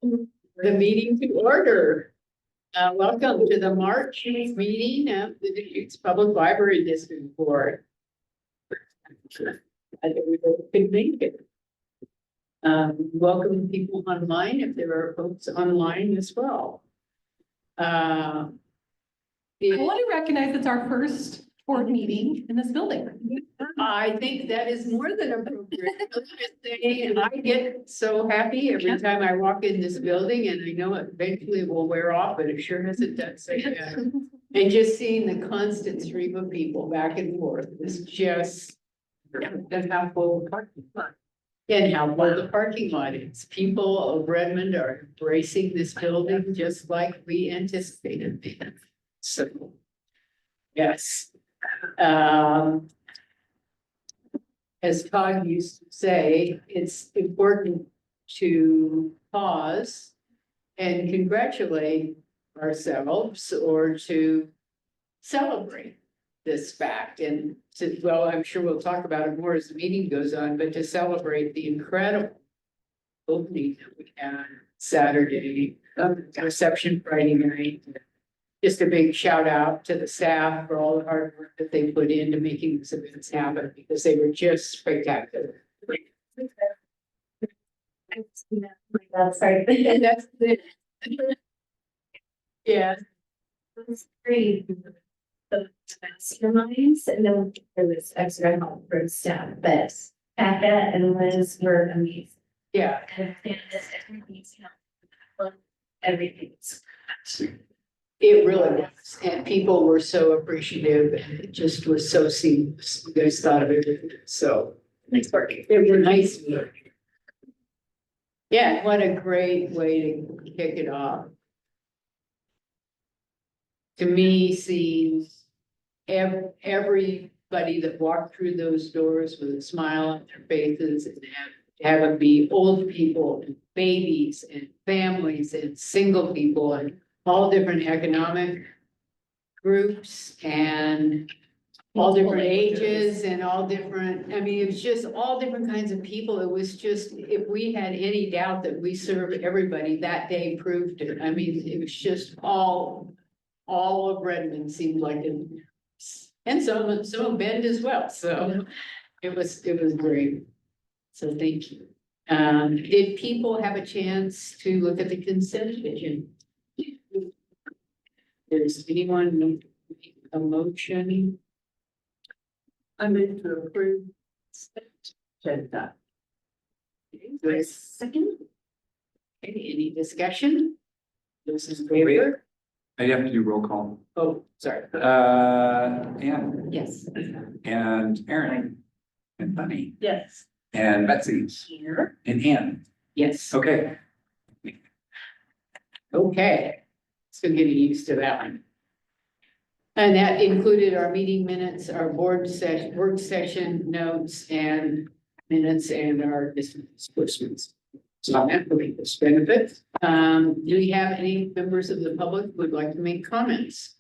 The meeting to order. Welcome to the March meeting of the Deschutes Public Library District Board. I think we both could make it. Welcome people online if there are folks online as well. I want to recognize it's our first board meeting in this building. I think that is more than appropriate. Let's just say, and I get so happy every time I walk in this building, and I know it eventually will wear off, but it sure hasn't done so yet. And just seeing the constant stream of people back and forth is just, and how full the parking lot. And how full the parking lot is. People of Redmond are embracing this building just like we anticipated. So, yes. As Todd used to say, it's important to pause and congratulate ourselves or to celebrate this fact. And to, well, I'm sure we'll talk about it more as the meeting goes on, but to celebrate the incredible opening that we had Saturday, reception Friday night. Just a big shout out to the staff for all the hard work that they put into making these events happen because they were just spectacular. Sorry. And that's the. Yeah. It was great. The masterminds, and then there was extra help from staff, but Becca and Liz were amazing. Yeah. And everything's. It really was, and people were so appreciative, and it just was so seamless. You guys thought of everything, so Nice work. it was nice work. Yeah, what a great way to kick it off. To me, seeing everybody that walked through those doors with a smile on their faces and have them be old people and babies and families and single people and all different economic groups and all different ages and all different, I mean, it was just all different kinds of people. It was just, if we had any doubt that we served everybody, that day proved it. I mean, it was just all of Redmond seemed like it. And some of Bend as well, so it was great. So thank you. Did people have a chance to look at the consent agenda? Does anyone make a motion? I move to approve. Agenda. Second. Okay, any discussion? This is favor. I have to do roll call. Oh, sorry. Anne Yes. and Aaron and Bunny Yes. and Betsy Here. and Ann. Yes. Okay. Okay. So getting used to that one. And that included our meeting minutes, our board session, work session notes and minutes and our disbursements. So that will be this benefit. Do we have any members of the public who would like to make comments?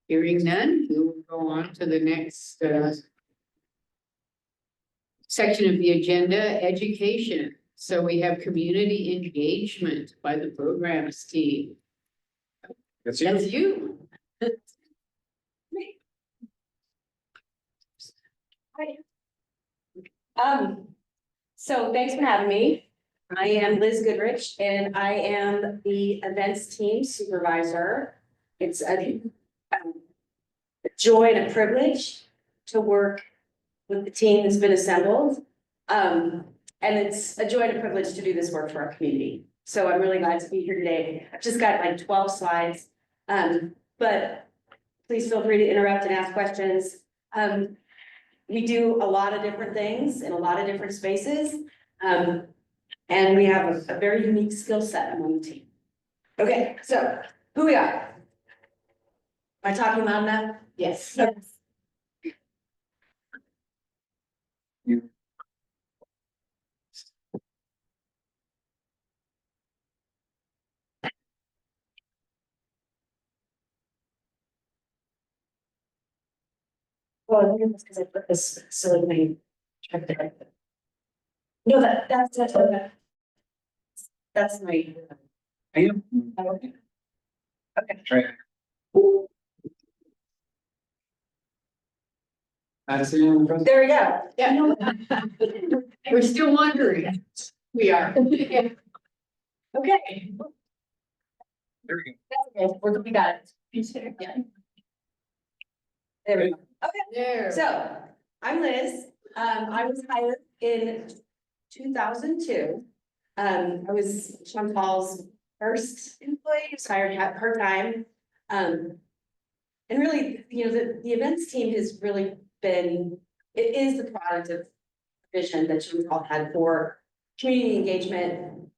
Hearing none, we will go on to the next section of the agenda, education. So we have community engagement by the programs team. That's That's you. So thanks for having me. I am Liz Goodrich and I am the events team supervisor. It's a joy and a privilege to work with the team that's been assembled. And it's a joy and a privilege to do this work for our community. So I'm really glad to be here today. I've just got like 12 slides, but please feel free to interrupt and ask questions. We do a lot of different things in a lot of different spaces. And we have a very unique skill set among the team. Okay, so who we are? Am I talking loud enough? Yes. Yes. Well, I think it's because I put this silly name. No, that's my. And, Okay. right. Addison, President? There we go. Yeah. We're still wondering. We are. Yeah. Okay. There we go. We got it. Yeah. There we go. There. So, I'm Liz. I was hired in 2002. I was Chantal's first employee, who was hired at her time. And really, you know, the events team has really been, it is the product of vision that Chantal had for community engagement,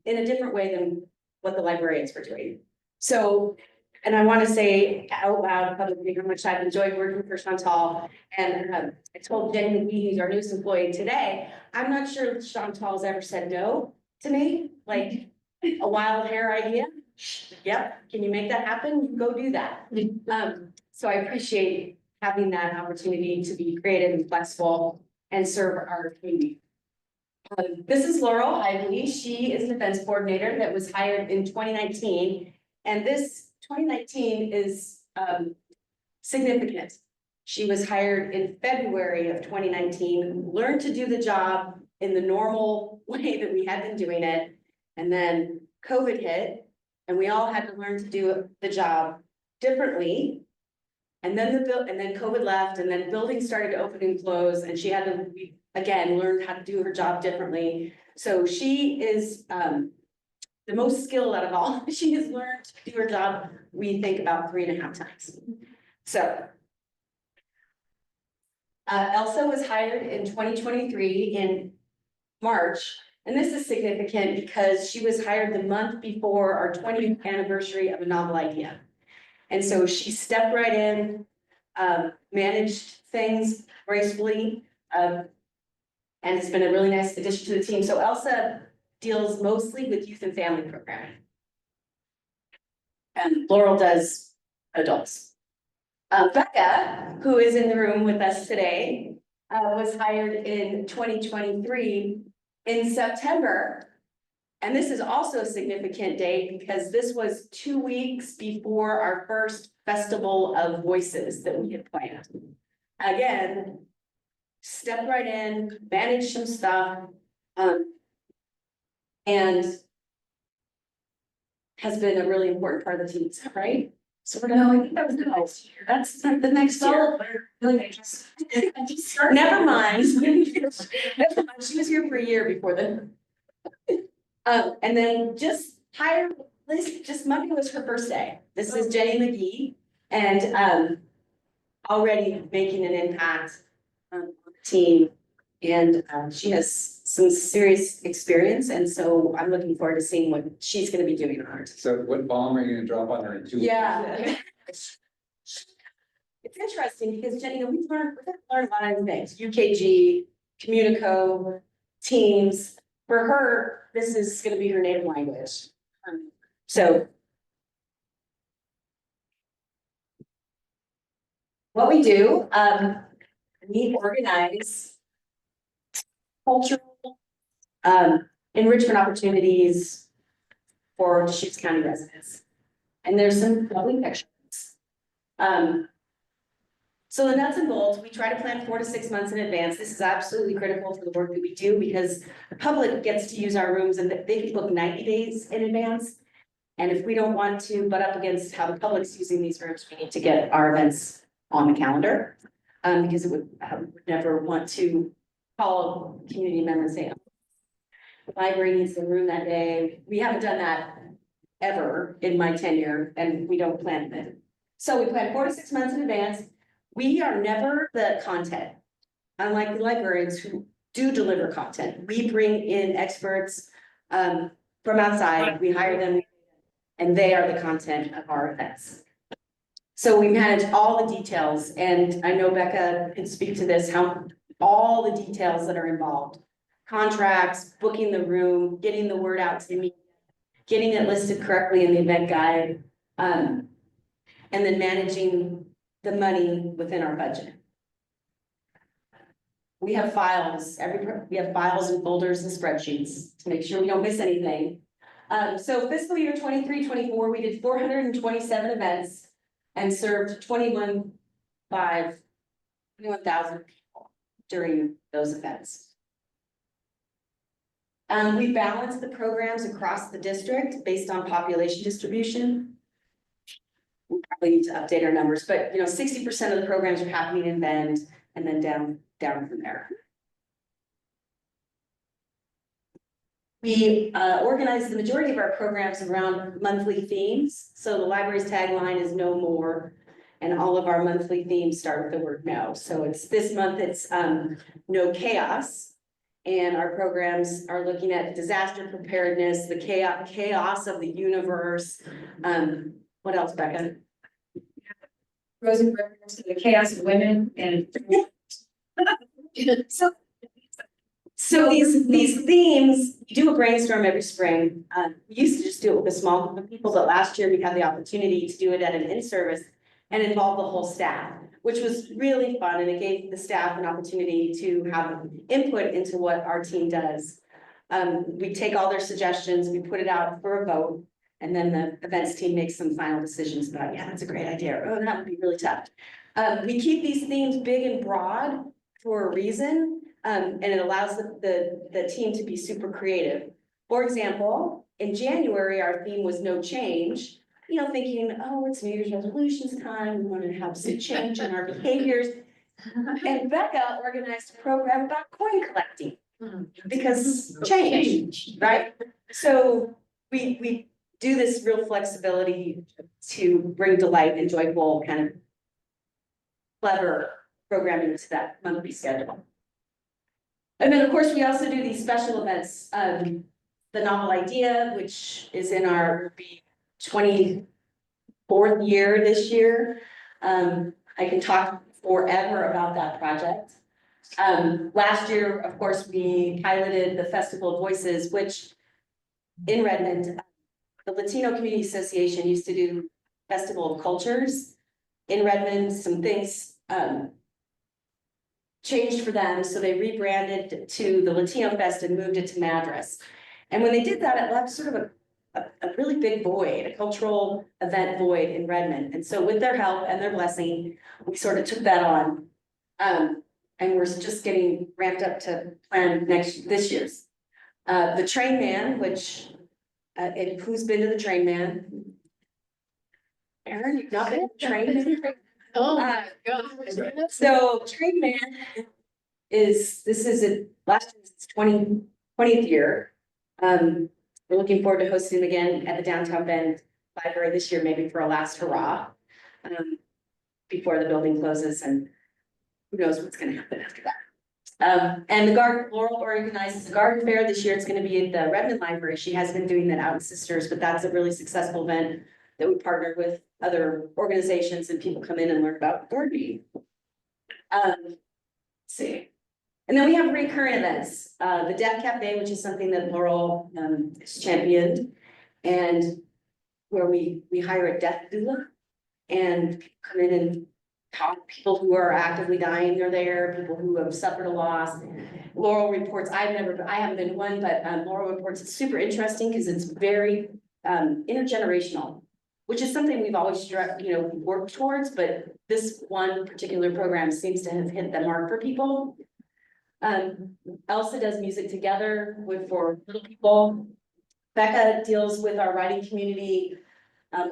in a different way than what the librarians were doing. So, and I want to say out loud publicly how much I've enjoyed working for Chantal. And I told Jenny McGee, who's our newest employee today, I'm not sure Chantal's ever said no to me, like a wild hair idea. Yep, can you make that happen? Go do that. So I appreciate having that opportunity to be creative and flexible and serve our community. This is Laurel Ively. She is an events coordinator that was hired in 2019. And this 2019 is significant. She was hired in February of 2019, learned to do the job in the normal way that we had been doing it. And then COVID hit and we all had to learn to do the job differently. And then COVID left and then buildings started to open and close and she had to, again, learn how to do her job differently. So she is the most skilled out of all. She has learned to do her job, we think about 3.5 times. So Elsa was hired in 2023 in March. And this is significant because she was hired the month before our 20th anniversary of a novel idea. And so she stepped right in, managed things gracefully, and it's been a really nice addition to the team. So Elsa deals mostly with youth and family programming. And Laurel does adults. Becca, who is in the room with us today, was hired in 2023 in September. And this is also a significant date because this was 2 weeks before our first Festival of Voices that we had planned. Again, stepped right in, managed some stuff, and has been a really important part of the team, is that right? So we're gonna, I think that was the next year. That's the next year. Never mind. Never mind. She was here for a year before then. And then just hired Liz, just Monday was her first day. This is Jenny McGee and already making an impact on the team. And she has some serious experience. And so I'm looking forward to seeing what she's gonna be doing on ours. So what bomb are you gonna drop on her in 2 weeks? Yeah. It's interesting because Jenny, we've learned a lot of things, UKG, Communico, Teams. For her, this is gonna be her native language. So. What we do, we organize cultural enrichment opportunities for Deschutes County residents. And there's some lovely pictures. So the nuts and bolts, we try to plan 4 to 6 months in advance. This is absolutely critical to the work that we do because the public gets to use our rooms and they can book 90 days in advance. And if we don't want to butt up against how the public's using these rooms, we need to get our events on the calendar. Because it would never want to call a community member and say, the library needs the room that day. We haven't done that ever in my tenure and we don't plan it. So we plan 4 to 6 months in advance. We are never the content, unlike the librarians who do deliver content. We bring in experts from outside, we hire them, and they are the content of our events. So we manage all the details, and I know Becca can speak to this, how all the details that are involved. Contracts, booking the room, getting the word out to me, getting it listed correctly in the event guide, and then managing the money within our budget. we have files, we have files and folders and spreadsheets to make sure we don't miss anything. So fiscal year 23-24, we did 427 events and served 21,000 people during those events. We balanced the programs across the district based on population distribution. We probably need to update our numbers, but 60% of the programs are happening in Bend and then down from there. We organize the majority of our programs around monthly themes. So the library's tagline is no more. And all of our monthly themes start with the word no. So it's this month, it's no chaos. And our programs are looking at disaster preparedness, the chaos of the universe. What else, Becca? Rose and reference to the chaos of women and. So these themes, we do a brainstorm every spring. We used to just do it with a small group of people, but last year we had the opportunity to do it at an in-service and involve the whole staff, which was really fun, and it gave the staff an opportunity to have input into what our team does. We take all their suggestions, we put it out for a vote, and then the events team makes some final decisions about, yeah, that's a great idea, oh, that would be really tough. We keep these themes big and broad for a reason. And it allows the team to be super creative. For example, in January, our theme was no change, thinking, oh, it's New Year's resolutions time, we want to have some change in our behaviors. And Becca organized a program about coin collecting because change, right? So we do this real flexibility to bring delight and joyful kind of clever programming to that monthly schedule. And then, of course, we also do these special events. The novel idea, which is in our 24th year this year. I can talk forever about that project. Last year, of course, we piloted the Festival of Voices, which in Redmond, the Latino Community Association used to do Festival of Cultures. In Redmond, some things changed for them, so they rebranded to the Latino Fest and moved it to Madras. And when they did that, it left sort of a really big void, a cultural event void in Redmond. And so with their help and their blessing, we sort of took that on. And we're just getting ramped up to plan this year's. The Train Man, which, who's been to the Train Man? Aaron, you've not been to the Train Man? Oh my God. So Train Man this is last year's 20th year. We're looking forward to hosting them again at the Downtown Bend Library this year, maybe for a last hurrah. Before the building closes, and who knows what's gonna happen after that. And Laurel organizes the garden fair this year. It's gonna be at the Redmond Library. She has been doing that out in Sisters, but that's a really successful event that we partnered with other organizations, and people come in and learn about gardening. Let's see. And then we have recurrent events, the Deaf Cafe, which is something that Laurel has championed, and where we hire a deaf doula and come in and talk. People who are actively dying are there, people who have suffered a loss. Laurel reports, I haven't been to one, but Laurel reports it's super interesting because it's very intergenerational, which is something we've always worked towards, but this one particular program seems to have hit the mark for people. Elsa does music together for little people. Becca deals with our writing community,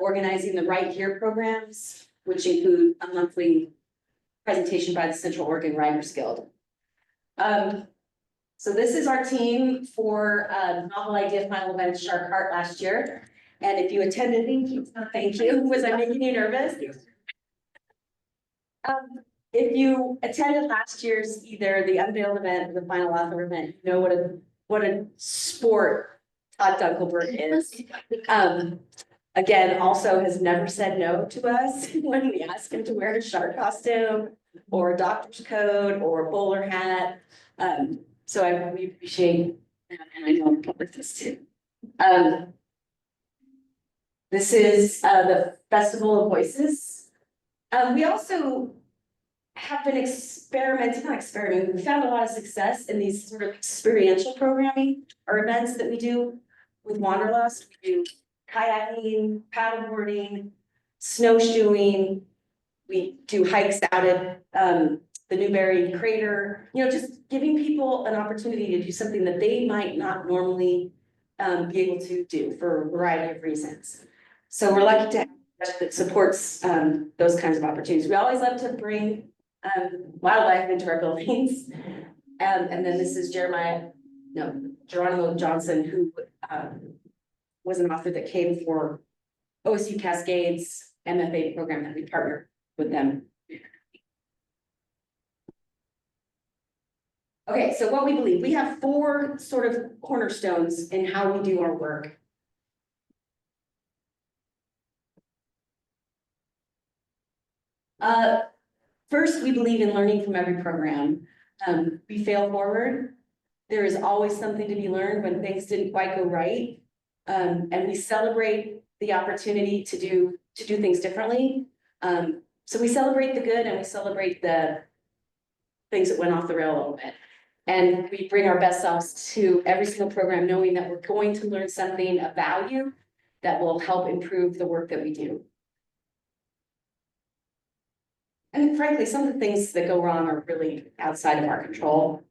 organizing the Right Here programs, which include a monthly presentation by the Central Oregon Writers Guild. So this is our team for Novel Idea Final Event Shark Heart last year. And if you attended, thank you. Was I making you nervous? Yes. If you attended last year's either the unveiled event or the final author event, you know what a sport Todd Dunkelberg is. Again, also has never said no to us when we ask him to wear a shark costume or a doctor's coat or a bowler hat. So I really appreciate that, and I know I'm with this too. This is the Festival of Voices. We also have been experimenting, we found a lot of success in these sort of experiential programming or events that we do with Wanderlust. We do kayaking, paddleboarding, snowshoeing. We do hikes out at the Newberry Crater, you know, just giving people an opportunity to do something that they might not normally be able to do for a variety of reasons. So we're lucky to have that supports those kinds of opportunities. We always love to bring wildlife into our buildings. And then this is Geronimo Johnson, who was an author that came for OSU Cascades MFA program that we partnered with them. Okay, so what we believe, we have 4 sort of cornerstones in how we do our work. First, we believe in learning from every program. We fail forward. There is always something to be learned when things didn't quite go right. And we celebrate the opportunity to do things differently. So we celebrate the good and we celebrate the things that went off the rail a little bit. And we bring our best selves to every single program, knowing that we're going to learn something of value that will help improve the work that we do. And frankly, some of the things that go wrong are really outside of our control.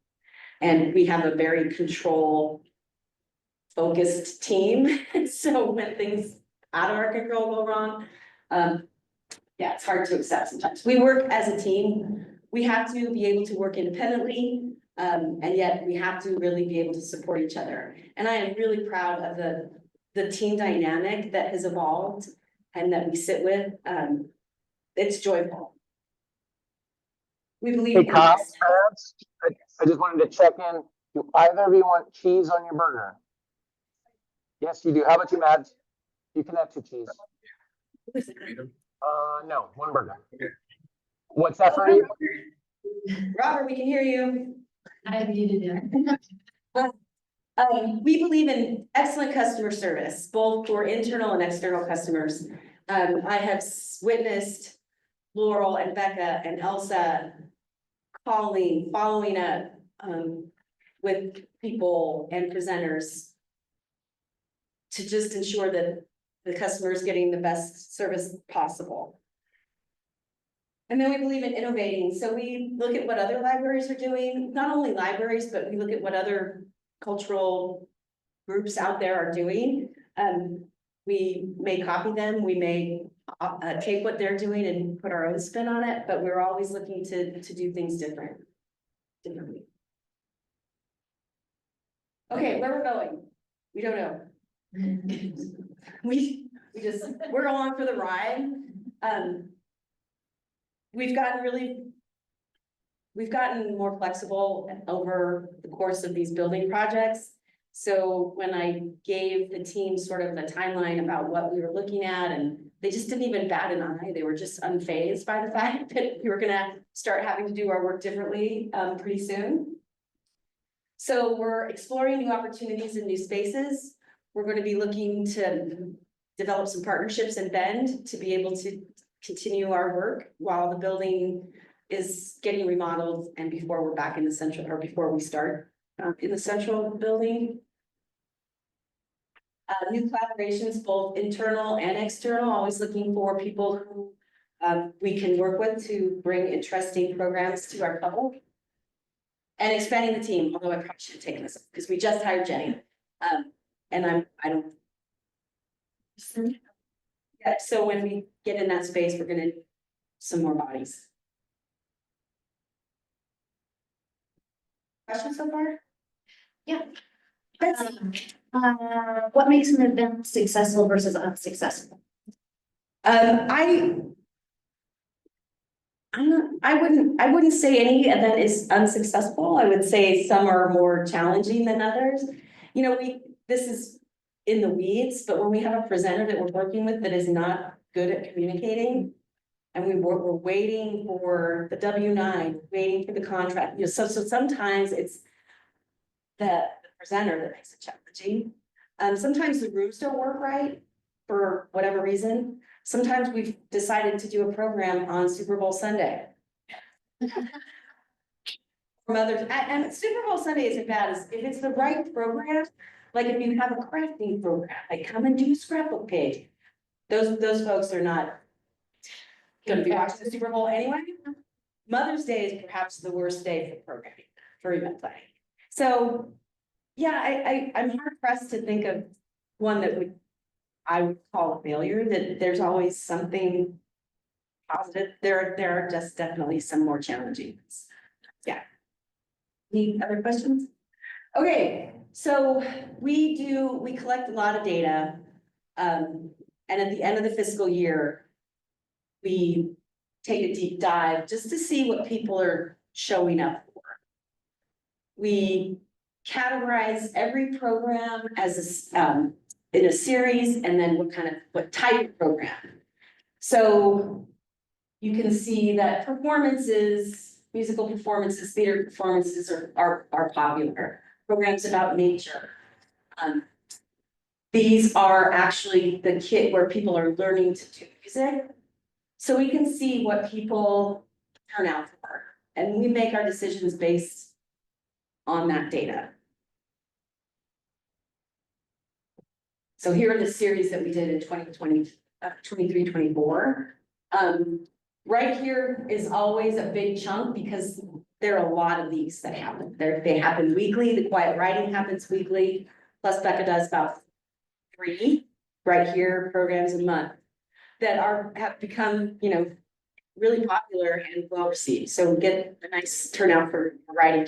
And we have a very control-focused team. So when things out of our control go wrong, yeah, it's hard to accept sometimes. We work as a team. We have to be able to work independently, and yet we have to really be able to support each other. And I am really proud of the team dynamic that has evolved and that we sit with. It's joyful. We believe. Hey, Kyle, I just wanted to check in. Do either of you want cheese on your burger? Yes, you do. How about you, Mads? You can have 2 cheese. No, 1 burger. What's that for you? Robert, we can hear you. I muted him. We believe in excellent customer service, both for internal and external customers. I have witnessed Laurel and Becca and Elsa following up with people and presenters to just ensure that the customer is getting the best service possible. And then we believe in innovating. So we look at what other libraries are doing, not only libraries, but we look at what other cultural groups out there are doing. We may copy them, we may take what they're doing and put our own spin on it, but we're always looking to do things differently. Okay, where we're going, we don't know. We're along for the ride. We've gotten more flexible over the course of these building projects. So when I gave the team sort of a timeline about what we were looking at, and they just didn't even bat an eye, they were just unfazed by the fact that we were gonna start having to do our work differently pretty soon. So we're exploring new opportunities in new spaces. We're going to be looking to develop some partnerships in Bend to be able to continue our work while the building is getting remodeled and before we're back in the central, or before we start in the central building. New collaborations, both internal and external, always looking for people who we can work with to bring interesting programs to our couple. And expanding the team, although I probably should have taken this because we just hired Jenny. And I don't. Yeah, so when we get in that space, we're gonna need some more bodies. Questions so far? Yeah. Betsy? What makes an event successful versus unsuccessful? I wouldn't say any event is unsuccessful. I would say some are more challenging than others. You know, this is in the weeds, but when we have a presenter that we're working with that is not good at communicating, and we're waiting for the W-9, waiting for the contract, you know, so sometimes it's the presenter that makes it challenging. Sometimes the rooms don't work right for whatever reason. Sometimes we've decided to do a program on Super Bowl Sunday. Mothers, and Super Bowl Sunday isn't bad, if it's the right program, like if you have a crafting program, like come and do scrapbook page. Those folks are not gonna be watching the Super Bowl anyway. Mother's Day is perhaps the worst day for programming, for event planning. So, yeah, I'm hard pressed to think of one that I would call a failure, that there's always something positive. There are just definitely some more challenging ones. Yeah. Any other questions? Okay, so we collect a lot of data. And at the end of the fiscal year, we take a deep dive just to see what people are showing up for. We categorize every program as in a series, and then what type of program. So you can see that performances, musical performances, theater performances are popular. Programs about nature. These are actually the kit where people are learning to do music. So we can see what people turn out for, and we make our decisions based on that data. So here are the series that we did in 2020, 23, 24. Right here is always a big chunk because there are a lot of these that happen. They happen weekly. The quiet writing happens weekly. Plus Becca does about 3 right here programs a month that have become, really popular and well received. So we get a nice turnout for writing.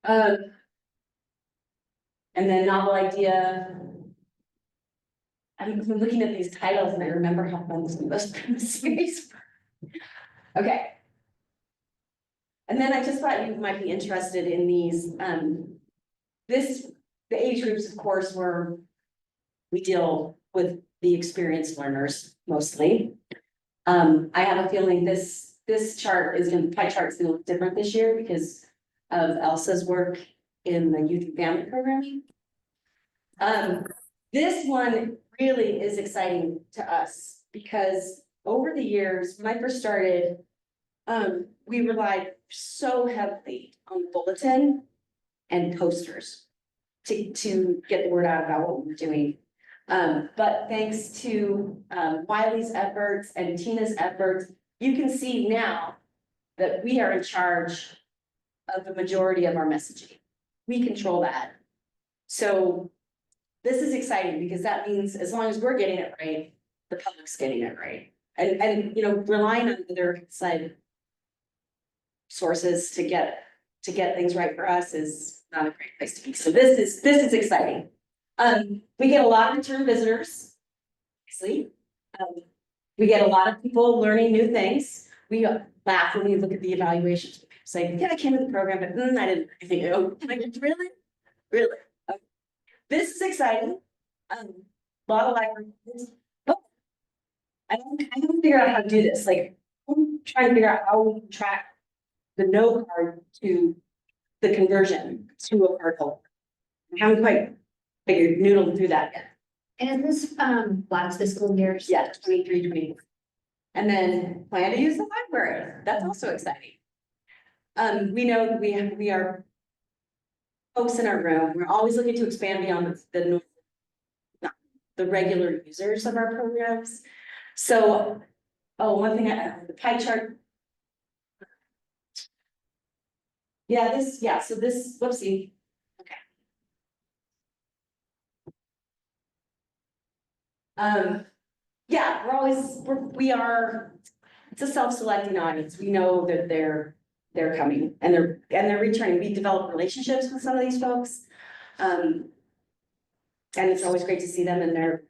And then novel idea. I'm looking at these titles and I remember how fun this was in the series. Okay. And then I just thought you might be interested in these. The age groups, of course, where we deal with the experienced learners mostly. I have a feeling this pie chart is gonna look different this year because of Elsa's work in the youth and family programming. This one really is exciting to us because over the years, when I first started, we relied so heavily on the bulletin and posters to get the word out about what we're doing. But thanks to Wiley's efforts and Tina's efforts, you can see now that we are in charge of the majority of our messaging. We control that. So this is exciting because that means as long as we're getting it right, the public's getting it right. And relying on other side sources to get things right for us is not a great place to be. So this is exciting. We get a lot of return visitors, obviously. We get a lot of people learning new things. We laugh when we look at the evaluations. People say, yeah, I came to the program, but I didn't think, oh, really? Really? This is exciting. A lot of libraries. Oh, I haven't figured out how to do this. Like, I'm trying to figure out how we can track the note card to the conversion to a card holder. I haven't quite figured noodled through that yet. And is this last fiscal years? Yeah, 23, 24. And then plan to use the library. That's also exciting. We know that we are folks in our room. We're always looking to expand beyond the regular users of our programs. So, one thing the pie chart. So this, whoopsie. Okay. It's a self-selecting audience. We know that they're coming and they're returning. We develop relationships with some of these folks. And it's always great to see them and they're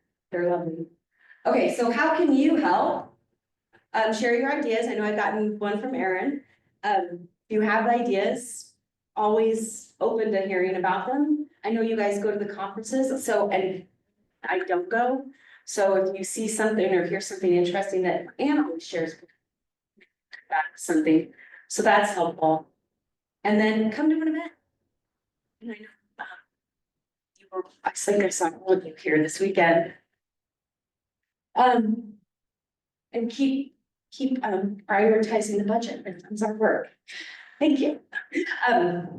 lovely. Okay, so how can you help? Share your ideas. I know I've gotten one from Erin. If you have ideas, always open to hearing about them. I know you guys go to the conferences, and I don't go. So if you see something or hear something interesting that Anne always shares about something, so that's helpful. And then come to an event. And I know I think I saw all of you here this weekend. And keep keep prioritizing the budget. It's our work. Thank you.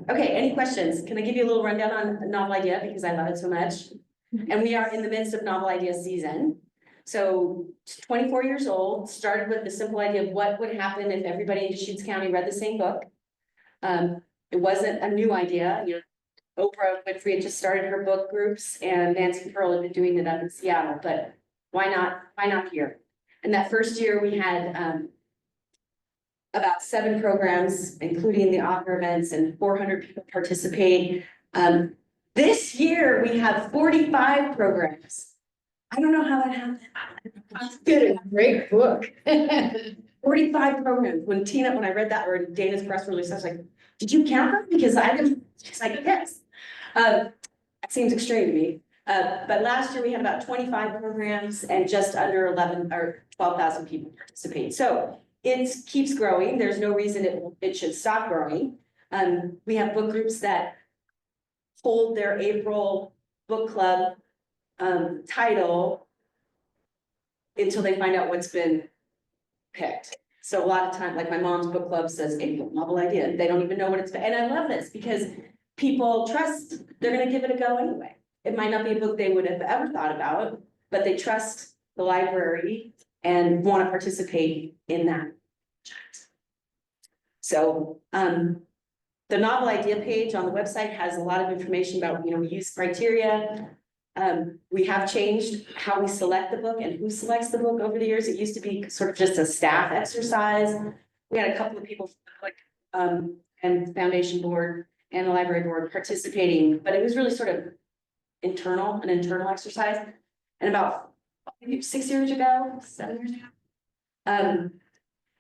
Okay, any questions? Can I give you a little rundown on Novel Idea because I love it so much? And we are in the midst of Novel Idea season. So 24 years old, started with the simple idea of what would happen if everybody in Deschutes County read the same book. It wasn't a new idea, you know. Oprah Winfrey had just started her book groups and Nancy Pearl had been doing it up in Seattle, but why not here? And that first year we had about 7 programs, including the author events, and 400 people participate. This year we have 45 programs. I don't know how that happened. That's good, a great book. 45 programs. When I read that, or Dana's press release, I was like, did you count them? Because I didn't, she's like, yes. It seems extreme to me. But last year we had about 25 programs and just under 11 or 12,000 people participate. So it keeps growing. There's no reason it should stop growing. We have book groups that hold their April book club title until they find out what's been picked. So a lot of time, like my mom's book club says, April, Novel Idea. They don't even know what it's been. And I love this because people trust they're going to give it a go anyway. It might not be a book they would have ever thought about, but they trust the library and want to participate in that. So the Novel Idea page on the website has a lot of information about, you know, use criteria. We have changed how we select the book and who selects the book over the years. It used to be sort of just a staff exercise. We had a couple of people from the public and foundation board and the library board participating, but it was really sort of an internal exercise. And about maybe 6 years ago, 7 years ago,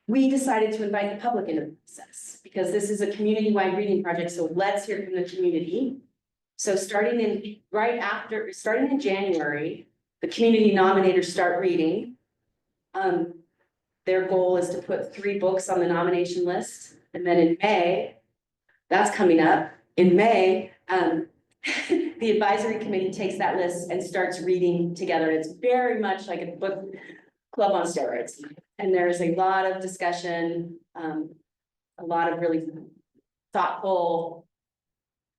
we decided to invite the public into the process because this is a community-wide reading project. So let's hear from the community. So starting in January, the community nominators start reading. Their goal is to put 3 books on the nomination list. And then in May, that's coming up. In May, the advisory committee takes that list and starts reading together. It's very much like a book club on steroids. And there's a lot of discussion, a lot of really thoughtful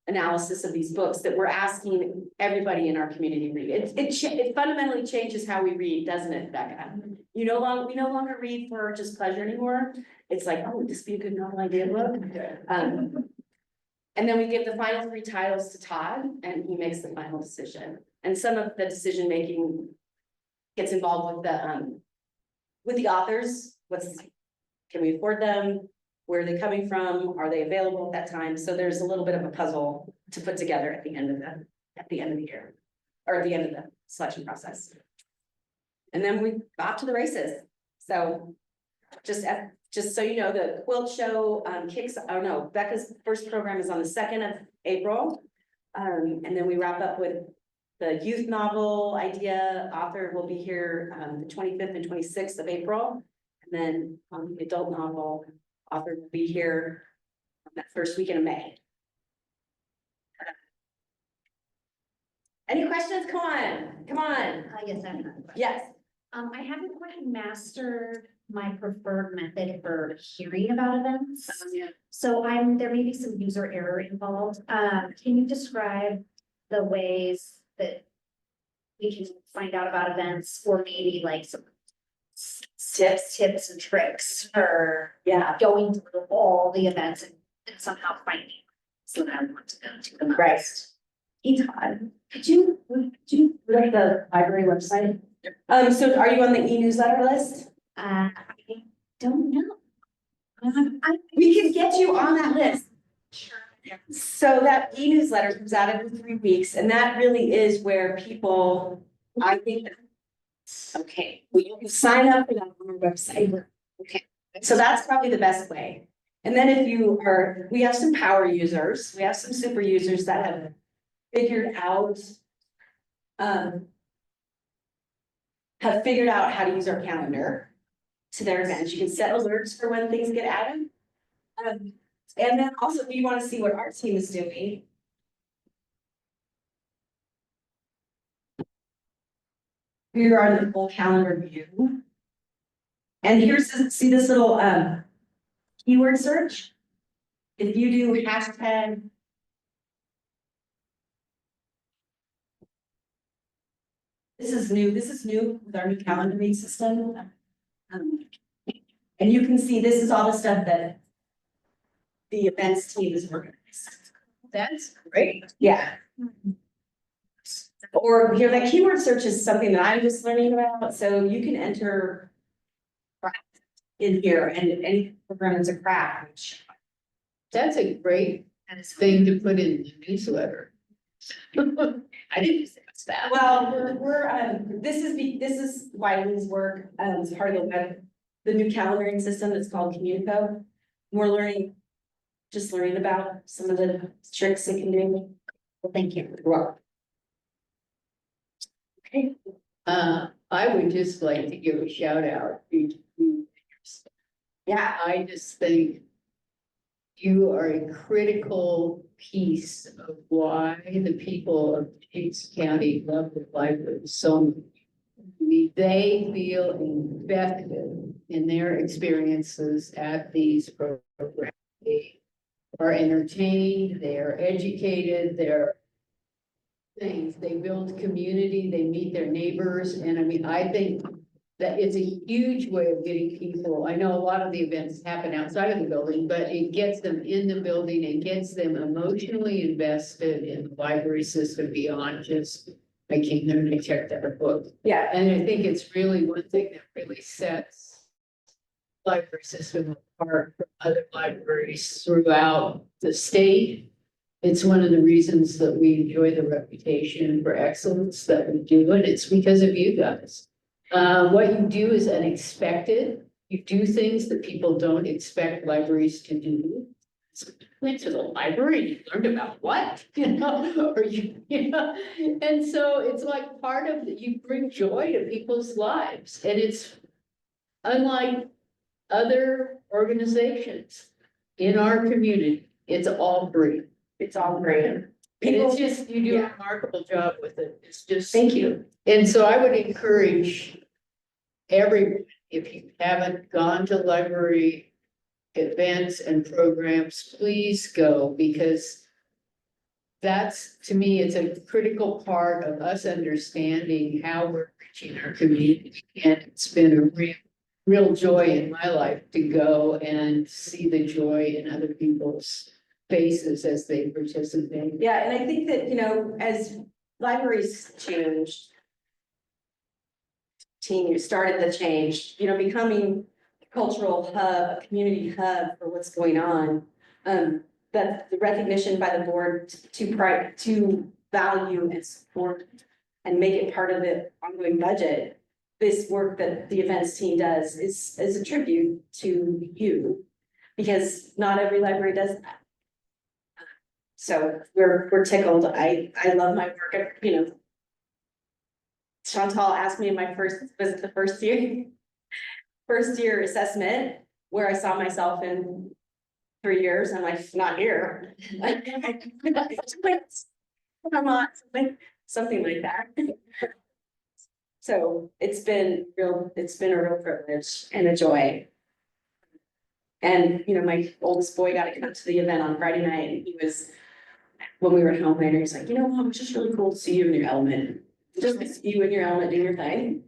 analysis of these books that we're asking everybody in our community to read. It fundamentally changes how we read, doesn't it, Becca? We no longer read for just pleasure anymore. It's like, oh, would this be a good Novel Idea book? And then we give the final 3 titles to Todd and he makes the final decision. And some of the decision making gets involved with the authors. Can we afford them? Where are they coming from? Are they available at that time? So there's a little bit of a puzzle to put together at the end of the year, or at the end of the selection process. And then we off to the races. So just so you know, the quilt show Becca's first program is on the 2nd of April. And then we wrap up with the youth novel idea. Author will be here the 25th and 26th of April. And then the adult novel author will be here that first weekend of May. Any questions? Come on. Yes, I have another question. Yes. I haven't quite mastered my preferred method for hearing about events. Yeah. So there may be some user error involved. Can you describe the ways that we can find out about events, or maybe like some tips and tricks for going through all the events and somehow finding so that I want to go to them? Right. Todd, could you look the library website? So are you on the e-newsletter list? I don't know. We can get you on that list. Sure. So that e-newsletter comes out every 3 weeks, and that really is where people, I think, okay, well, you can sign up for that on our website. Okay, so that's probably the best way. And then we have some power users, we have some super users that have figured out how to use our calendar to their advantage. You can set alerts for when things get added. And then also, if you want to see what our team is doing. Here are the full calendar view. And see this little, keyword search? If you do hashtag. This is new with our new calendaring system. And you can see this is all the stuff that the events team is organized. That's great. Yeah. Or, you know, that keyword search is something that I'm just learning about, so you can enter craft in here and any program that's a craft, which. That's a great thing to put in the newsletter. I didn't say that. Well, this is Wiley's work, as part of the new calendaring system that's called Communico. We're just learning about some of the tricks it can do. Well, thank you. Okay. I would just like to give a shout out to you. Yeah, I just think you are a critical piece of why the people of Deschutes County love the library so much. I mean, they feel invested in their experiences at these programs. They are entertained, they are educated, they're things, they build community, they meet their neighbors, and I mean, I think that it's a huge way of getting people. I know a lot of the events happen outside of the building, but it gets them in the building and gets them emotionally invested in the library system beyond just, I came there and I checked out a book. yeah, And I think it's really one thing that really sets library system apart from other libraries throughout the state. It's one of the reasons that we enjoy the reputation for excellence that we do, and it's because of you guys. What you do is unexpected. You do things that people don't expect libraries to do. So you went to the library and you learned about what, or and so it's like part of you bring joy to people's lives, and it's unlike other organizations in our community. It's all free. it's all great. And it's just, you do a Yeah. remarkable job with it. It's just. Thank you. And so I would encourage everyone, if you haven't gone to library events and programs, please go, because that's, to me, it's a critical part of us understanding how we're reaching our community. And it's been a real joy in my life to go and see the joy in other people's faces as they participate. Yeah, and I think that, you know, as libraries changed, you started the change, you know, becoming a cultural hub, a community hub for what's going on. That the recognition by the board to value and support and make it part of the ongoing budget. This work that the events team does is a tribute to you, because not every library does that. So we're tickled. I love my work, you know. Chantal asked me in my the first year assessment, where I saw myself in 3 years. I'm like, not here. I'm on, something like that. So it's been a real privilege and a joy. And, you know, my oldest boy got to come to the event on Friday night, and he was, when we were at home later, he's like, you know, Mom, it's just really cool to see you in your element. Just you and your element doing your thing.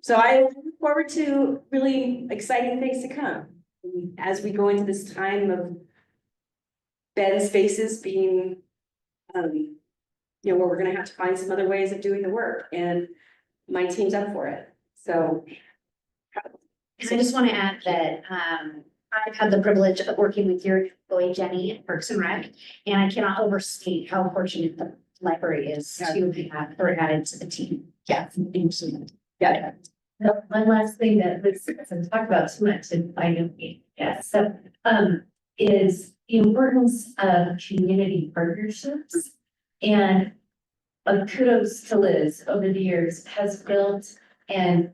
So I look forward to really exciting things to come as we go into this time of bed spaces being, you know, where we're gonna have to find some other ways of doing the work, and my team's up for it. So. And I just want to add that I've had the privilege of working with your employee Jenny at Parks and Rec, and I cannot overstate how fortunate the library is to have her added to the team. Yeah. Yeah. One last thing that was hasn't talked about too much, and I know, yes, so, is the importance of community partnerships. And kudos to Liz over the years has built and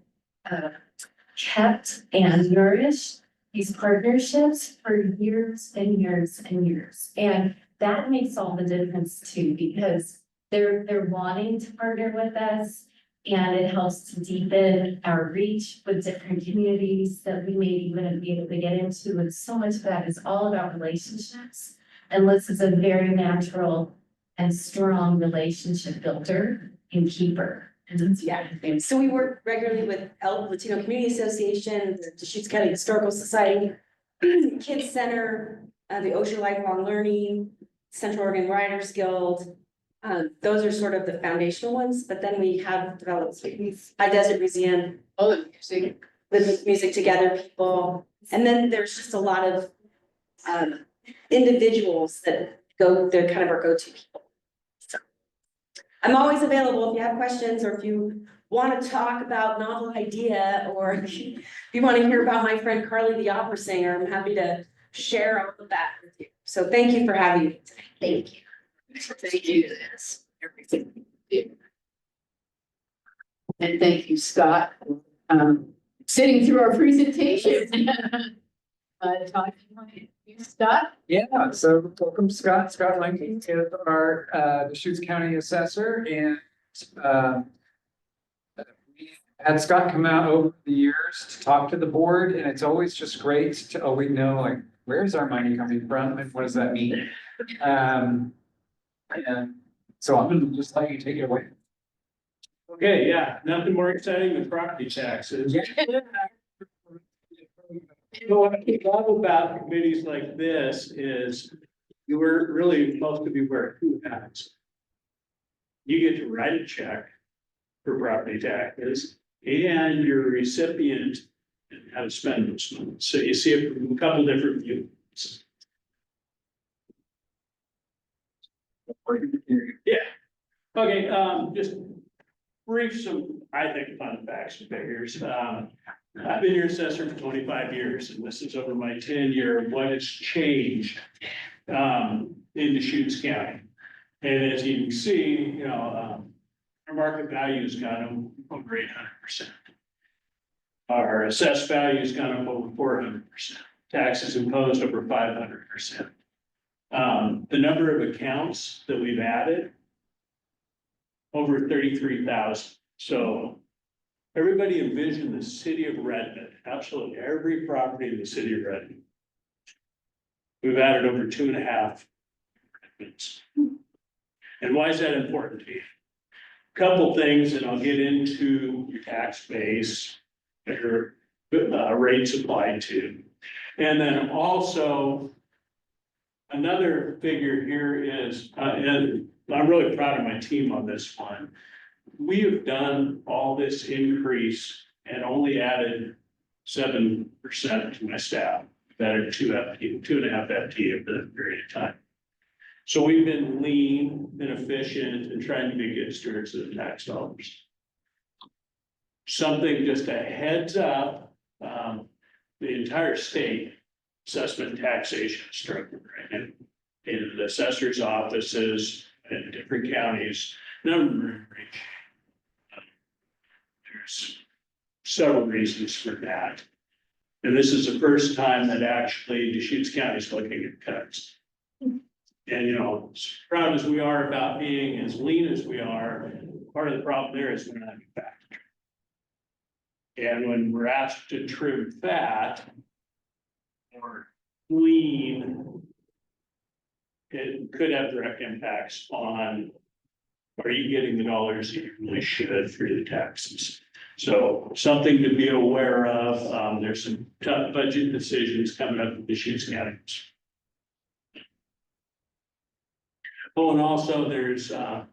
kept and nourished these partnerships for years and years and years. And that makes all the difference too, because they're wanting to partner with us. And it helps to deepen our reach with different communities that we may even be able to get into. And so much of that is all about relationships. And Liz is a very natural and strong relationship builder and keeper. And Yeah. So we work regularly with Latino Community Association, the Deschutes County Historical Society, Kids Center, the Ocean Lifelong Learning, Central Oregon Writers Guild. Those are sort of the foundational ones, but then we have developed High Desert Museum, All the music. with Music Together people. And then there's just a lot of individuals that they're kind of our go-to people. So I'm always available if you have questions or if you want to talk about novel idea, or if you want to hear about my friend Carly, the opera singer. I'm happy to share all of that with you. So thank you for having me today. thank you. Thank you, that's everything. you did. And thank you, Scott, sitting through our presentation. Todd, Scott? Yeah, so welcome Scott Langton is our Deschutes County Assessor, and we had Scott come out over the years to talk to the board, and it's always just great to always know, like, where's our money coming from and what does that mean? And so I'm gonna just let you take it away. Okay, yeah, nothing more exciting than property taxes. So what I love about committees like this is you were really supposed to be wearing two hats. You get to write a check for property taxes and you're a recipient and how to spend those money. So you see it from a couple different views. Yeah. Okay, just brief some, I think, fun facts and figures. I've been your assessor for 25 years, and this is over my tenure of what has changed in Deschutes County. And as you can see, our market value has gone up over 800%. Our assessed value has gone up over 400%. Taxes imposed over 500%. The number of accounts that we've added, over 33,000. So everybody envision the city of Redmond, absolutely every property in the city of Redmond. We've added over 2.5 Redmonds. And why is that important to you? Couple things, and I'll get into your tax base, your rates applied to. And then also, another figure here is, and I'm really proud of my team on this one. We have done all this increase and only added 7% to my staff. We've added 2.5 FTE over that period of time. So we've been lean and efficient and trying to be good stewards of the tax dollars. Something, just a heads up, the entire state assessment taxation is struggling right now. In the assessor's offices in different counties, there's several reasons for that. And this is the first time that actually Deschutes County is looking at cuts. And as proud as we are about being as lean as we are, part of the problem there is we're not having fat. And when we're asked to trim fat or lean, it could have direct impacts on, are you getting the dollars that you really should through the taxes? So something to be aware of. There's some tough budget decisions coming up in Deschutes County. Oh, and also there's a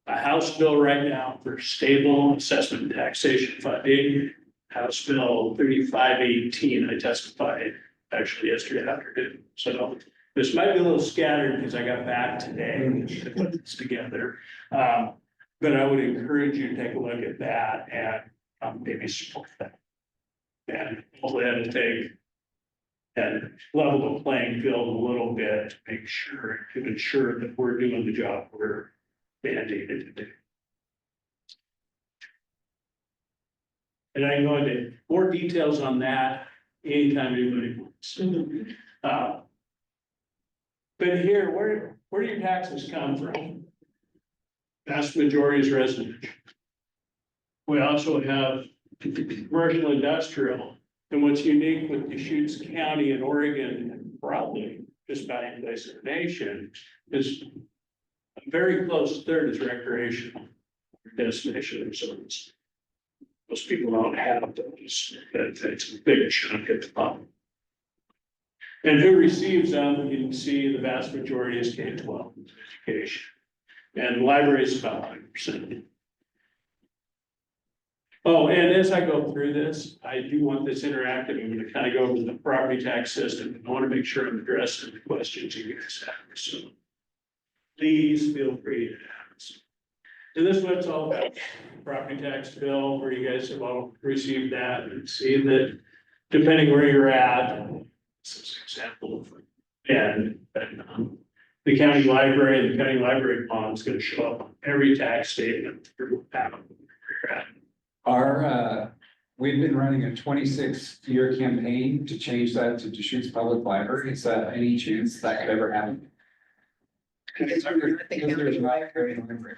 House bill right now for stable assessment and taxation funding. House Bill 3518, I testified actually yesterday afternoon. So this might be a little scattered because I got back today to put this together. But I would encourage you to take a look at that and maybe support that. And hopefully that'll take and level the playing field a little bit to make sure, to ensure that we're doing the job we're mandated to do. And I can go into more details on that anytime anybody wants. But here, where do your taxes come from? Vast majority is residential. We also have commercial industrial. And what's unique with Deschutes County in Oregon, and probably just about any place in the nation, is a very close third is recreational destination resorts. Most people don't have those. It's a big chunk at the top. And who receives them, you can see the vast majority is K-12 education. And libraries about 100%. Oh, and as I go through this, I do want this interactive. I'm gonna kind of go over the property tax system. I want to make sure I'm addressing the questions you guys have. So please feel free to ask. And this is what it's all about. Property tax bill, where you guys have all received that and see that depending where you're at, this is an example of, and the county library bond is gonna show up on every tax statement through that. We've been running a 26-year campaign to change that to Deschutes Public Library. Is that any chance that could ever happen? There's not a very library.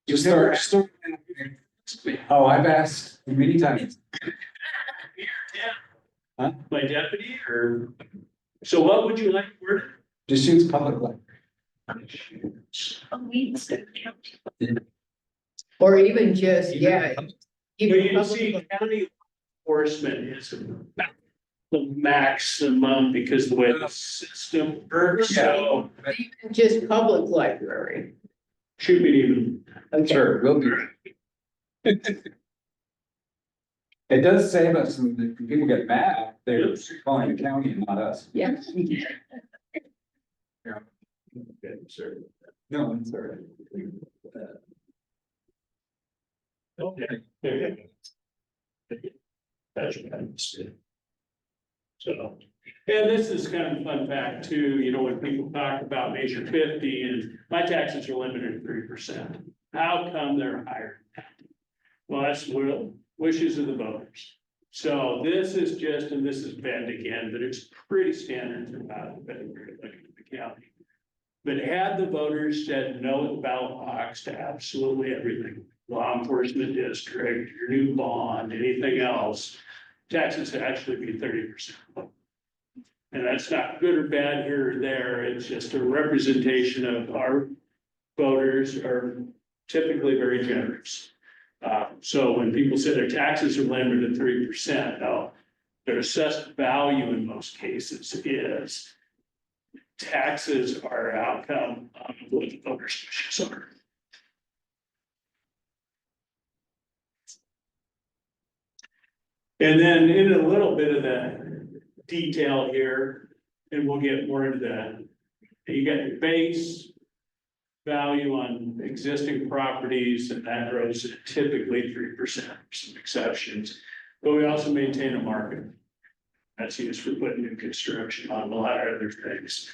Just start. Oh, I've asked many times. Huh? My deputy, or, so what would you like for Deschutes Public it? Or even just, yeah. But even you see, public- county enforcement is about the maximum because the way the system works, so Even just public library. should be even. Okay. Sure, will do. It does save us, and if people get mad, they're calling the county and not us. Yeah. Okay, sir. No, it's all right. Okay. There you go. That's what I understood. So, and this is kind of a fun fact too, you know, when people talk about Measure 50 and my taxes are limited to 3%. How come they're higher? Well, that's wishes of the voters. So this is just, and this is bend again, but it's pretty standard throughout the county. But had the voters said no at the ballot box to absolutely everything, law enforcement district, your new bond, anything else, taxes would actually be 30%. And that's not good or bad here or there, it's just a representation of our voters are typically very generous. So when people say their taxes are limited to 3%, now their assessed value in most cases is taxes are an outcome of what the voters' wishes are. And then in a little bit of the detail here, and we'll get more into that. You got your base value on existing properties, and that grows at typically 3%, some exceptions. But we also maintain a market. That's used for putting new construction on a lot of other things.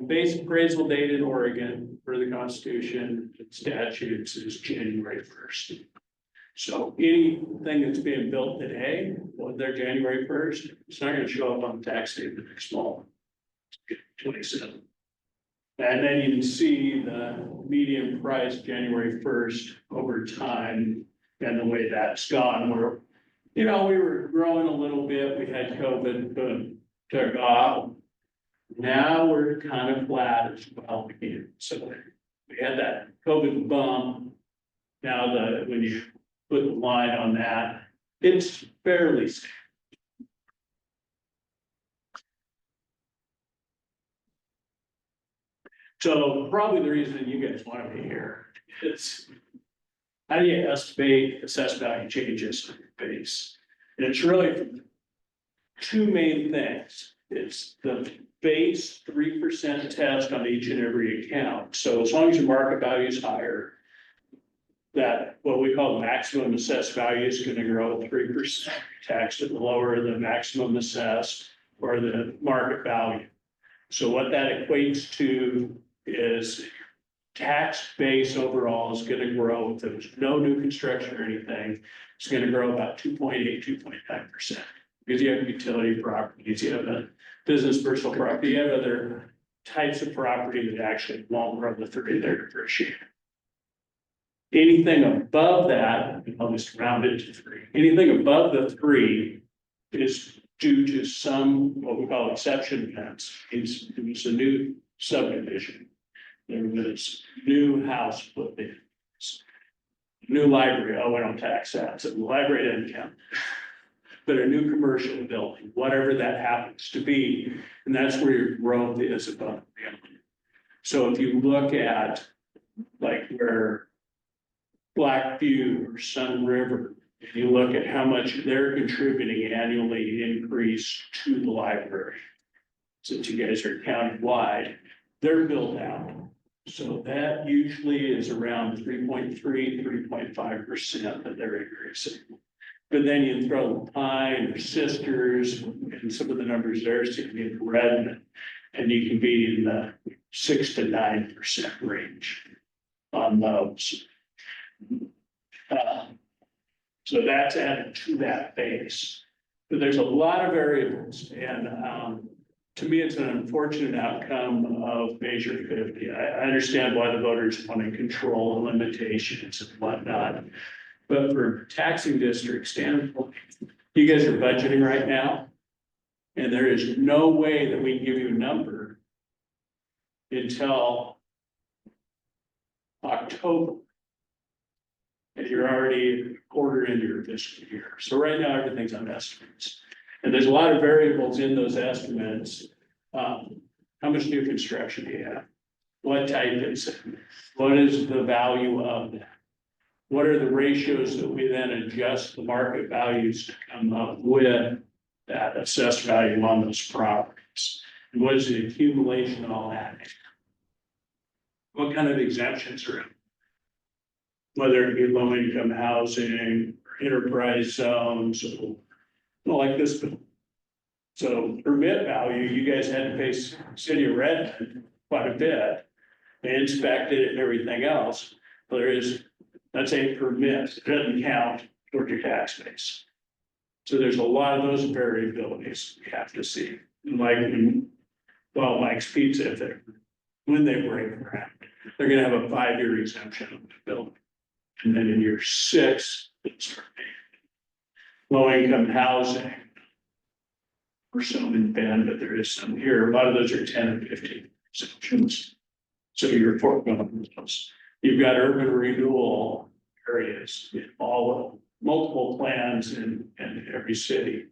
Base appraisal date in Oregon for the Constitution and statutes is January 1st. So anything that's being built today, well, they're January 1st, it's not gonna show up on the tax statement next fall. 27. And then you can see the median price January 1st over time and the way that's gone, where, you know, we were growing a little bit, we had COVID, boom, took off. Now we're kind of flat as well again. So we had that COVID bump. Now when you put the line on that, it's fairly stable. So probably the reason you guys want to be here is how do you estimate assessed value changes on your base? And it's really from two main things. It's the base 3% test on each and every account. So as long as your market value is higher, that what we call maximum assessed value is going to grow at 3%, taxed at the lower the maximum assessed or the market value. So what that equates to is tax base overall is going to grow. If there's no new construction or anything, it's going to grow about 2.8, 2.9%. Because you have utility properties, you have a business personal property, you have other types of property that actually won't grow the 3 they're depreciated. Anything above that, I'll just round it to 3, anything above the 3 is due to some, what we call exception events. It was a new subdivision. There was new house put in. New library, oh, we don't tax that, so the library doesn't count. But a new commercial building, whatever that happens to be, and that's where your growth is above. So if you look at like where Blackview or Sunriver, if you look at how much they're contributing annually increase to the library. Since you guys are countywide, they're built out. So that usually is around 3.5% that they're increasing. But then you throw Pine or Sisters and some of the numbers there, so you can get Redmond, and you can be in the 6 to 9% range on those. So that's added to that base. But there's a lot of variables, and to me, it's an unfortunate outcome of Measure 50. I understand why the voters want to control limitations and whatnot. But for taxing district standpoint, you guys are budgeting right now. And there is no way that we can give you a number until October. And you're already a quarter into your fiscal year. So right now, everything's on estimates. And there's a lot of variables in those estimates. How much new construction do you have? What type is it? What is the value of that? What are the ratios that we then adjust the market values to come up with that assessed value on those properties? And what is the accumulation of all that? What kind of exemptions are in? Whether it be low income housing, enterprise zones, like this. So permit value, you guys had to pay City of Redmond quite a bit. They inspected it and everything else. But that's a permit, it doesn't count toward your tax base. So there's a lot of those variabilities we have to see. Like, well, Mike's Pizza, when they break ground, they're gonna have a 5-year exemption on the building. And then in year 6, it's start paying. Low income housing. Or some in Bend, but there is some here. A lot of those are 10 and 15 exemptions. So you're foregoing those. You've got urban renewal areas in multiple plans in every city.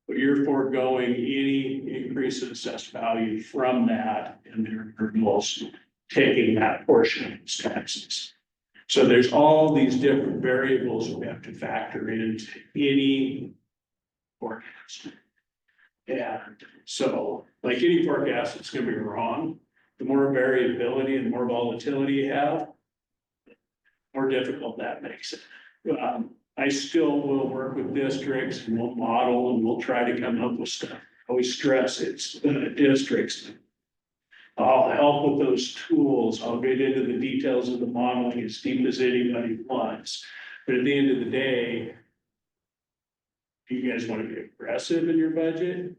But you're foregoing any increase in assessed value from that in their renewals, taking that portion of its taxes. So there's all these different variables we have to factor into any forecast. And so, like any forecast, it's gonna be wrong. The more variability and more volatility you have, the more difficult that makes it. I still will work with districts and we'll model and we'll try to come up with stuff. I always stress it's districts. I'll help with those tools. I'll get into the details of the modeling as deep as anybody wants. But at the end of the day, if you guys want to be aggressive in your budget,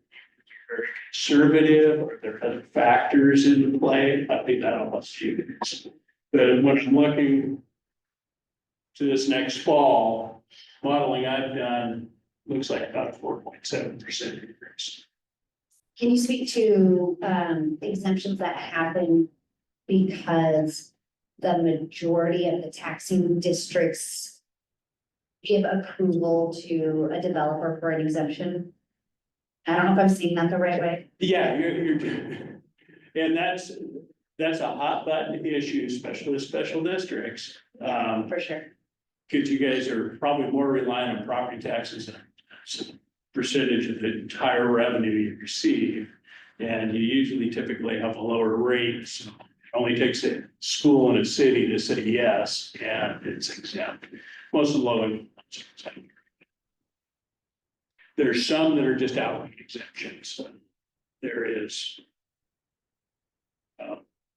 very conservative, or there are other factors into play, I think that'll help you guys. But when I'm looking to this next fall, modeling I've done looks like about a 4.7% increase. Can you speak to exemptions that happen because the majority of the taxing districts give approval to a developer for an exemption? I don't know if I'm seeing that the right way. Yeah, you're and that's a hot button issue, especially with special districts. For sure. Because you guys are probably more reliant on property taxes as a percentage of the entire revenue you receive. And you usually typically have a lower rate, so it only takes a school in a city to say yes, and it's exempt. Most of the low income. There's some that are just outright exemptions. There is.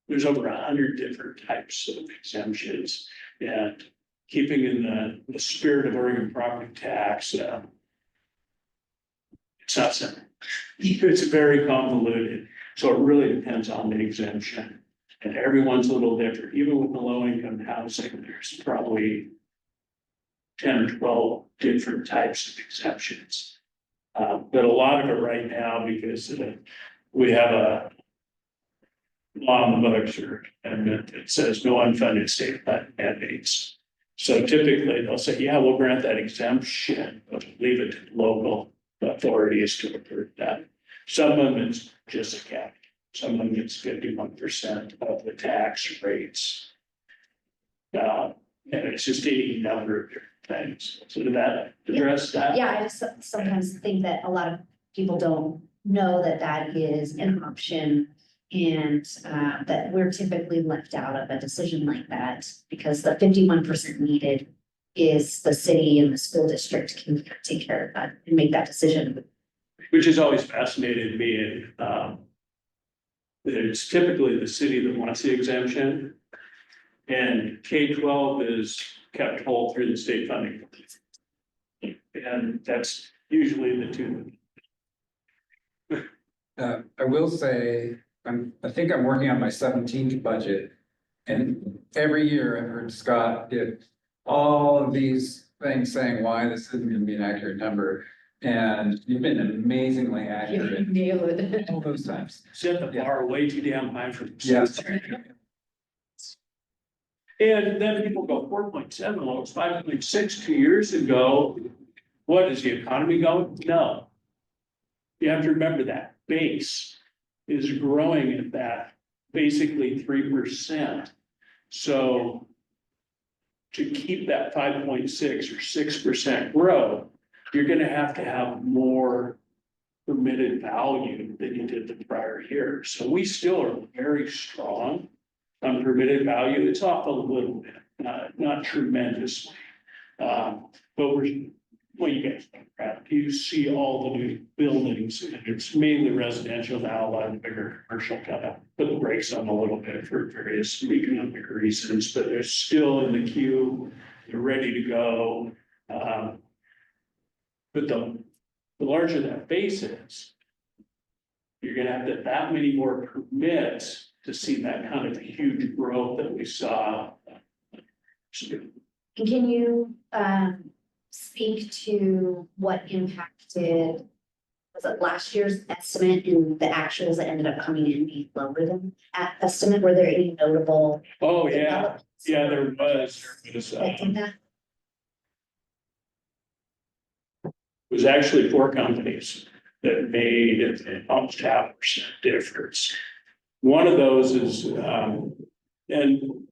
There's over 100 different types of exemptions, and keeping in the spirit of Oregon property tax, it's not simple. It's very convoluted, so it really depends on the exemption. And everyone's a little different, even with the low income housing, there's probably 10 or 12 different types of exceptions. But a lot of it right now, because we have a law on the books and it says no unfunded state mandates. So typically they'll say, yeah, we'll grant that exemption, but leave it to local authorities to approve that. Some of them it's just a cap. Some of them it's 51% of the tax rates. And it's just any number of different things. So did that address that? Yeah, I just sometimes think that a lot of people don't know that that is an option. And that we're typically left out of a decision like that because the 51% needed is the city and the school district can take care of that and make that decision. Which has always fascinated me, and that it's typically the city that wants the exemption. And K-12 is kept whole through the state funding. And that's usually the two. I will say, I think I'm working on my 17th budget. And every year I've heard Scott get all of these things saying why this isn't gonna be an accurate number. And you've been amazingly You accurate nail it. all those times. Set the bar way too damn high for Yes. themselves. And then people go 4.7, well, it was 5.6 2 years ago. What, is the economy going? No. You have to remember that base is growing at that basically 3%. So to keep that 5.6 or 6% growth, you're gonna have to have more permitted value than you did the prior year. So we still are very strong on permitted value. It's off a little bit, not tremendously. But well, you guys, you see all the new buildings, and it's mainly residential now, a lot of the bigger commercial kind of put the brakes on a little bit for various economic reasons, but they're still in the queue, they're ready to go. But the larger that base is, you're gonna have that many more permits to see that kind of huge growth that we saw. And can you speak to what impacted, was it last year's estimate and the actuals that ended up coming in being lower than that estimate? Were there any notable? Oh, yeah, developments yeah, there was. that did that? It was actually 4 companies that made almost 0.5% difference. One of those is, and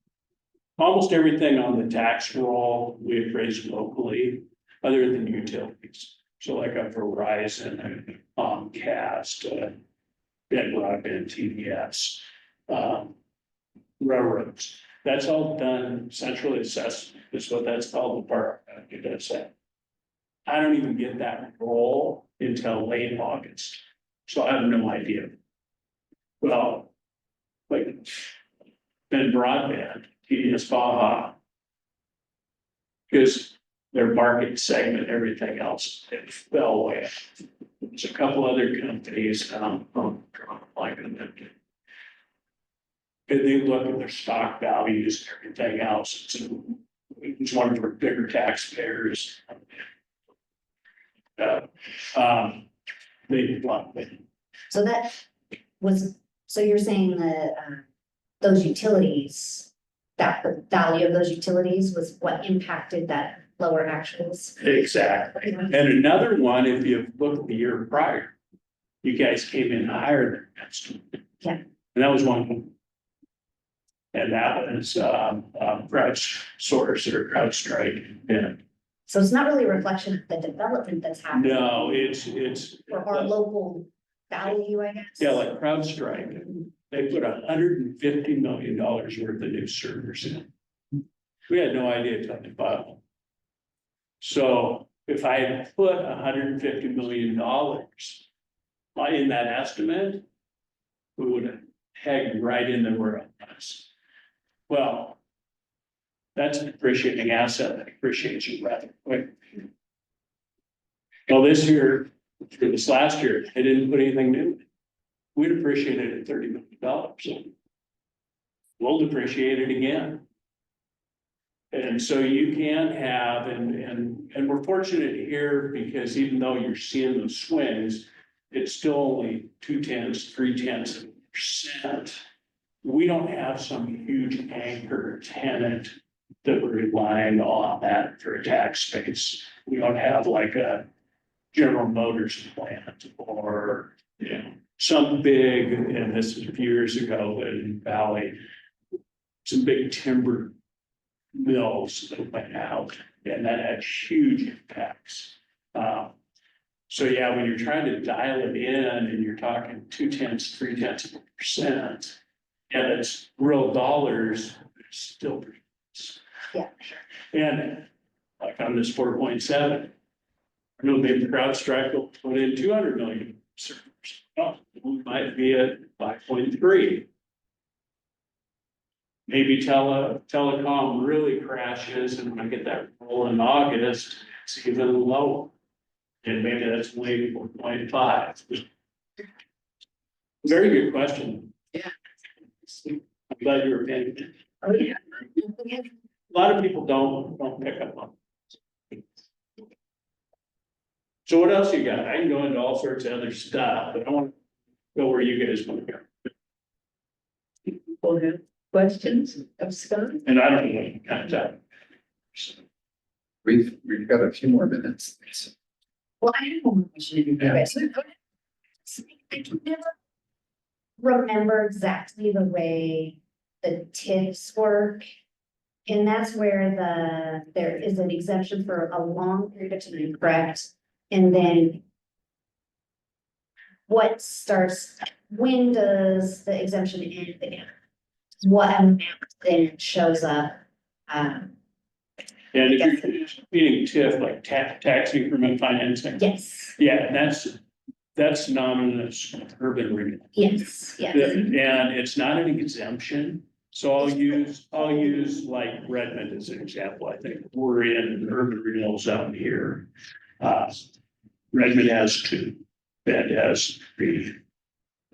almost everything on the tax roll we appraised locally, other than utilities. So like a Verizon, Comcast, broadband, TVS, railroads. That's all done centrally assessed, is what that's called. The bar does that. I don't even get that roll until late August, so I have no idea. Well, like, then broadband, TDS Baja, because their market segment, everything else, it fell away. There's a couple other companies, like them. And they look at their stock values and everything else. So it's one of our bigger taxpayers. They blocked it. So that was, so you're saying that those utilities, that the value of those utilities was what impacted that lower actuals? Exactly. And another one, if you look at the year prior, you guys came in higher than next. Yeah. And that was one of them. And that was CrowdStrike. Yeah. So it's not really a reflection of the development that's happening. No, it's. Or our local value, I guess. Yeah, like CrowdStrike, they put $150 million worth of new servers in. We had no idea till they bought them. So if I had put $150 million in that estimate, we would have pegged right in there where it was. Well, that's a depreciating asset that depreciates you rather quick. Well, this year, for this last year, they didn't put anything new. We'd appreciate it at $30 million. we'll depreciate it again. And so you can have, and we're fortunate here because even though you're seeing those swings, it's still only 0.2, 0.3%. We don't have some huge anchor tenant that we're relying on that for a tax base. We don't have like a General Motors plant or, you know, some big, and this is a few years ago in Valley, some big timber mills that went out, and that had huge impacts. So yeah, when you're trying to dial it in and you're talking 0.2, 0.3%, and it's real dollars, it's still pretty. Yeah. And like on this 4.7, I know maybe CrowdStrike will put in 200 million servers. Oh, we might be at 5.3. Maybe telecom really crashes and we get that roll in August, it's even lower. And maybe that's only 4.5. Very good question. Yeah. I'm glad you were paying attention. Oh, yeah. A lot of people don't pick up on it. So what else you got? I can go into all sorts of other stuff, but I want to go where you guys want to go. People have questions of Scott? And I don't know what kind of time. We've got a few more minutes. Well, I have one more question. If you guys- I can never remember exactly the way the TIFs work. And that's where there is an exemption for a long period of time, correct? And then what starts, when does the exemption end again? What amount then shows up? And if you're meaning TIF, like tax increment financing. Yes, Yeah, and that's synonymous with urban renewal. yes, yes. And it's not an exemption. So I'll use like Redmond as an example. I think we're in an urban renewal zone here. Redmond has 2, Bend has 3,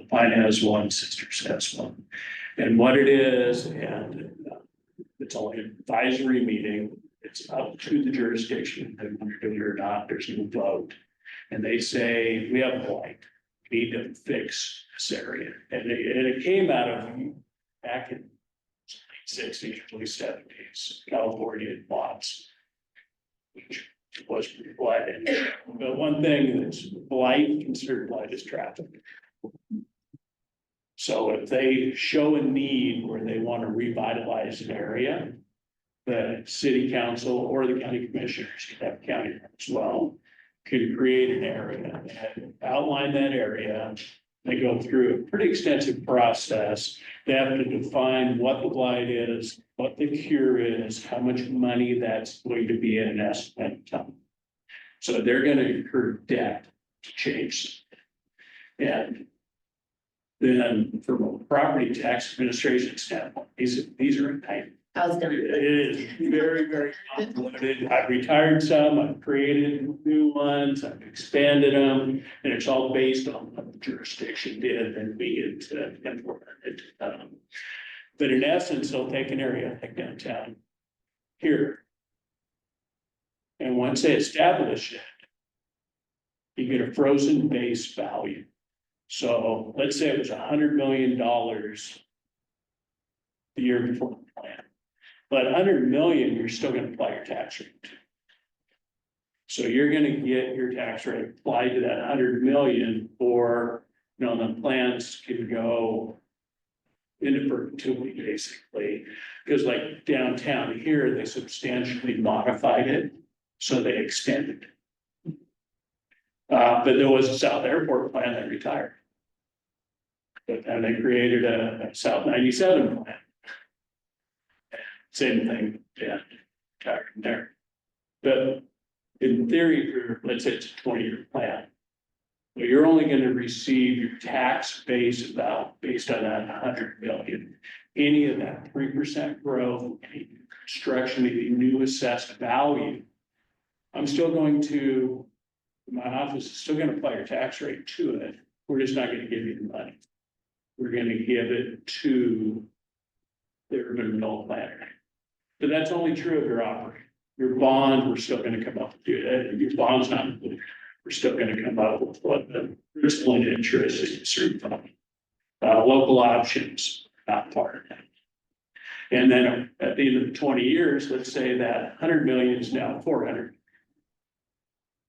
Pine has 1, Sisters has 1. And what it is, and it's only an advisory meeting, it's up to the jurisdiction, and when you're doing it or not, there's no vote. And they say, we have a blight, we need to fix this area. And it came out of back in '60s, early '70s, California lots, which was pretty blighted. But one thing that's considered blight is traffic. So if they show a need where they want to revitalize an area, the city council or the county commissioners, can have county as well, could create an area and outline that area. They go through a pretty extensive process. They have to define what the blight is, what the cure is, how much money that's going to be in an estimate. So they're going to incur debt to change. And then from a property tax administration standpoint, these are a pain. I was done. It is very, very convoluted. I've retired some, I've created new ones, I've expanded them, and it's all based on what the jurisdiction did and be it implemented. But in essence, they'll take an area like downtown here. And once they establish it, you get a frozen base value. So let's say it was $100 million the year before the plan. But 100 million, you're still gonna apply your tax rate. So you're gonna get your tax rate applied to that 100 million, or, you know, the plans can go into perpetuity, basically. Because like downtown here, they substantially modified it, so they extended. But there was a South Airport plan that retired. And they created a South 97 plan. Same thing, yeah, retired from there. But in theory, for, let's say it's a 20-year plan, well, you're only gonna receive your tax base about based on that 100 million. Any of that 3% growth, any construction, any new assessed value, I'm still going to, my office is still gonna apply your tax rate to it. We're just not gonna give you the money. We're gonna give it to the urban renewal plan. But that's only true of your operating. Your bond, we're still gonna come up with, your bond's not included. We're still gonna come up with what the principal and interest is a certain fund. Local options, not part of that. And then at the end of the 20 years, let's say that 100 million is now 400.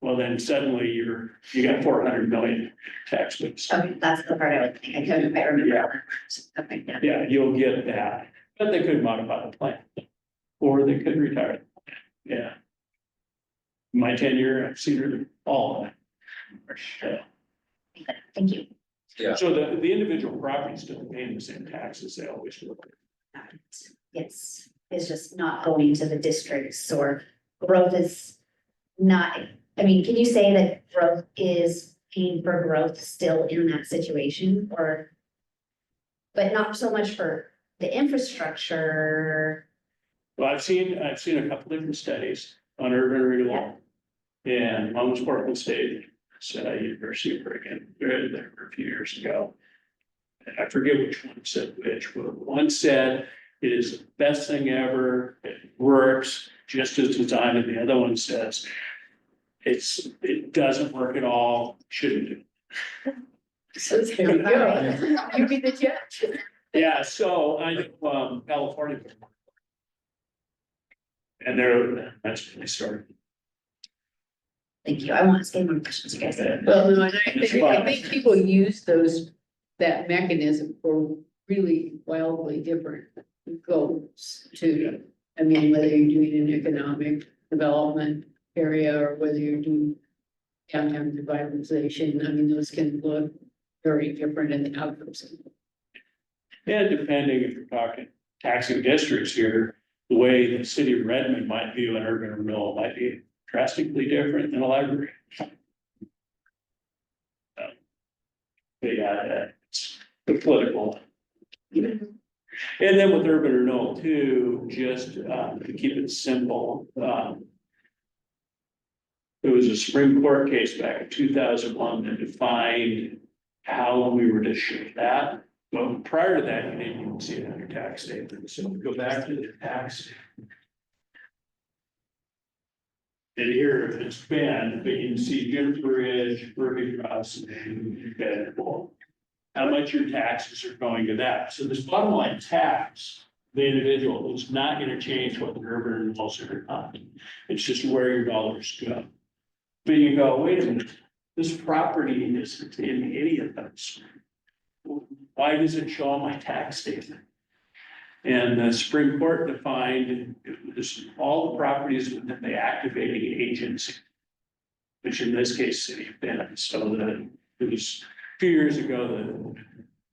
Well, then suddenly you got 400 million tax base. Okay, that's the part I would think, I couldn't, I remember. Okay, yeah. Yeah, you'll get that, but they could modify the plan, or they could retire. Yeah. My tenure, I've seen all of that. Thank you. Yeah. So the individual properties still paying the same taxes they always do. It's just not going to the districts or growth is not, I mean, can you say that growth is paying for growth still in that situation or? But not so much for the infrastructure. Well, I've seen a couple different studies on urban renewal. And one was Portland State, University of Oregon, there a few years ago. And I forget which one said which, but one said it is the best thing ever, it works just as designed, and the other one says it doesn't work at all, shouldn't do. So there you go. You be the judge. Yeah, so I know California. And that's when they started. Thank you. I want to say more questions, you guys. Well, no, and I think people use that mechanism for really wildly different goals too. I mean, whether you're doing an economic development area or whether you're doing downtown revitalization, I mean, those can look very different in the outcomes. And depending if you're talking taxing districts here, the way the city of Redmond might view an urban renewal might be drastically different than a library. But yeah, it's the political. And then with urban renewal too, just to keep it simple, there was a Supreme Court case back in 2001 that defined how we were to shift that. But prior to that, you didn't even see it on your tax statement. So we go back to the tax. And here it's been, but you can see Jennifer Ridge, Burby Cross, and Bedford. How much your taxes are going to that. So this bottom line tax, the individual is not going to change what the urban renewals are not. It's just where your dollars go. But you go, wait a minute, this property isn't in any of those. Why does it show on my tax statement? And the Supreme Court defined it was all the properties within the activating agency, which in this case, City of Bend. So it was a few years ago, the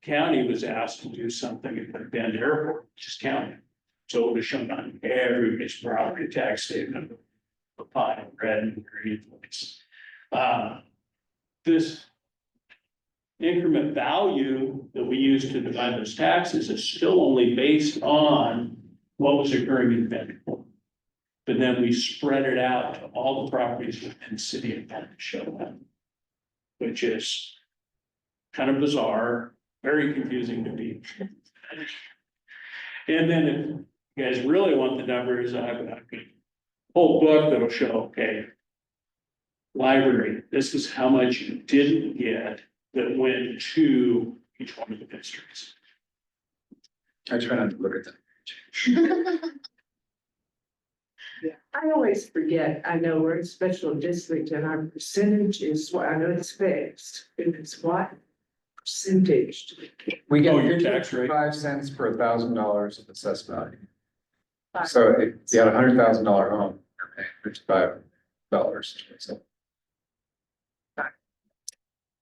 county was asked to do something at the Bend Airport, which is county. So it was shown on everybody's property tax statement, the pie, red and green place. This increment value that we use to divide those taxes is still only based on what was occurring in Bend. But then we spread it out to all the properties within the city of Bend to show them, which is kind of bizarre, very confusing to me. And then if you guys really want the numbers, I have a whole book that'll show, okay, library, this is how much you didn't get that went to each one of the districts. I try not to look at that. Yeah, I always forget, I know we're in special district and our percentage is what, I know it's fixed, if it's what percentage. We get Oh, your tax rate. 5 cents per $1,000 of assessed value. So if you had $100,000 home, you're paying $55. So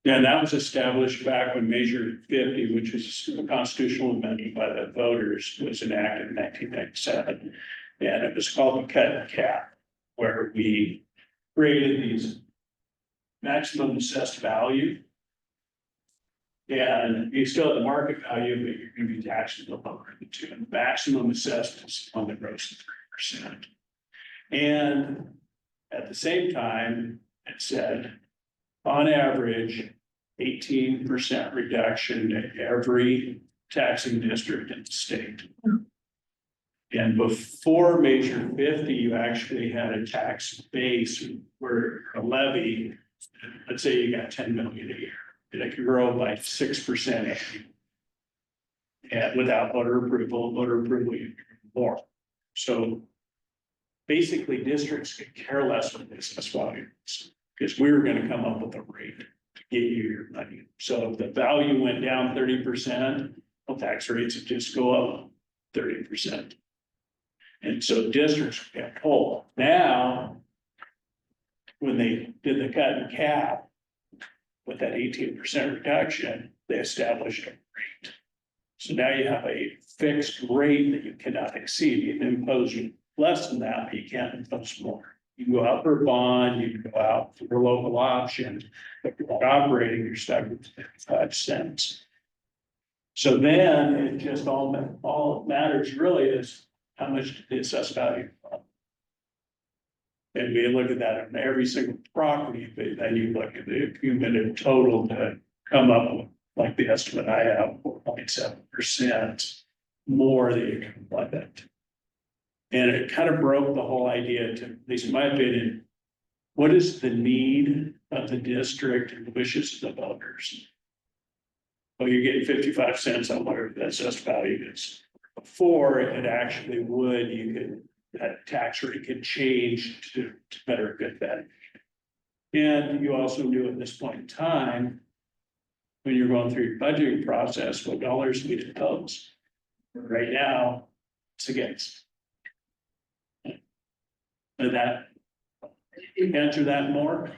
Yeah, and that was established back when Measure 50, which was a constitutional amendment by the voters, was enacted in 1997. And it was called the cut and cap, where we created these maximum assessed value. And you still have the market value, but you're gonna be taxed at the lower of the two. And the maximum assessed is on the gross of 3%. And at the same time, it said, on average, 18% reduction in every taxing district in the state. And before Measure 50, you actually had a tax base where a levy, let's say you got 10 million a year, and it could grow by 6%. And without voter approval, you can do more. So basically, districts could care less what business volumes, because we were gonna come up with a rate to get you your money. So if the value went down 30%, well, tax rates would just go up 30%. And so districts get whole. Now, when they did the cut and cap with that 18% reduction, they established a rate. So now you have a fixed rate that you cannot exceed. You can impose less than that, but you can't impose more. You can go out for a bond, you can go out for a local option, but if you're operating, you're stuck with 55 cents. So then it just all that matters really is how much did the assessed value from? And we look at that on every single property, but then you look at the cumulative total to come up with, like the estimate I have, 4.7% more that you can apply that to. And it kind of broke the whole idea to, at least in my opinion, what is the need of the district and the wishes of the voters? Well, you're getting 55 cents on whatever the assessed value is. Before it actually would, you could, that tax rate could change to better fit that. And you also knew at this point in time, when you're going through your budgeting process, what dollars we impose. Right now, it's against. Did that answer that more?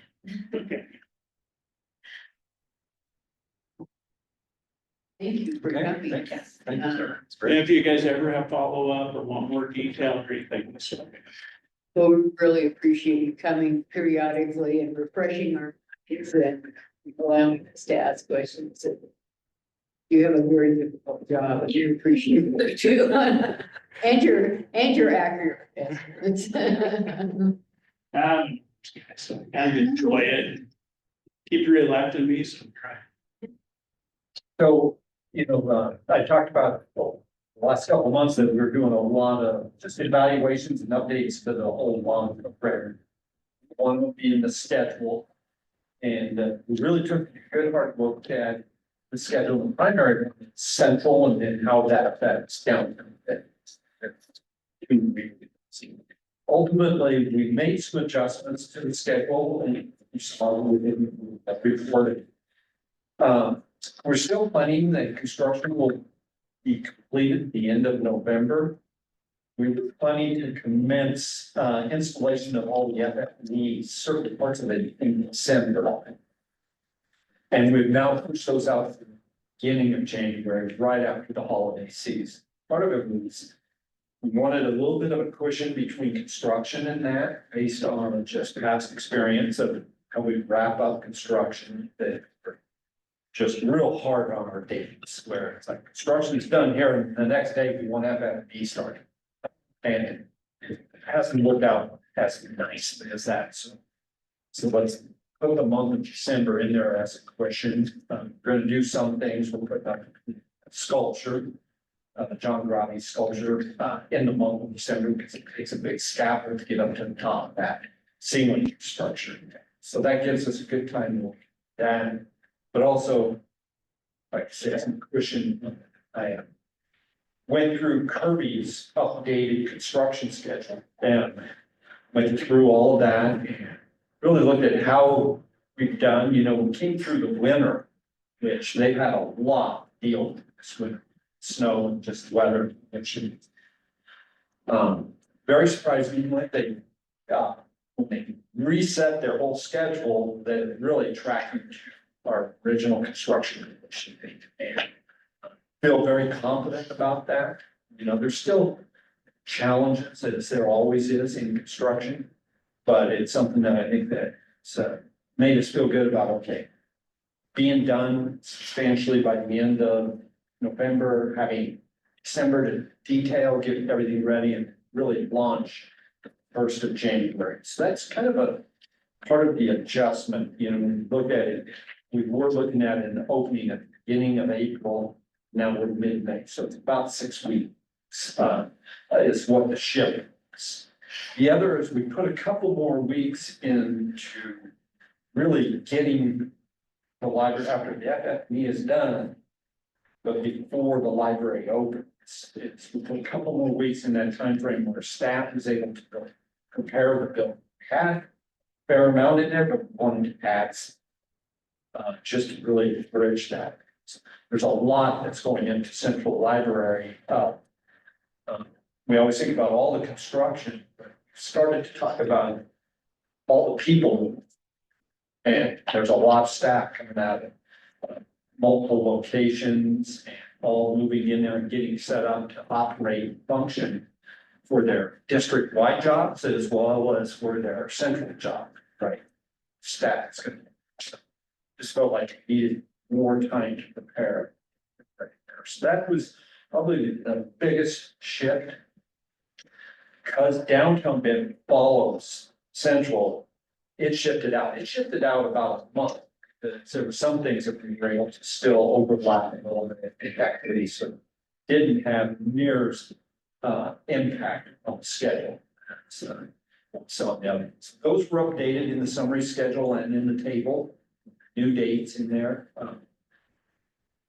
Okay. Thank you for Okay, coming. thank you. Thank you, sir. It's And great. if you guys ever have follow-up or want more detail or anything, this way. So we really appreciate you coming periodically and refreshing our minds and allowing us to ask questions. You have a very difficult job, and you appreciate it too. And you're accurate. So I kind of enjoy it. Keep your elected me some try. So, I talked about the last couple of months that we were doing a lot of just evaluations and updates to the whole long prayer. One would be in the schedule. And we really took a good hard look at the schedule and primary central and then how that affects downtown. Ultimately, we made some adjustments to the schedule and you saw within that reported. We're still planning that construction will be completed at the end of November. We're planning to commence installation of all the FF&E, certain parts of it in December. And we've now pushed those out to the beginning of January, right after the holiday season. Part of it was we wanted a little bit of a cushion between construction and that, based on just past experience of how we wrap up construction that just real hard on our dates, where it's like construction's done here and the next day we want to have FF&E started. And it hasn't worked out as nicely as that, so let's put the month of December in there as a question. We're gonna do some things, we'll put up a sculpture, John Gravi's sculpture, in the month of December, because it takes a big scaffold to get up to the top of that ceiling structure. So that gives us a good time to look at that, but also, like I said, some cushion. I went through Kirby's updated construction schedule and went through all of that and really looked at how we've done. We came through the winter, which they've had a lot to deal with this winter, snow and just weather conditions. Very surprising what they got when they reset their whole schedule, that it really tracked our original construction condition. And feel very confident about that. There's still challenges, as there always is in construction, but it's something that I think that's made us feel good about, okay, being done substantially by the end of November, having December to detail, get everything ready and really launch the 1st of January. So that's kind of a part of the adjustment. When you look at it, we were looking at an opening at the beginning of April. Now we're mid-May, so it's about 6 weeks is what the shift is. The other is we put a couple more weeks into really getting the library after the FFP is done. But before the library opens, we put a couple more weeks in that time frame where staff is able to prepare the building. We had a fair amount in there, but wanted to add just to really bridge that. There's a lot that's going into Central Library. We always think about all the construction, but we started to talk about all the people. And there's a lot of staff coming out of multiple locations and all moving in there and getting set up to operate, function for their district-wide jobs as well as for their central job, right? Staff is gonna just felt like we needed more time to prepare. So that was probably the biggest shift. Because downtown Bend follows central, it shifted out. It shifted out about a month. There were some things that we were able to still overlap a little bit in activity, so didn't have near impact on the schedule. So those were updated in the summary schedule and in the table, new dates in there.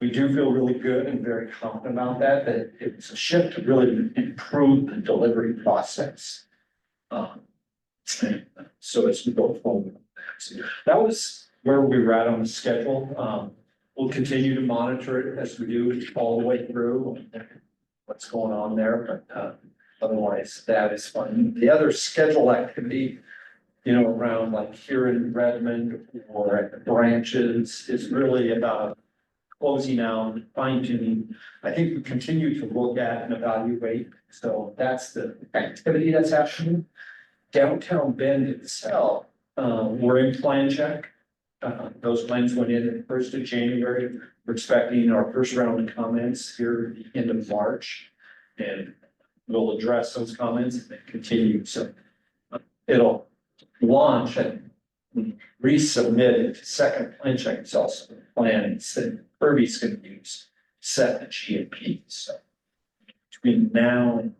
We do feel really good and very confident about that it was a shift to really improve the delivery process. So as we go forward, that was where we were at on the schedule. We'll continue to monitor it as we do all the way through what's going on there, but otherwise that is fun. The other schedule activity, around like here in Redmond or at the branches is really about closing out, fine tuning. I think we continue to look at and evaluate. So that's the activity that's happening. Downtown Bend itself, we're in plan check. Those plans went in at the 1st of January. We're expecting our first round of comments here at the end of March. And we'll address those comments and then continue. So it'll launch and resubmit to second plan check. It's also plans that Kirby's going to use set the GMP. So between now and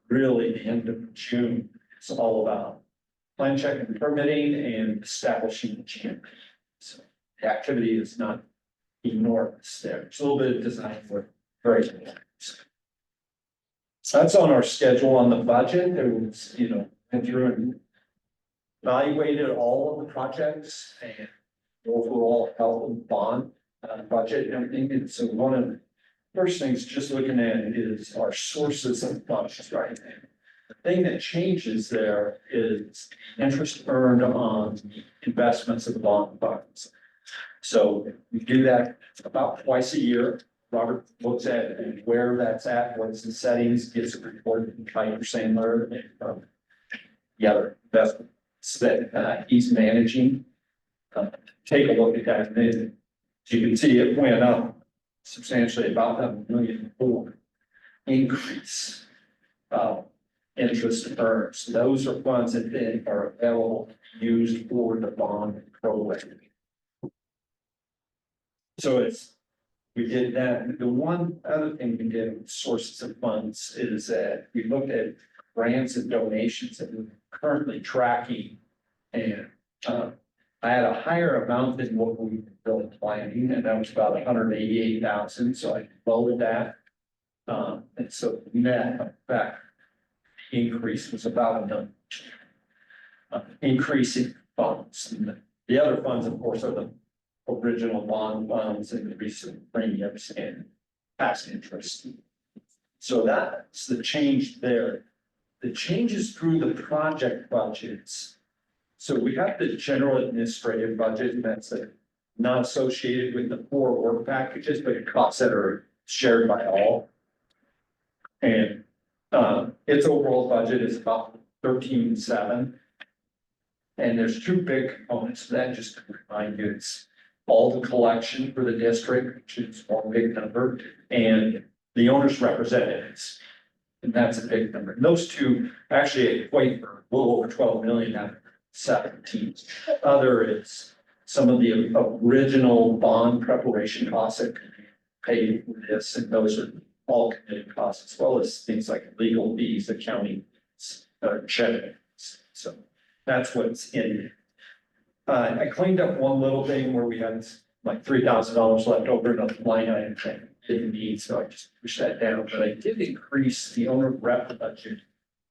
really the end of June, it's all about plan check and permitting and establishing the GMP. So the activity is not enormous there. There's a little bit of design work, very good. So that's on our schedule on the budget. There was, went through and evaluated all of the projects and the overall health and bond budget and everything. And so one of the first things just looking at is our sources of funds, right? The thing that changes there is interest earned on investments of the bond funds. So we do that about twice a year. Robert looks at where that's at, what's the settings, gets a report from Kite Sandler and the other investments that he's managing. Take a look at that. And as you can see, it went up substantially, about $1.4 million increase. Interest earned. So those are funds that then are available used for the bond program. So we did that. The one other thing we did with sources of funds is that we looked at grants and donations that we're currently tracking. And I had a higher amount than what we've been really planning, and that was about 188,000. So I lowered that. And so net effect increase was about $1 million. Increasing funds. And the other funds, of course, are the original bond funds and the recent premiums and past interest. So that's the change there. The changes through the project budgets. So we have the general administrative budget, and that's not associated with the 4 work packages, but costs that are shared by all. And its overall budget is about 13.7. And there's 2 big components to that, just to remind you. It's all the collection for the district, which is one big number, and the owner's representatives. And that's a big number. And those 2 actually equate for a little over 12 million out of 17. Other is some of the original bond preparation costs that can be paid for this, and those are all committed costs, as well as things like legal fees, accounting, check. So that's what's in. I cleaned up one little thing where we had like $3,000 left over in a line item that I didn't need, so I just pushed that down, but I did increase the owner rep budget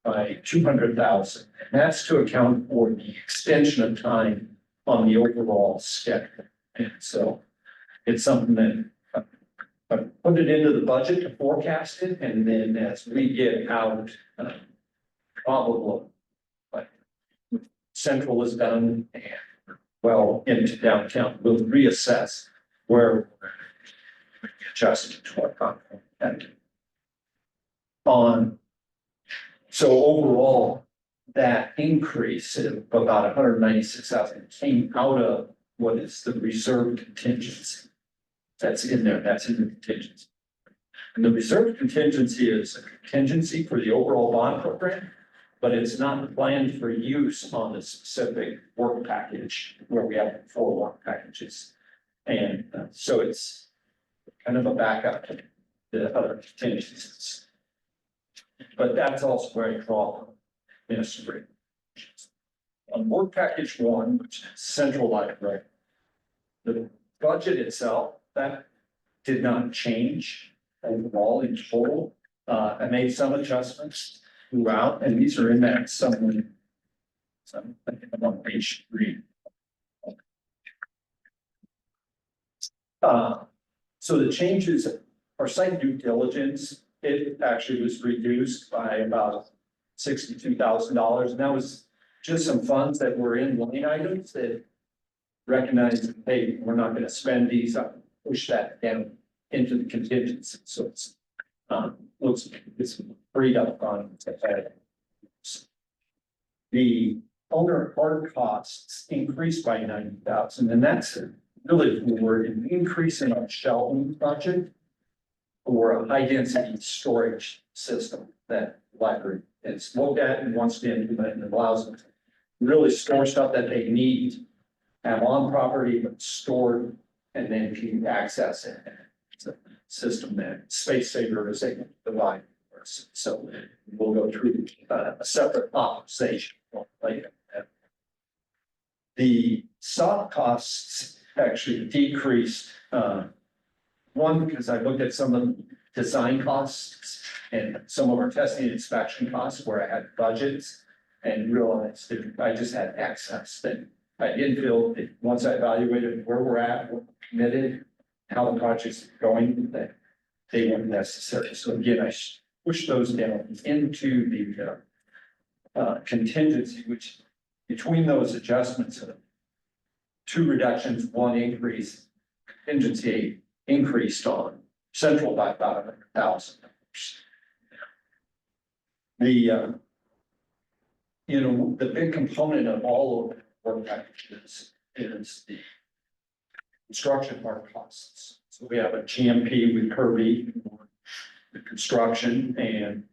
by 200,000. And that's to account for the extension of time on the overall schedule. And so it's something that I put it into the budget to forecast it, and then as we get out, probably like Central is done and well into downtown, we'll reassess where we're adjusted to our contract. So overall, that increase of about 196,000 came out of what is the reserve contingency. That's in there, that's in the contingency. And the reserve contingency is a contingency for the overall bond program, but it's not planned for use on the specific work package where we have 4 work packages. And so it's kind of a backup to the other contingencies. But that's also where I draw ministry. On work package 1, which is central library, the budget itself, that did not change overall in total. I made some adjustments throughout, and these are in that summary. So I think I'm on page 3. So the changes are site due diligence. It actually was reduced by about $62,000, and that was just some funds that were in line items that recognized, hey, we're not going to spend these up, push that down into the contingency. So it's looks it's freed up on the owner hard costs increased by 90,000, and that's really for an increase in our shelving budget for a high density storage system that library is looked at and wants to implement, and allows them to really store stuff that they need, have on property, but stored, and then can access it. It's a system that space saver is able to provide for us. So we'll go through a separate optimization later. The soft costs actually decreased. One, because I looked at some of the design costs and some of our testing and inspection costs where I had budgets and realized that I just had excess that I didn't feel that once I evaluated where we're at, what we're committed, how the project's going, that they weren't necessary. So again, I pushed those down into the contingency, which between those adjustments, 2 reductions, 1 increase, contingency increased on central by about $100,000. The the big component of all of the work packages is the construction hard costs. So we have a GMP with Kirby, the construction, and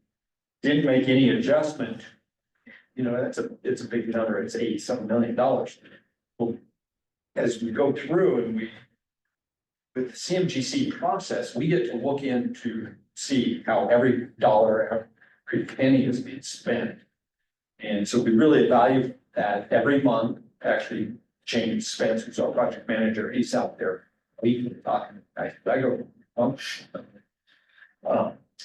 didn't make any adjustment. It's a big number. It's $80-some million. Well, as we go through and with the CMGC process, we get to look in to see how every dollar, every penny is being spent. And so we really evaluate that every month. Actually, James Spence, who's our project manager, he's out there weekly talking. I go,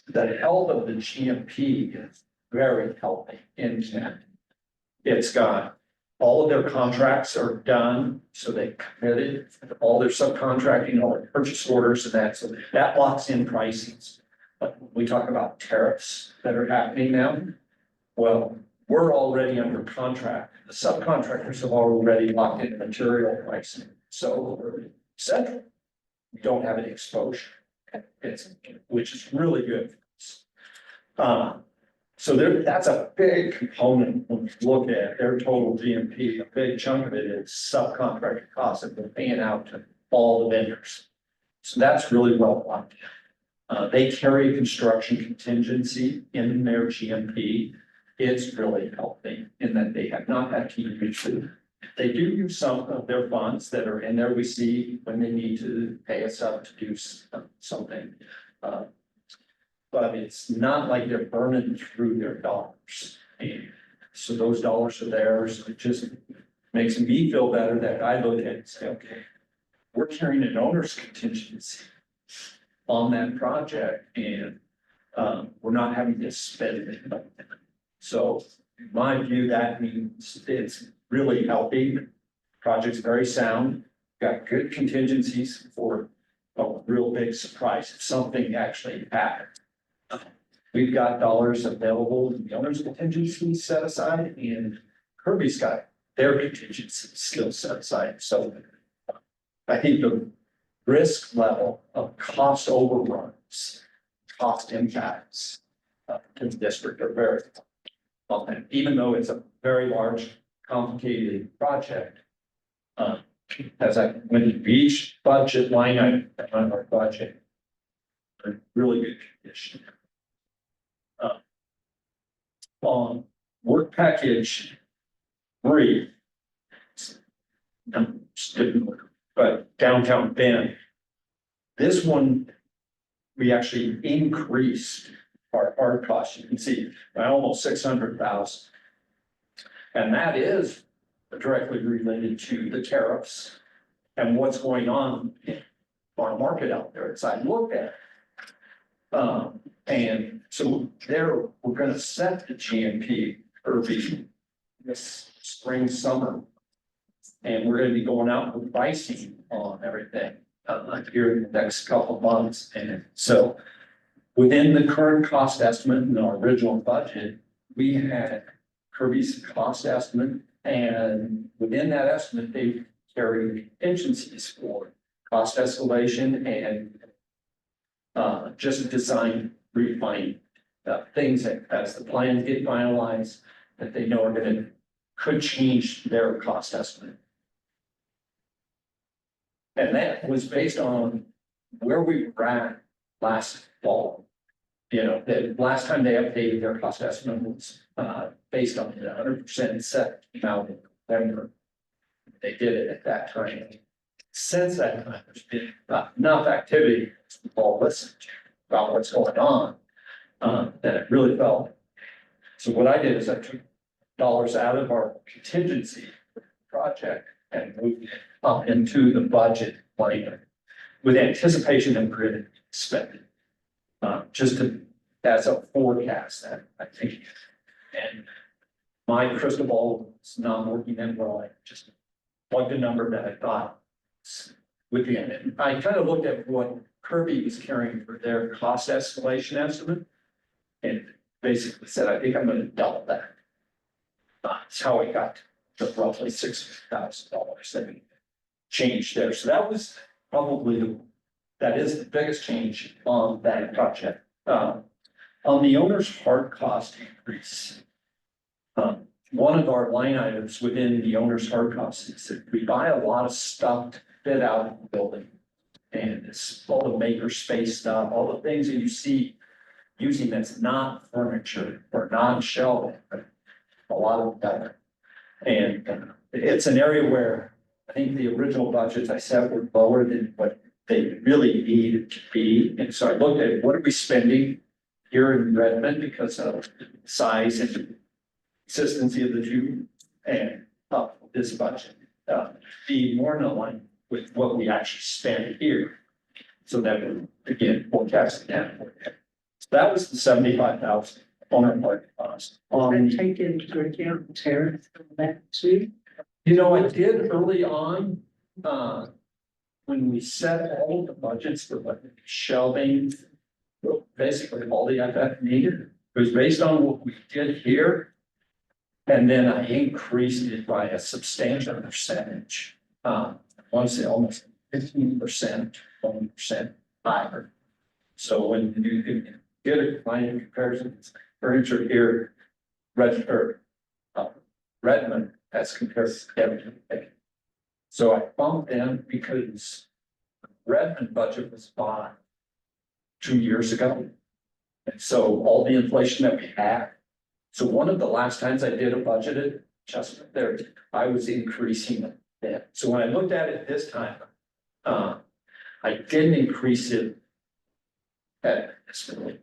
the health of the GMP is very healthy. And it's got all of their contracts are done, so they committed all their subcontracting, all their purchase orders and that. So that locks in pricings. But when we talk about tariffs that are happening now, well, we're already under contract. The subcontractors have already locked in material pricing. So central, we don't have any exposure. Which is really good. So that's a big component when you look at their total GMP. A big chunk of it is subcontractor costs that they're paying out to all the vendors. So that's really well locked in. They carry construction contingency in their GMP. It's really healthy in that they have not had to use it. They do use some of their funds that are in there. We see when they need to pay us up to do something. but it's not like they're burning through their dollars. And so those dollars are there, so it just makes me feel better that I look at it and say, okay, we're carrying an owner's contingency on that project and we're not having to spend it. So in my view, that means it's really healthy. Project's very sound, got good contingencies for a real big surprise if something actually happens. We've got dollars available in the owner's contingency set aside, and Kirby's got their contingency still set aside. So I think the risk level of cost overruns, cost impacts to the district are very low. And even though it's a very large, complicated project, as I went to each budget line item on our budget, in really good condition. On work package 3, but downtown Bend, this one, we actually increased our hard cost, you can see, by almost 600,000. And that is directly related to the tariffs and what's going on in our market out there, as I looked at. And so there, we're gonna set the GMP Kirby this spring, summer. And we're gonna be going out with pricing on everything, here in the next couple of months. And so within the current cost estimate in our original budget, we had Kirby's cost estimate. And within that estimate, they carry contingencies for cost escalation and just design refine things that as the plans get finalized, that they know are could change their cost estimate. And that was based on where we were at last fall. You know, the last time they updated their cost estimate was based on the 100% set amount in November. They did it at that time. Since that time, there's been enough activity to all listen to about what's going on, that it really felt. So what I did is I took dollars out of our contingency project and moved it up into the budget line with anticipation that we're going to spend it. Just to, as a forecast that I think, and my crystal ball is not working that well. I just plugged a number that I thought would be in it. I kind of looked at what Kirby was carrying for their cost escalation estimate and basically said, I think I'm going to double that. That's how I got to roughly $600,000 that we changed there. So that was probably that is the biggest change on that project. On the owner's hard cost increase, one of our line items within the owner's hard costs is that we buy a lot of stuff to fit out the building. And it's all the maker space stuff, all the things that you see using that's not furniture or non-shelving, but a lot of that. And it's an area where I think the original budgets I said were lower than what they really needed to be. And so I looked at what are we spending here in Redmond because of size and consistency of the two, and this budget be more in line with what we actually spend here. So that we're again forecasting that. So that was the 75,000 on our part cost. And take into account tariff on that too. You know, I did early on, when we set all of the budgets for like shelving, basically all the FF needed, it was based on what we did here. And then I increased it by a substantial percentage. I want to say almost 15%, 20% higher. So when you can get a client comparison, furniture here, Redmond as compared to everything. So I bumped them because Redmond budget was bought 2 years ago. And so all the inflation that we had. So one of the last times I did a budgeted adjustment there, I was increasing it. So when I looked at it this time, I didn't increase it at this point.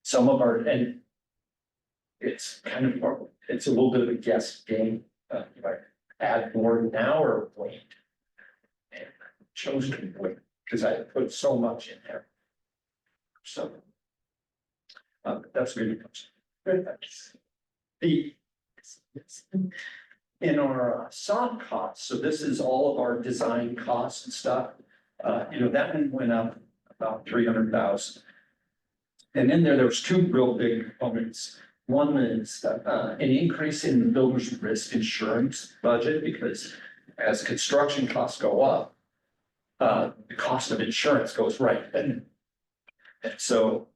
Some of our, and it's kind of, it's a little bit of a guess game, if I add more now or wait. And I chose to wait, because I put so much in there. So. That's really much. The. In our soft costs, so this is all of our design costs and stuff, that one went up about 300,000. And then there was two real big components. One is an increase in the builder's risk insurance budget, because as construction costs go up, the cost of insurance goes right. And so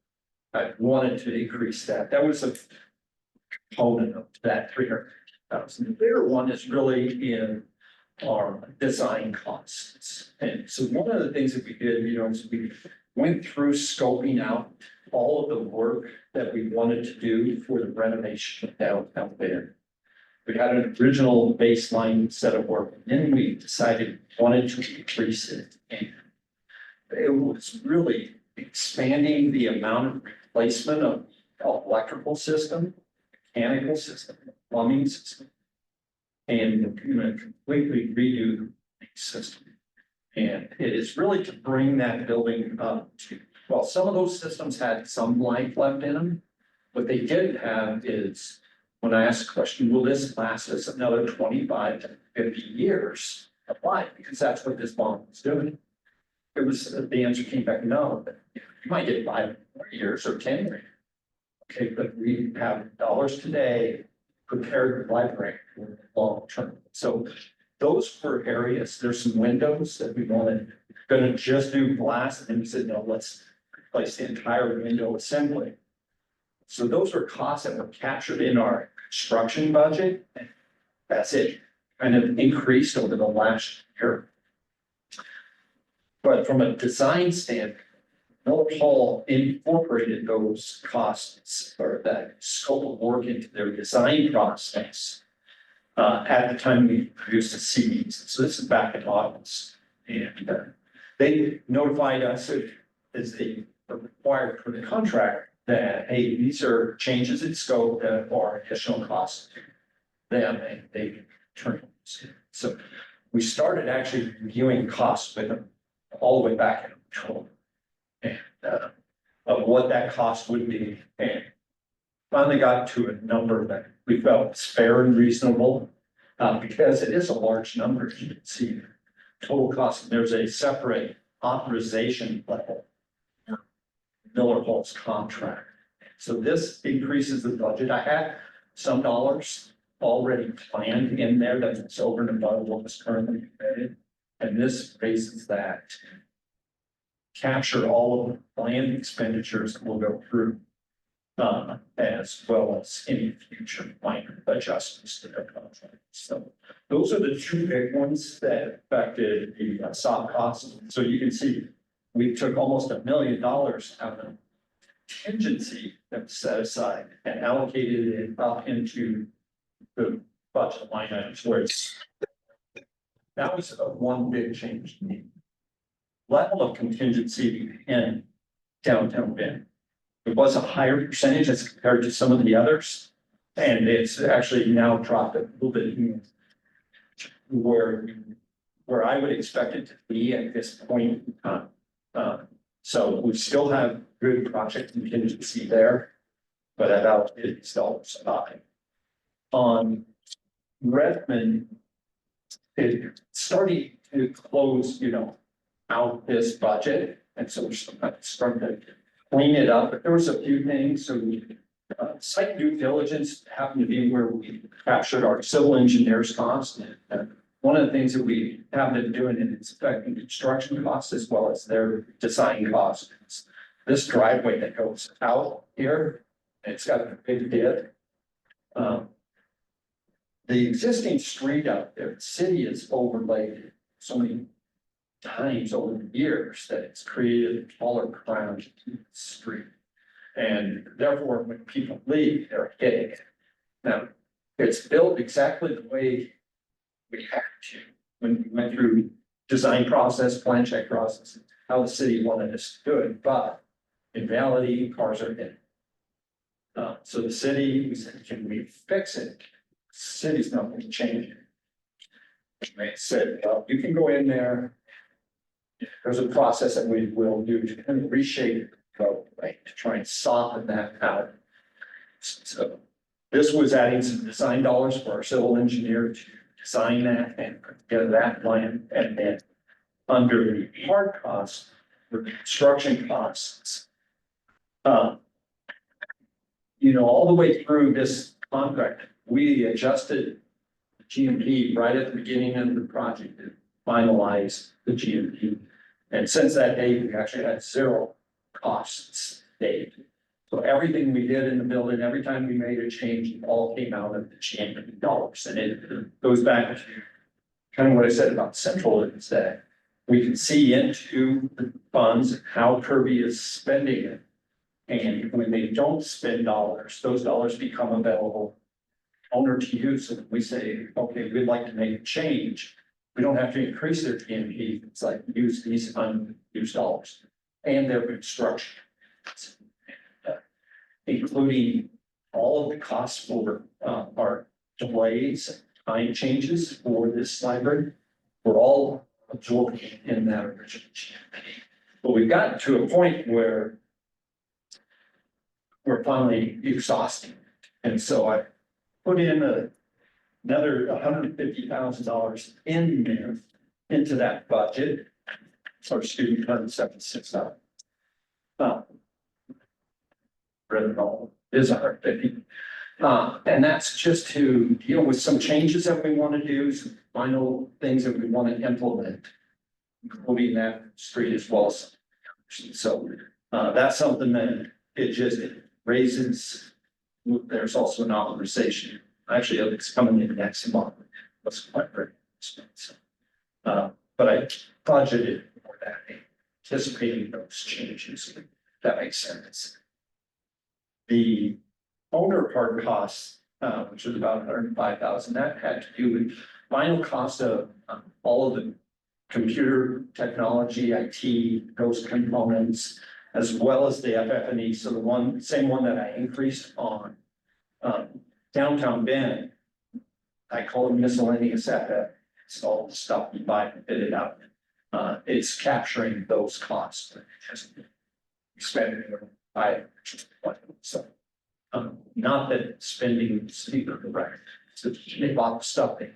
I wanted to increase that. That was a component of that 300,000. The bigger one is really in our design costs. And so one of the things that we did, is we went through scoping out all of the work that we wanted to do for the renovation of downtown there. We had an original baseline set of work, and then we decided we wanted to increase it. And it was really expanding the amount of replacement of electrical system, mechanical system, plumbing system, and completely redo the system. And it is really to bring that building up to, well, some of those systems had some life left in them. What they didn't have is, when I asked the question, will this last us another 25 to 50 years of life? Because that's what this bond was doing. It was, the answer came back, no, but you might get 5 more years or 10 years. Okay, but we have dollars today prepared the library for the long term. So those were areas, there's some windows that we wanted, gonna just do glass, and we said, no, let's replace the entire window assembly. So those were costs that were captured in our construction budget. That's it, kind of increased over the last year. But from a design standpoint, Miller Hall incorporated those costs or that scope of work into their design process at the time we produced the CDs. So this is back in August, and they notified us as they were required for the contract that, hey, these are changes in scope that are additional costs to them, and they turned. So we started actually reviewing costs with them all the way back in October. And of what that cost would be, and finally got to a number that we felt was fair and reasonable, because it is a large number. As you can see, total cost. There's a separate authorization level, Miller Hall's contract. So this increases the budget. I had some dollars already planned in there that's over and above what was currently committed, and this raises that. Capture all of the planned expenditures that will go through, as well as any future minor adjustments to the contract. So those are the two big ones that affected the soft costs. So you can see we took almost $1 million out of contingency that was set aside and allocated it up into the budget line items where it's, that was one big change to me. Level of contingency in downtown Bend. It was a higher percentage as compared to some of the others. And it's actually now dropped a little bit where I would expect it to be at this point in time. So we still have good project contingency there, but about $50 high. On Redmond, it started to close, out this budget, and so we're starting to clean it up. But there was a few things. So site due diligence happened to be where we captured our civil engineers costs. And one of the things that we have been doing is affecting construction costs as well as their design costs. This driveway that goes out here, it's got a big dip. The existing street out there, the city is overlaid so many times over the years that it's created a taller crown to the street. And therefore, when people leave, they're hitting it. Now, it's built exactly the way we had to when we went through design process, plan check process, how the city wanted us to do it. But in reality, cars are hit. So the city, we said, can we fix it? City's not going to change it. They said, well, you can go in there. There's a process that we will do to kind of reshape the road, right, to try and soften that out. So this was adding some design dollars for our civil engineer to design that and put together that plan, and then under the hard costs, the construction costs. You know, all the way through this contract, we adjusted the GMP right at the beginning of the project to finalize the GMP. And since that date, we actually had 0 costs saved. So everything we did in the building, every time we made a change, it all came out of the GMP dollars. And it goes back to kind of what I said about central, is that we can see into the funds, how Kirby is spending it. And when they don't spend dollars, those dollars become available owner to use. So we say, okay, we'd like to make a change. We don't have to increase their GMP. It's like use these unused dollars and their construction. Including all of the costs for our delays, time changes for this library, were all absorbed in that original GMP. But we've gotten to a point where we're finally exhausting. And so I put in another $150,000 in there into that budget. So our student $176,000. Redmond is 150. And that's just to deal with some changes that we want to do, some final things that we want to implement, including that street as well. So that's something that it raises. There's also an authorization. Actually, it's coming in next month. That's quite very expensive. But I budgeted for that, anticipating those changes. If that makes sense. The owner hard costs, which was about $105,000, that had to do with final cost of all of the computer technology, IT, those components, as well as the FF&E. So the same one that I increased on downtown Bend, I call it miscellaneous FF. It's all the stuff you buy and fit it out. It's capturing those costs. Spending so not that spending is correct. So they bought the stuff in.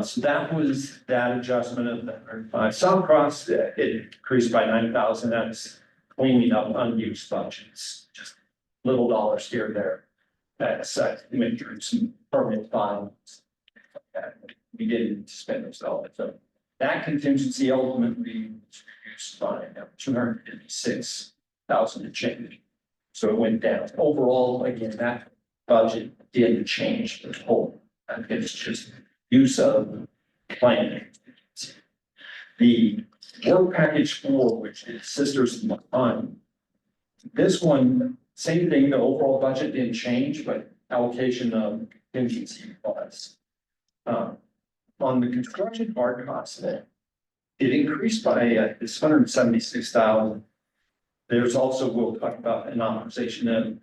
So that was that adjustment of the 105. Some costs, it increased by 9,000. That's cleaning up unused budgets, just little dollars here and there. That's went through some permanent funds. We didn't spend those dollars. So that contingency ultimately was reduced by 256,000 and change. So it went down. Overall, again, that budget didn't change the whole. It's just use of planning. The work package 4, which is Sisters in the Fund. This one, same thing, the overall budget didn't change, but allocation of contingency was. On the construction hard costs, it increased by this 176,000. There's also, we'll talk about an authorization of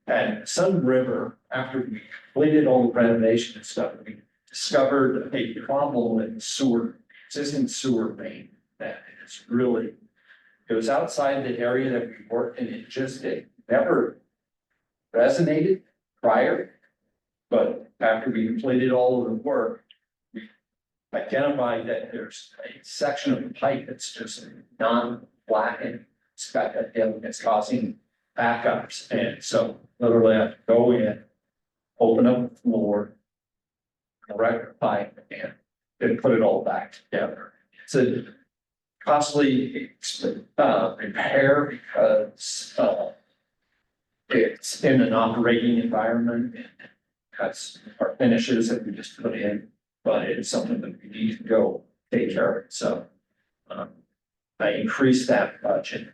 at Sunriver, after we completed all the renovation and stuff, we discovered a problem in the existing sewer main that is really, it was outside the area that we worked in. It never resonated prior, but after we completed all of the work, we identified that there's a section of the pipe that's just non-flattened. It's causing backups, and so literally I have to go in, open up the floor, correct the pipe, and then put it all back together. It's a costly repair because it's in an operating environment and cuts our finishes that we just put in, but it's something that we need to go take care of. So I increased that budget.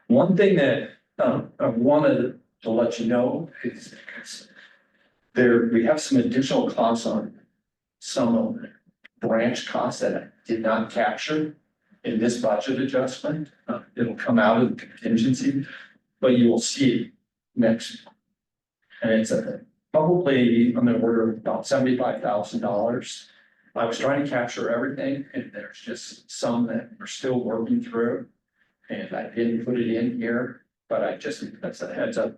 One thing that I wanted to let you know is we have some additional costs on some of the branch costs that I did not capture. in this budget adjustment. It'll come out of the contingency, but you will see it next. And it's probably on the order of about $75,000. I was trying to capture everything, and there's just some that we're still working through. And I didn't put it in here, but I just, that's a heads up.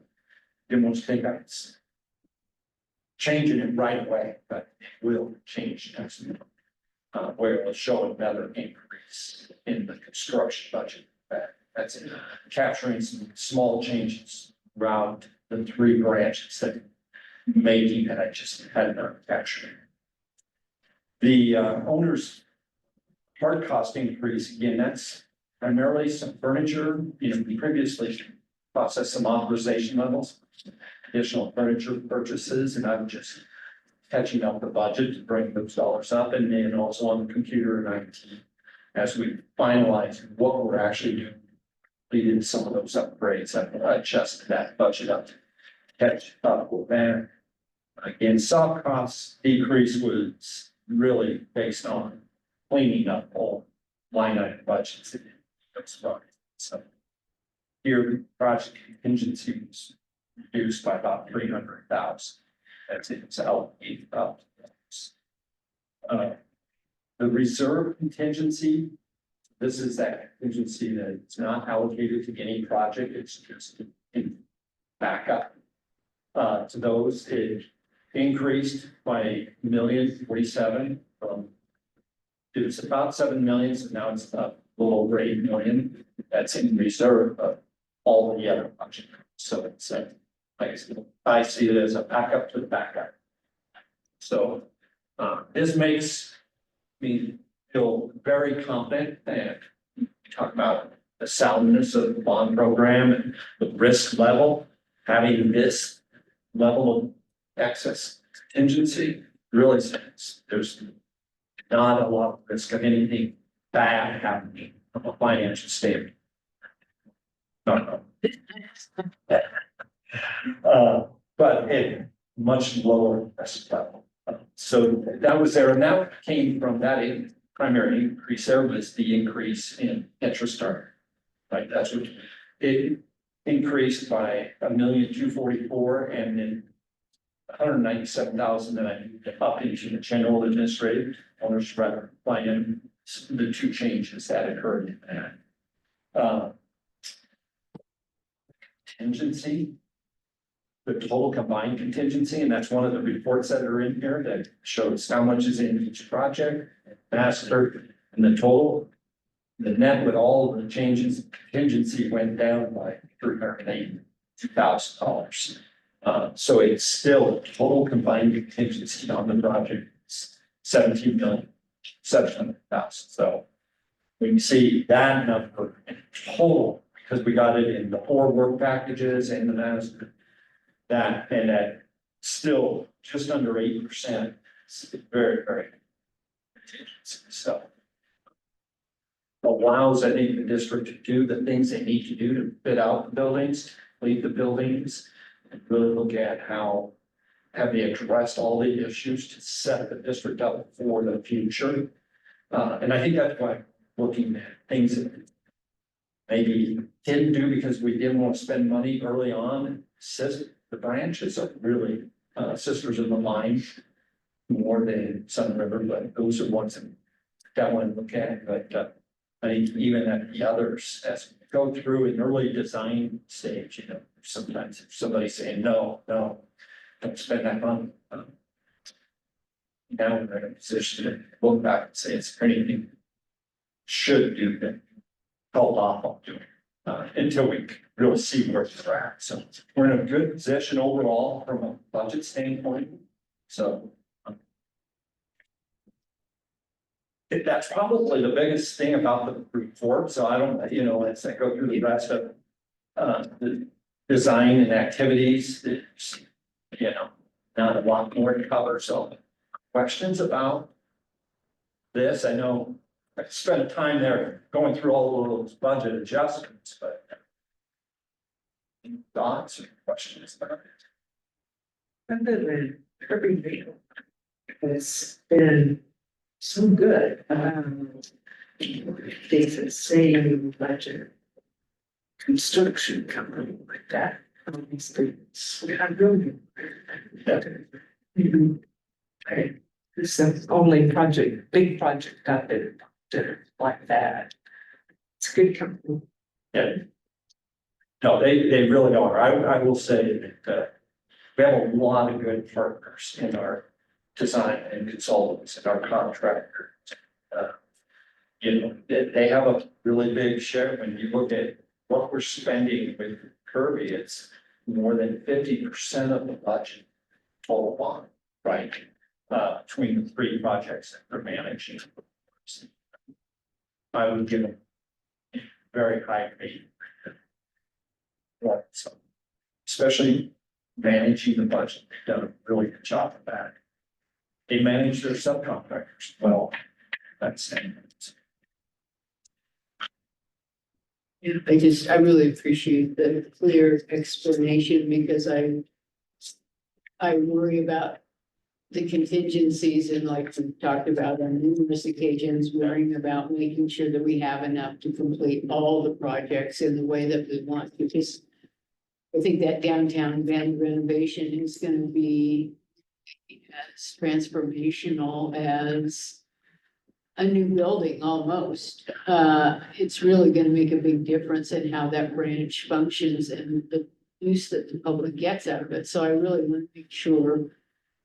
Didn't want to think I was changing it right away, but it will change next month. Where it will show another increase in the construction budget. That's capturing some small changes around the 3 branches that maybe that I just had not captured. The owner's hard cost increase, again, that's primarily some furniture, we previously processed some authorization levels, additional furniture purchases, and I'm just catching up the budget to bring those dollars up, and then also on the computer and IT as we finalize what we're actually doing. Completed some of those upgrades, I adjusted that budget up to catch up with that. Again, soft costs decrease was really based on cleaning up all line item budgets. So here, project contingency was reduced by about 300,000. That's it, it's allocated about. The reserve contingency, this is that contingency that it's not allocated to any project, it's just in backup. To those, it increased by $1,047,000 from, it was about 7 million, so now it's a little over 8 million. That's in reserve of all the other budget. So it's like I said, I see it as a backup to the backup. So this makes me feel very confident that we talk about the soundness of the bond program and the risk level. Having this level of excess contingency really says there's not a lot of risk of anything bad happening from a financial standpoint. But it much lower risk level. So that was there, and that came from that primary increase. There was the increase in interest earned. Right, that's what it increased by $1,244,000, and then 197,000 that I moved up into the general administrative owner's plan. The 2 changes that occurred in that. Contingency, the total combined contingency, and that's one of the reports that are in here that shows how much is in each project, master, and the total. The net with all of the changes, contingency went down by $382,000. So it's still total combined contingency on the project, 17,700,000. So we can see that number in total, because we got it in the 4 work packages and the master. That and that still just under 8%. It's very, very contingency. So allows, I think, the district to do the things they need to do to bid out the buildings, leave the buildings, and really look at how have they addressed all the issues to set the district up for the future. And I think that's why looking at things that maybe didn't do because we didn't want to spend money early on. Says the branches are really sisters in the line more than Sunriver, but those are ones that one to look at. But I think even at the others, as we go through an early design stage, sometimes if somebody's saying, no, don't spend that money. Now we're in a position to look back and say, is there anything should do that held off on doing until we really see where we're at. So we're in a good position overall from a budget standpoint. So that's probably the biggest thing about the report. So I don't, as I go through the rest of the design and activities, it's, not a lot more to cover. So questions about this? I know I spent time there going through all of those budget adjustments, but any thoughts or questions about it? Other than everything has been so good. There's a same budget. Construction company like that, on these things, I really. Okay, this is the only project, big project I did like that. It's a good company. Yeah. No, they really are. I will say that, we have a lot of good partners in our design and consultants and our contractors. You know, they have a really big share. When you look at what we're spending with Kirby, it's more than 50% of the budget total bond, right? Between the three projects that we're managing. I would give them very high rate. Yeah, so, especially managing the budget, they've done a really good job of that. They manage their subcontractors well. That's. Yeah, I really appreciate the clear explanation because I worry about the contingencies and like we talked about on numerous occasions, worrying about making sure that we have enough to complete all the projects in the way that we want, because I think that downtown van renovation is gonna be as transformational as a new building almost. It's really gonna make a big difference in how that branch functions and the use that the public gets out of it. So I really want to make sure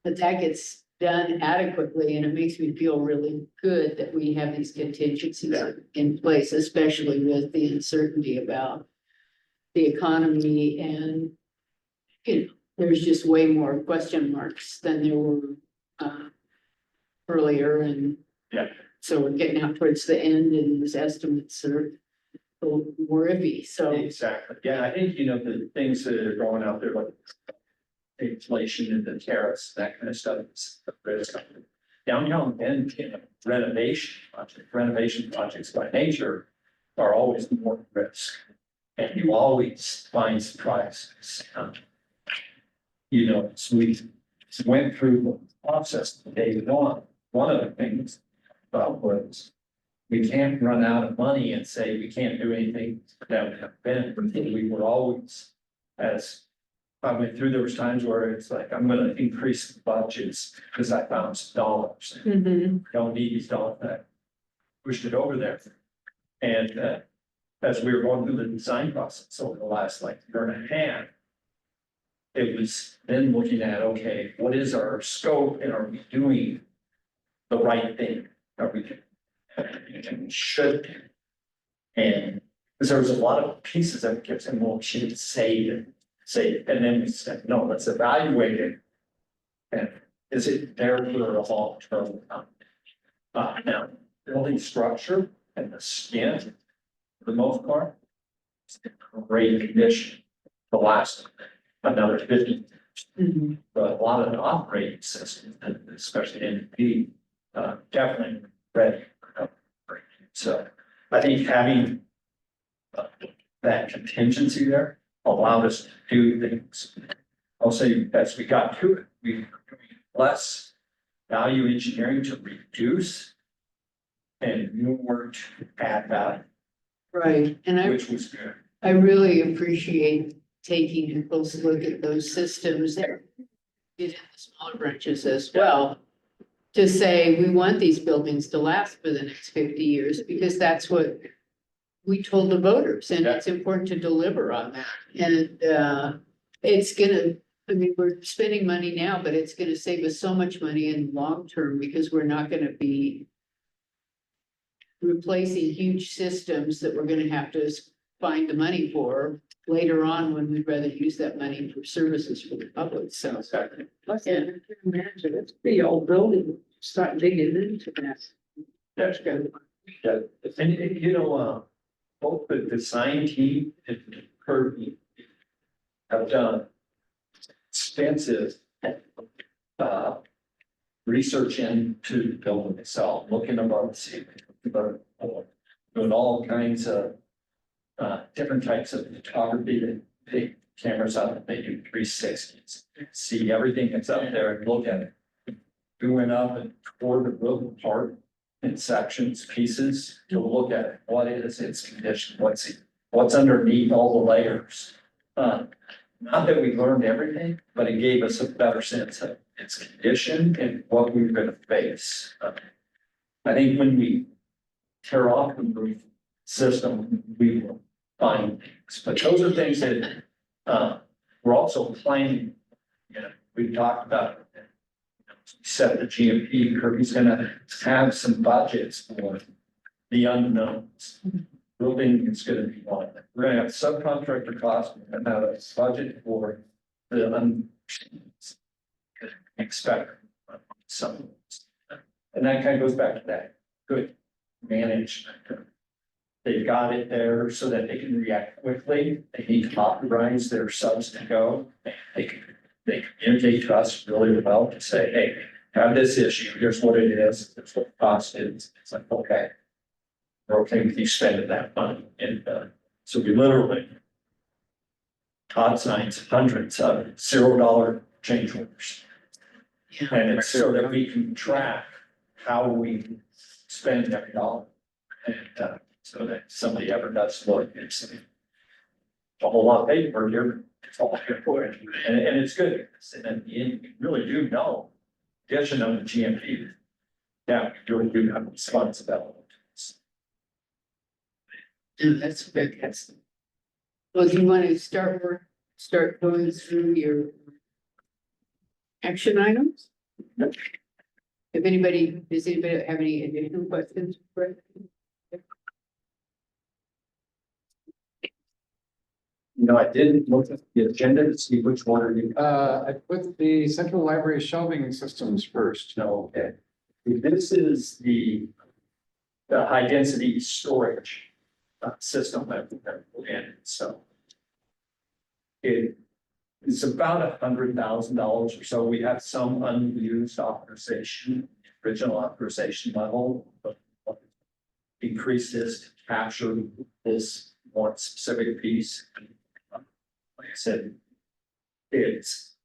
that that gets done adequately, and it makes me feel really good that we have these contingencies in place, especially with the uncertainty about the economy and, you know, there's just way more question marks than there were earlier, and Yeah. so we're getting out towards the end, and those estimates are a little more iffy. So Exactly. Yeah, I think, you know, the things that are going out there, like inflation and the tariffs, that kind of stuff is a risk. Downtown and renovation projects by nature are always more risk. And you always find surprises. You know, so we went through the process day one. One of the things about was we can't run out of money and say we can't do anything that would have been. We were always, as I went through, there was times where it's like, I'm gonna increase the budgets because I found some dollars. Don't need these dollars back. Pushed it over there. And as we were going through the design process over the last like year and a half, it was then looking at, okay, what is our scope and are we doing the right thing? Are we should? And because there was a lot of pieces that kept saying, well, she didn't say it, and then we said, no, let's evaluate it. And is it there for a long term? Now, building structure and the skin, for the most part, it's in great condition to last another 50 years. But a lot of the operating systems, especially NP, definitely ready. So I think having that contingency there allowed us to do things. I'll say as we got to it, we were doing less value engineering to reduce and more to add value. right, and Which was good. I really appreciate taking a close look at those systems that did in the smaller branches as well. To say we want these buildings to last for the next 50 years, because that's what we told the voters, and it's important to deliver on that. And it's gonna, I mean, we're spending money now, but it's gonna save us so much money in the long term, because we're not gonna be replacing huge systems that we're gonna have to find the money for later on, when we'd rather use that money for services for the public. So Plus, I can imagine it's a pretty old building, start digging into that. That's good. Yeah, and you know, both the design team and Kirby have done extensive research into the building itself, looking above the ceiling, doing all kinds of different types of photography. They take cameras out and they do 360s, see everything that's up there and look at it. We went up and tore the building apart in sections, pieces, to look at what is its condition, what's underneath all the layers. Not that we learned everything, but it gave us a better sense of its condition and what we were gonna face. I think when we tear off the roof system, we will find things, but those are things that, we're also planning. You know, we've talked about, set the GMP, Kirby's gonna have some budgets for the unknowns. Building is gonna be one. We're gonna have subcontractor costs, we're gonna have a budget for the expect some. And that kind of goes back to that good management. They've got it there so that they can react quickly. They need to authorize their subs to go. They communicate to us really well to say, hey, have this issue, here's what it is, here's what the cost is. It's like, okay. We're okay with you spending that money. And so we literally Todd signs hundreds of $0 change orders. And it's so that we can track how we spend every dollar. And so that if somebody ever does look, it's a whole lot of paper here. It's all here for it. And it's good. And in the end, you really do know, addition of the GMP. Yeah, you really do have responsibility. That's fantastic. Well, do you want to start going through your action items? If anybody, does anybody have any additional questions? You know, I did look at the agenda to see which one are you. I put the central library shelving systems first. No, okay. This is the high density storage system that we're in, so. It's about $100,000 or so. We have some unused authorization, original authorization level, but increase this to capture this more specific piece. Like I said, it's,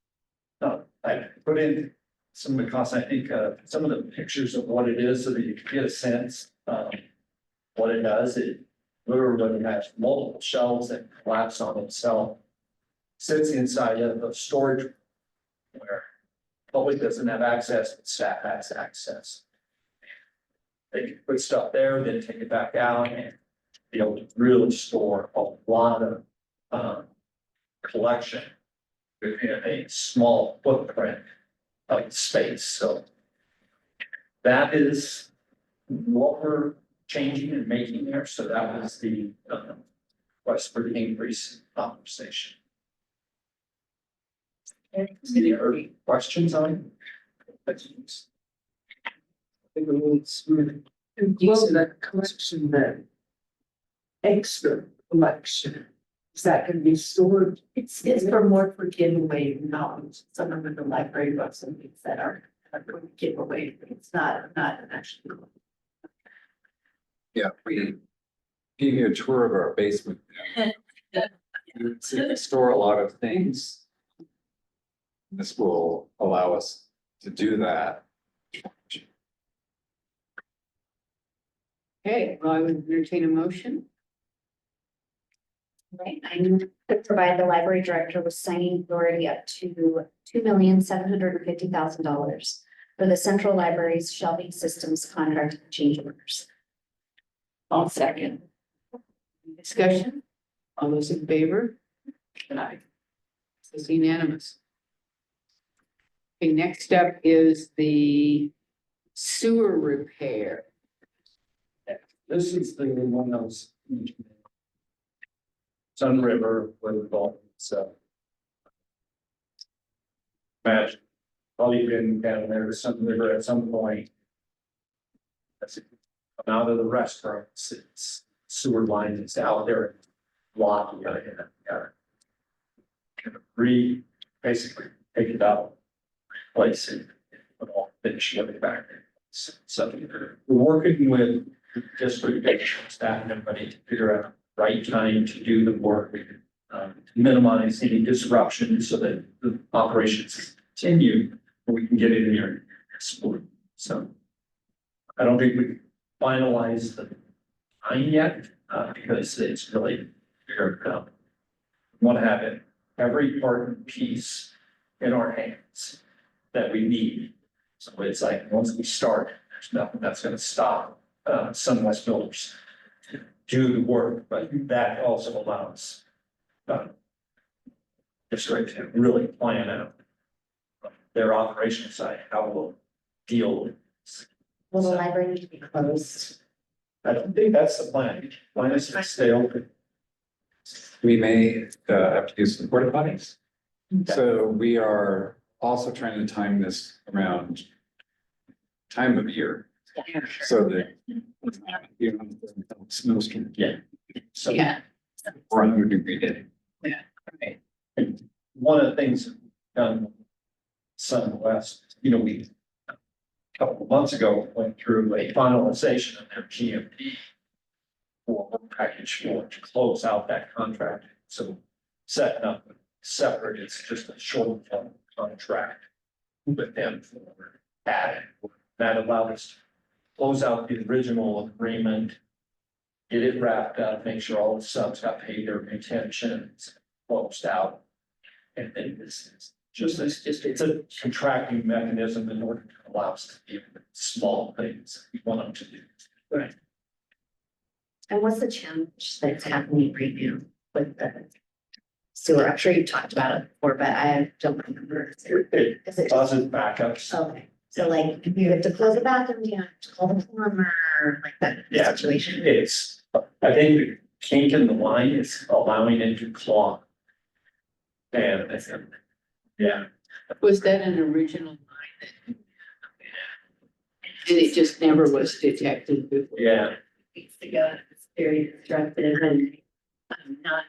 I put in some of the costs, I think, some of the pictures of what it is so that you can get a sense of what it does. It literally has multiple shelves that collapse on itself. Sits inside of the storage where public doesn't have access, but staff has access. They can put stuff there, then take it back out and be able to really store a lot of collection within a small footprint of space. So that is what we're changing and making there. So that was the request for the increase in compensation. Any early questions on it? Well, that collection then. Extra collection, is that gonna be stored? It's for more for giveaway knowledge. Some of the library books and things that are going to give away, but it's not actually. Yeah, we gave you a tour of our basement. We store a lot of things. This will allow us to do that. Okay, well, I would entertain a motion. Right, I move to provide the library director with signing authority up to $2,750,000 for the central library's shelving systems contract change orders. I'll second. Discussion? All those in favor? Aye. This is unanimous. Okay, next up is the sewer repair. This is the one that was Sunriver with the so. Imagine, probably been down there to Sunriver at some point. That's it. Come out of the restaurants, it's sewer line that's out there. Block, you gotta kind of basically take it out, place it, put all finish it back. So we're working with district staff and everybody to figure out the right time to do the work, to minimize any disruption so that the operations continue, and we can get in there. So I don't think finalize the time yet, because it's really figured out. We want to have it, every part and piece in our hands that we need. So it's like, once we start, there's nothing that's gonna stop, Sunwest Builders to do the work, but that also allows district to really plan out their operational side, how we'll deal with this. Will the library need to be closed? I don't think that's the plan. Plan is to stay open. We may have to do some porta potties. So we are also trying to time this around time of year. So that, you know, snowstorm. Yeah. So Yeah, 100-degree day. right. one of the things, Sunwest, you know, we a couple of months ago went through a finalization of their GMP for package for to close out that contract. So setting up separate, it's just a short-term contract with them for that. That allowed us to close out the original agreement, get it wrapped up, make sure all the subs got paid their retentions, closed out. And then this is just, it's a contracting mechanism in order to allow us to do small things we want them to do. Right. And what's the challenge that's happening right now with the sewer? I'm sure you talked about it before, but I don't remember. Is It it just, causes backups. okay, so like, if you have to close the bathroom, you have to call the plumber, like that Yeah. situation? It's, I think the kink in the line is allowing it to clog. And I think, yeah, Was that an original line that? And it just never was detected before? yeah, Weeks ago, it's very destructive and not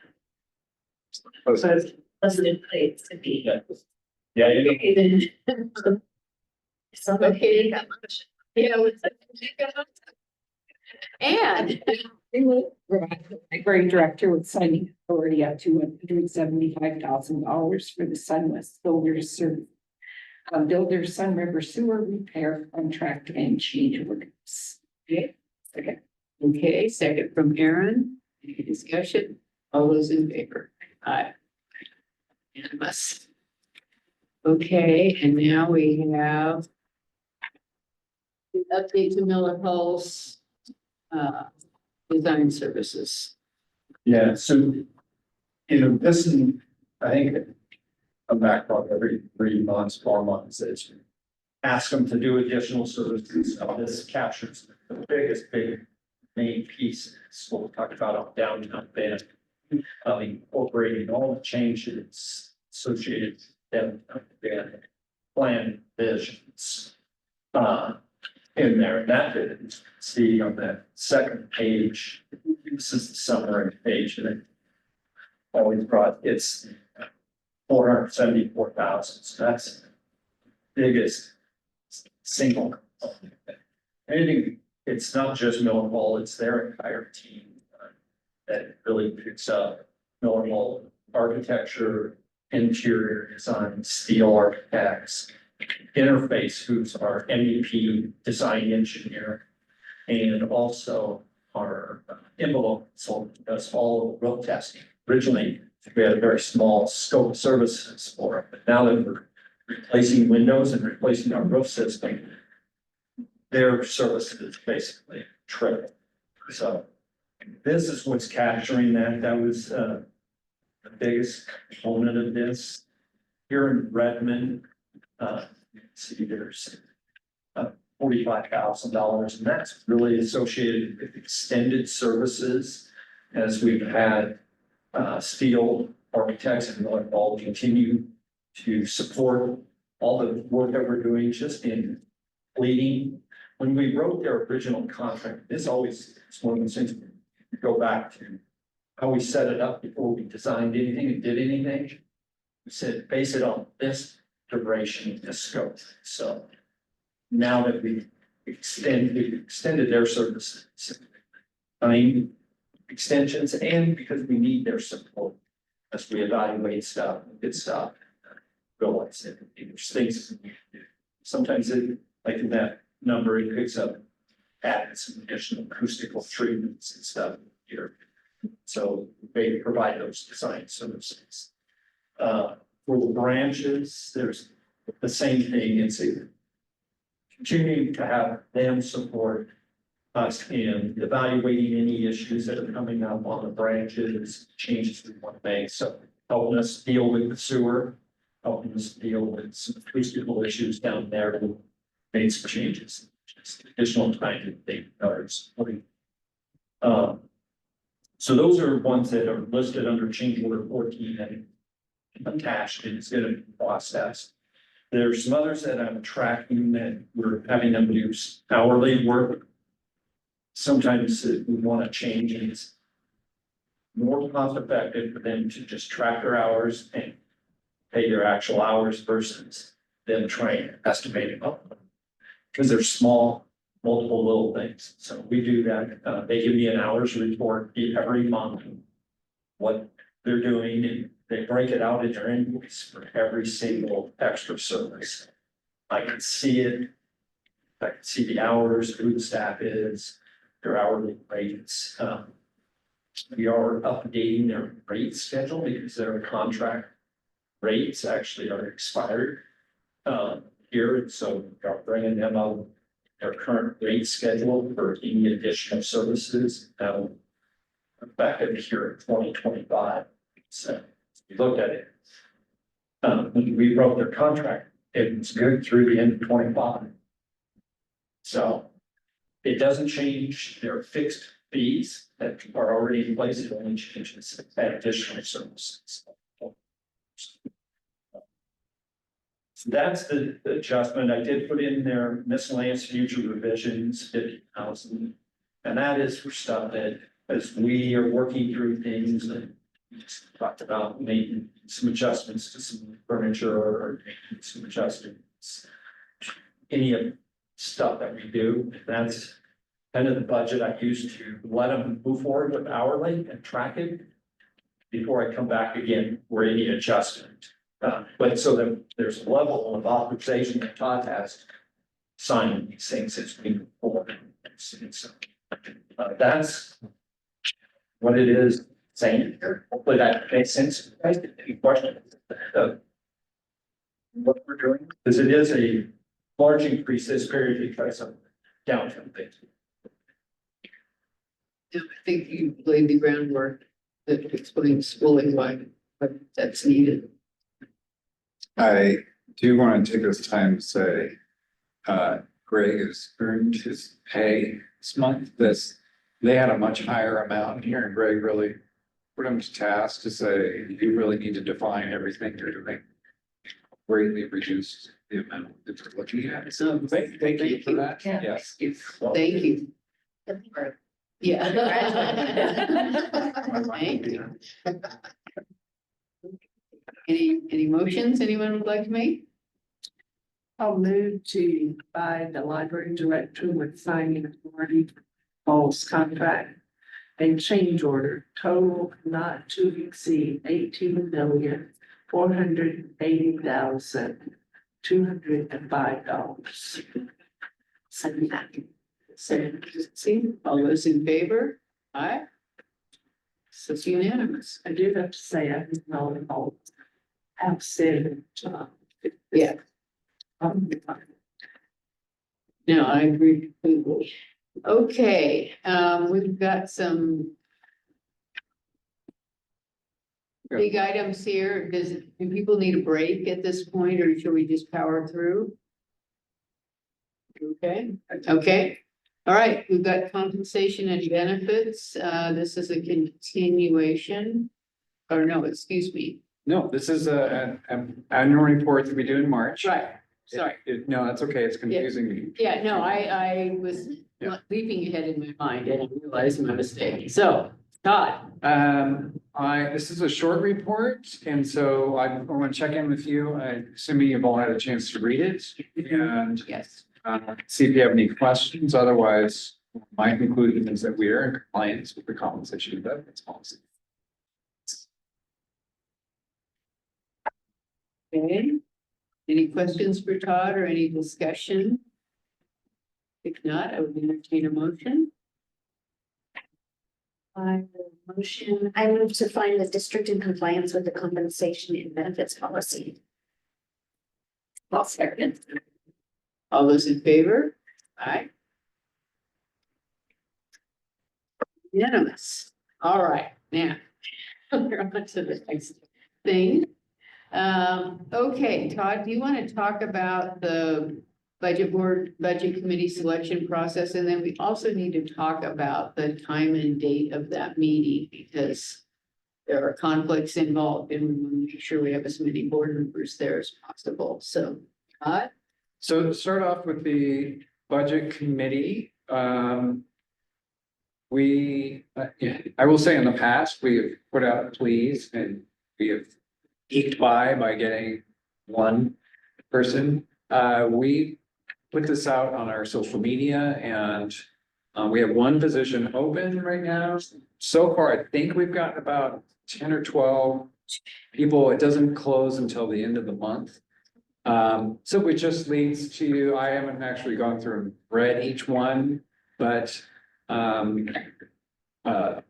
wasn't in place to be. yeah. Yeah, you know, Okay, then. Somebody Okay. got much. Yeah. And. Library director with signing authority up to $175,000 for the Sunwest Builders Sunriver Sewer Repair Contract and Change Orders. Okay, second. Okay, second from Aaron. Any discussion? All those in favor? Aye. Unanimous. Okay, and now we have the update to Miller Pulse, design services. yeah, so, you know, this is, I think, a backlog every 3 months, 4 months, it's ask them to do additional services. So this captures the biggest, main piece, is what we talked about on downtown Bend. Incorporating all the changes associated with downtown Bend, plan visions. In there, and that is, see on that second page, this is the summary page, and it always brought, it's 474,000, so that's the biggest single component. Anything, it's not just Miller Hall, it's their entire team that really picks up Miller Hall architecture, interior design, steel architects, Interface, who's our MEP design engineer, and also our envelope consultant does all of the road testing. Originally, we had a very small scope of services for it, but now that we're replacing windows and replacing our roof system, their services is basically triple. So this is what's capturing that. That was the biggest component of this. Here in Redmond, see, there's $45,000, and that's really associated with extended services. As we've had steel architects and Miller Hall continue to support all the work that we're doing just in leading. When we wrote their original contract, this always, it's one of those things, we go back to how we set it up before we designed anything and did anything. We said, base it on this duration, this scope. So now that we've extended their services, extensions, and because we need their support as we evaluate stuff, good stuff, realize that there's things we need to do. Sometimes it, like in that number, it picks up added some additional acoustical treatments and stuff here. So they provide those design services. For the branches, there's the same thing. It's continuing to have them support us in evaluating any issues that are coming up on the branches, changes we want to make. So helping us deal with the sewer, helping us deal with some acoustical issues down there, to make some changes. Just additional time to think others. So those are ones that are listed under change order 14 and attached, and it's going to be processed. There's some others that I'm tracking that we're having them do hourly work. Sometimes we want to change, and it's more cost effective for them to just track their hours and pay their actual hours versus them trying to estimate it up. Because they're small, multiple little things. So we do that. They give me an hours report every month, what they're doing, and they break it out in their invoice for every single extra service. I can see it. I can see the hours, who the staff is, their hourly rates. We are updating their rate schedule because their contract rates actually are expired here. So we are bringing them up their current rate schedule for any additional services. Effective here in 2025. So we looked at it. When we wrote their contract, it was good through the end of 25. So it doesn't change their fixed fees that are already in place. It only changes additional services. So that's the adjustment. I did put in there miscellaneous future revisions, 50,000. And that is for stuff that as we are working through things and we just talked about making some adjustments to some furniture or making some adjustments. Any of stuff that we do, that's kind of the budget I use to let them move forward with hourly and track it before I come back again for any adjustment. But so that there's a level of authorization that Todd has signing these things as we move forward. So, that's what it is saying here. Hopefully that makes sense. Guys, any questions? What we're doing, because it is a large increase this period because of downturn things. I think you laid the groundwork that explains fully why that's needed. I do want to take this time to say, Greg has earned his pay this month. They had a much higher amount here, and Greg really put him to task to say, you really need to define everything you're doing. Greatly reduced the amount that you're looking at. So thank you for that. Yes. Thank you. Yeah. Thank you. Any motions anyone would like to make? I'll move to provide the library director with signing authority for Paul's contract and change order total not to exceed $18,480,205. See, all those in favor? Aye. So it's unanimous. I do have to say, I didn't know all outstanding job. Yeah. No, I agree completely. Okay, we've got some big items here. Do people need a break at this point, or should we just power through? Okay. All right, we've got compensation and benefits. This is a continuation. Or no, excuse me. No, this is an annual report that we do in March. Right, sorry. No, that's okay. It's confusing me. Yeah, no, I was Yeah. leaping ahead in my mind and I realized my mistake. So, Todd. This is a short report, and so I want to check in with you. Assuming you've all had a chance to read it and Yes. see if you have any questions. Otherwise, my conclusion is that we are in compliance with the compensation and benefits policy. Okay. Any questions for Todd or any discussion? If not, I would entertain a motion. I move to find the district in compliance with the compensation and benefits policy. I'll second. All those in favor? Aye. Unanimous. All right, now. We're on to the next thing. Okay, Todd, do you want to talk about the budget committee selection process? And then we also need to talk about the time and date of that meeting because there are conflicts involved and we want to make sure we have as many board members there as possible. So, Todd? So to start off with the budget committee, I will say in the past, we have put out pleas and we have eked by getting one person. We put this out on our social media and we have one position open right now. So far, I think we've got about 10 or 12 people. It doesn't close until the end of the month. So it just leads to, I haven't actually gone through and read each one, but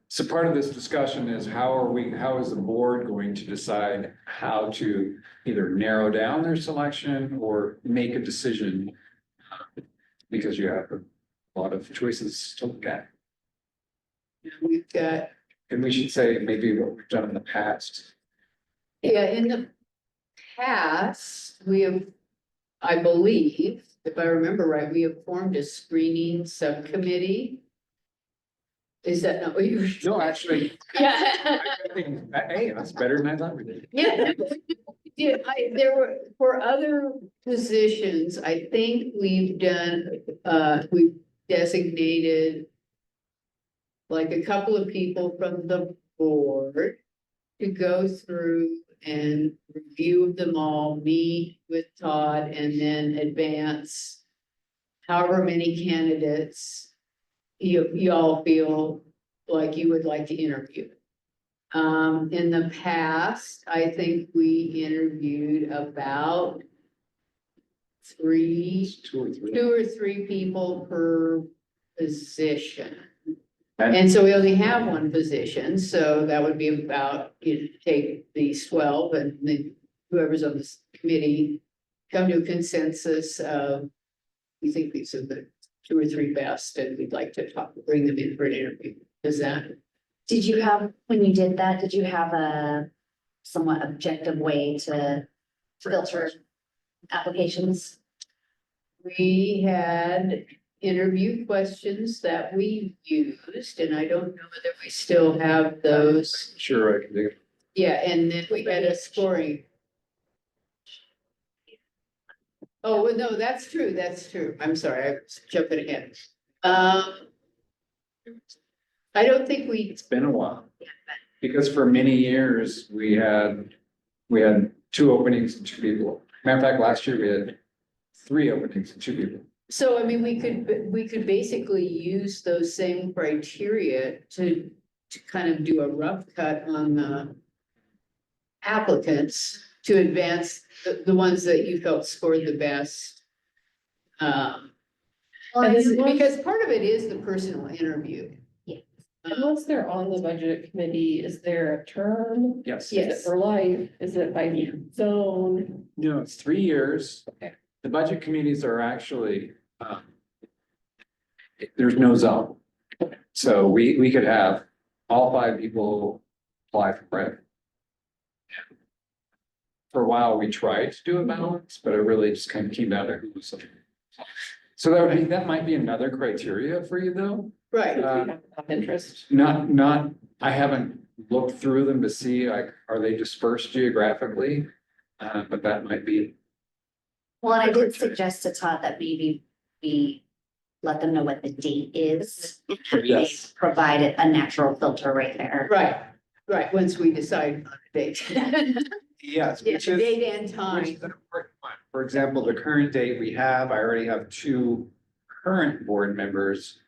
so part of this discussion is how is the board going to decide how to either narrow down their selection or make a decision? Because you have a lot of choices to look at. We've got, And we should say maybe what we've done in the past. yeah, in the past, we have, I believe, if I remember right, we have formed a screening subcommittee. Is that not what you were? No, actually, Yeah. hey, that's better than I thought we did. Yeah, yeah, there were, for other positions, I think we've done, we've designated like a couple of people from the board to go through and review them all, meet with Todd, and then advance however many candidates you all feel like you would like to interview. In the past, I think we interviewed about two or three people per position. And so we only have one position, so that would be about, take these 12 and then whoever's on this committee come to a consensus of, we think these are the 2 or 3 best, and we'd like to bring them in for an interview. Is that? Did you have, when you did that, did you have a somewhat objective way to filter applications? We had interview questions that we used, and I don't know whether we still have those. Sure, I can do it. Yeah, and then we had a scoring. Oh, well, no, that's true, that's true. I'm sorry, I was jumping ahead. I don't think we, It's been a while. Because for many years, we had 2 openings and 2 people. Matter of fact, last year we had 3 openings and 2 people. so I mean, we could basically use those same criteria to kind of do a rough cut on the applicants to advance the ones that you felt scored the best. Because part of it is the personal interview. And once they're on the budget committee, is there a term? Yes. Is it for life? Is it by zone? No, it's 3 years. Okay. The budget committees are actually, there's no zone. So we could have all 5 people apply for credit. For a while, we tried to do a balance, but it really just kind of came down to who was. So that might be another criteria for you though. Right. Of interest. Not, I haven't looked through them to see, like, are they dispersed geographically? But that might be. Well, and I did suggest to Todd that maybe we let them know what the date is. Yes. They provided a natural filter right there. Right, once we decide on a date. Yes. Yeah, which is- date and which is time. an important one. For example, the current date we have, I already have 2 current board members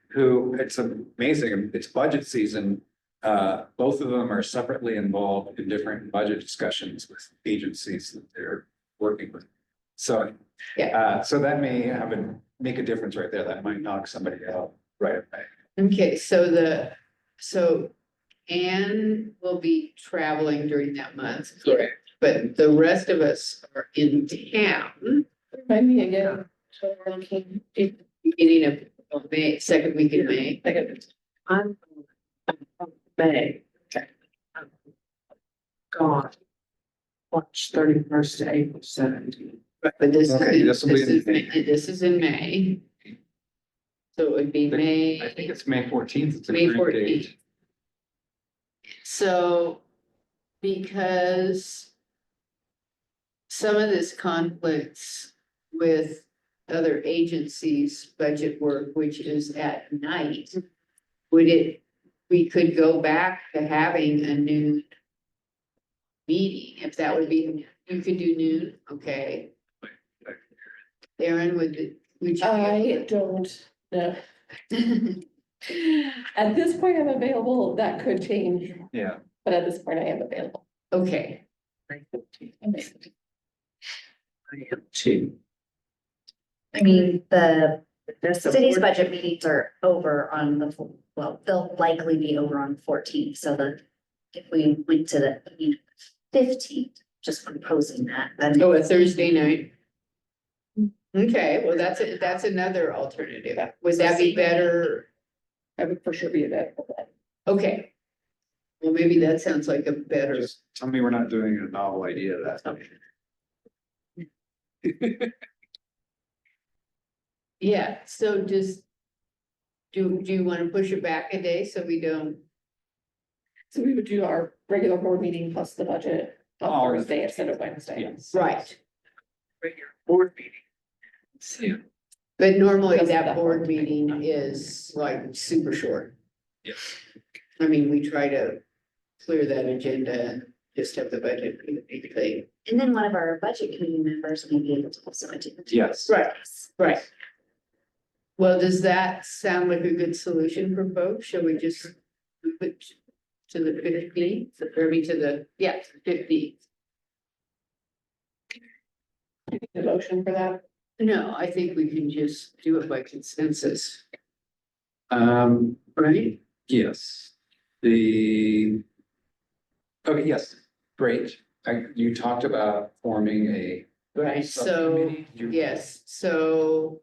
who, it's amazing, it's budget season. Both of them are separately involved in different budget discussions with agencies that they're working with. So, Yeah. so that may have make a difference right there. That might knock somebody out right away. Okay, so Anne will be traveling during that month, correct? But the rest of us are in town, Remind me again. So we're looking. beginning of May, second week in May. I'm May. I'm Gone. March 31st to April 17th. But this Okay, is, this will be this in is, this is in May. So it would be May. I think it's May 14th. It's a May great 14th. date. So, because some of this conflicts with other agencies' budget work, which is at night, we could go back to having a noon meeting, if that would be, you could do noon, okay? Aaron, would you? I don't know. At this point, I'm available. That could change, Yeah. but at this point, I am available. Okay, I am too. I mean, the That's a city's board- budget meetings are over on the, well, they'll likely be over on the 14th, so if we went to the 15th, just proposing that, then. oh, a Thursday night. Okay, well, that's another alternative. Would that be better? That would for sure be that. Okay. Well, maybe that sounds like a better. Just tell me we're not doing a novel idea that. Yeah, so just. Do you want to push it back a day so we don't? So we would do our regular board meeting plus the budget Oh, on Thursday instead of Wednesday. Yes. Right, Regular board meeting. Yeah. but normally Because of that that board board meeting is like super short. Yes. I mean, we try to clear that agenda and just have the budget be. And then one of our budget committee members may be able to also attend. Yes. Right. Right. Well, does that sound like a good solution for folks? Shall we just move it to the 15th, or to the, yeah, 15th? The motion for that. No, I think we can just do it by consensus, Right? right? Yes. Okay, yes, great. You talked about forming a. Right, so, subcommittee. yes, so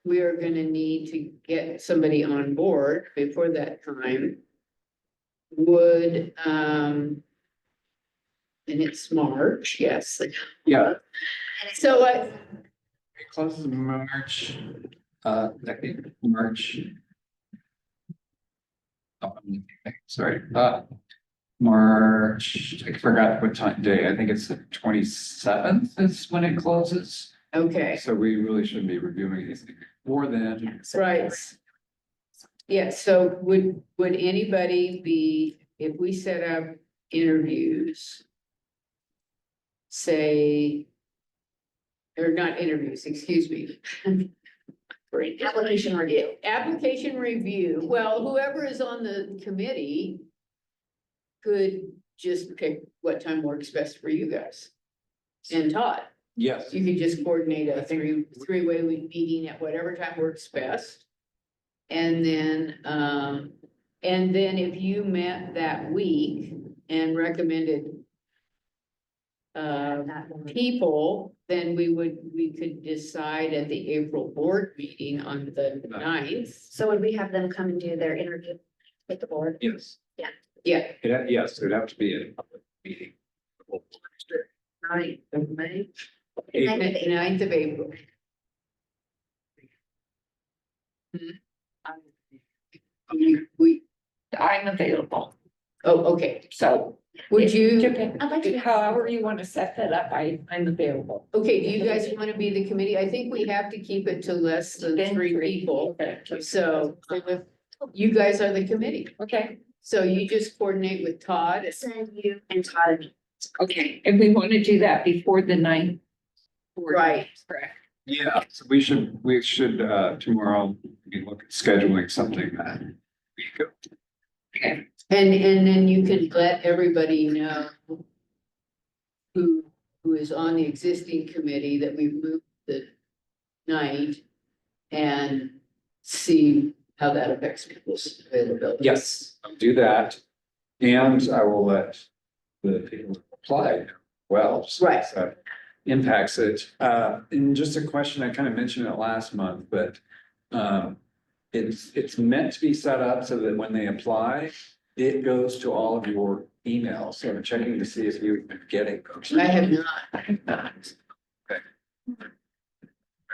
we are gonna need to get somebody on board before that time. Would, and it's March, yes. Yeah. So It closes in March, I think March. Oh, sorry, March, I forgot what time day, I think it's the 27th is when it closes. okay, So we really shouldn't be reviewing anything before then. right. Yeah, so would anybody be, if we set up interviews? Say. Or not interviews, excuse me. Application review. Application review, well, whoever is on the committee. Could just pick what time works best for you guys. And Todd, Yes. you could just coordinate a three-way meeting at whatever time works best. And then if you met that week and recommended. People, then we could decide at the April board meeting on the 9th. So would we have them come and do their interview with the board? Yes. Yeah, Yes, it'd have to be a public meeting. 9th of May. 9th of April. We, I'm available, oh, okay, so. would you, I'd like to. However you want to set that up, I'm available. okay, do you guys want to be the committee? I think we have to keep it to less than Then 3 three. people. Okay. So you guys are the committee. Okay, So you just coordinate with Todd. Send you and Todd. okay, and we want to do that before the 9th. Right. Correct. Yeah, so we should tomorrow, we look at scheduling something that week. Okay, And then you can let everybody know. Who is on the existing committee that we've moved the night. and see how that affects people's availability. Yes, I'll do that. And I will let the people who apply know well. just Right. so that impacts it. And just a question, I kind of mentioned it last month, but it's meant to be set up so that when they apply, it goes to all of your emails. So I'm checking to see if you've been getting those. I have not.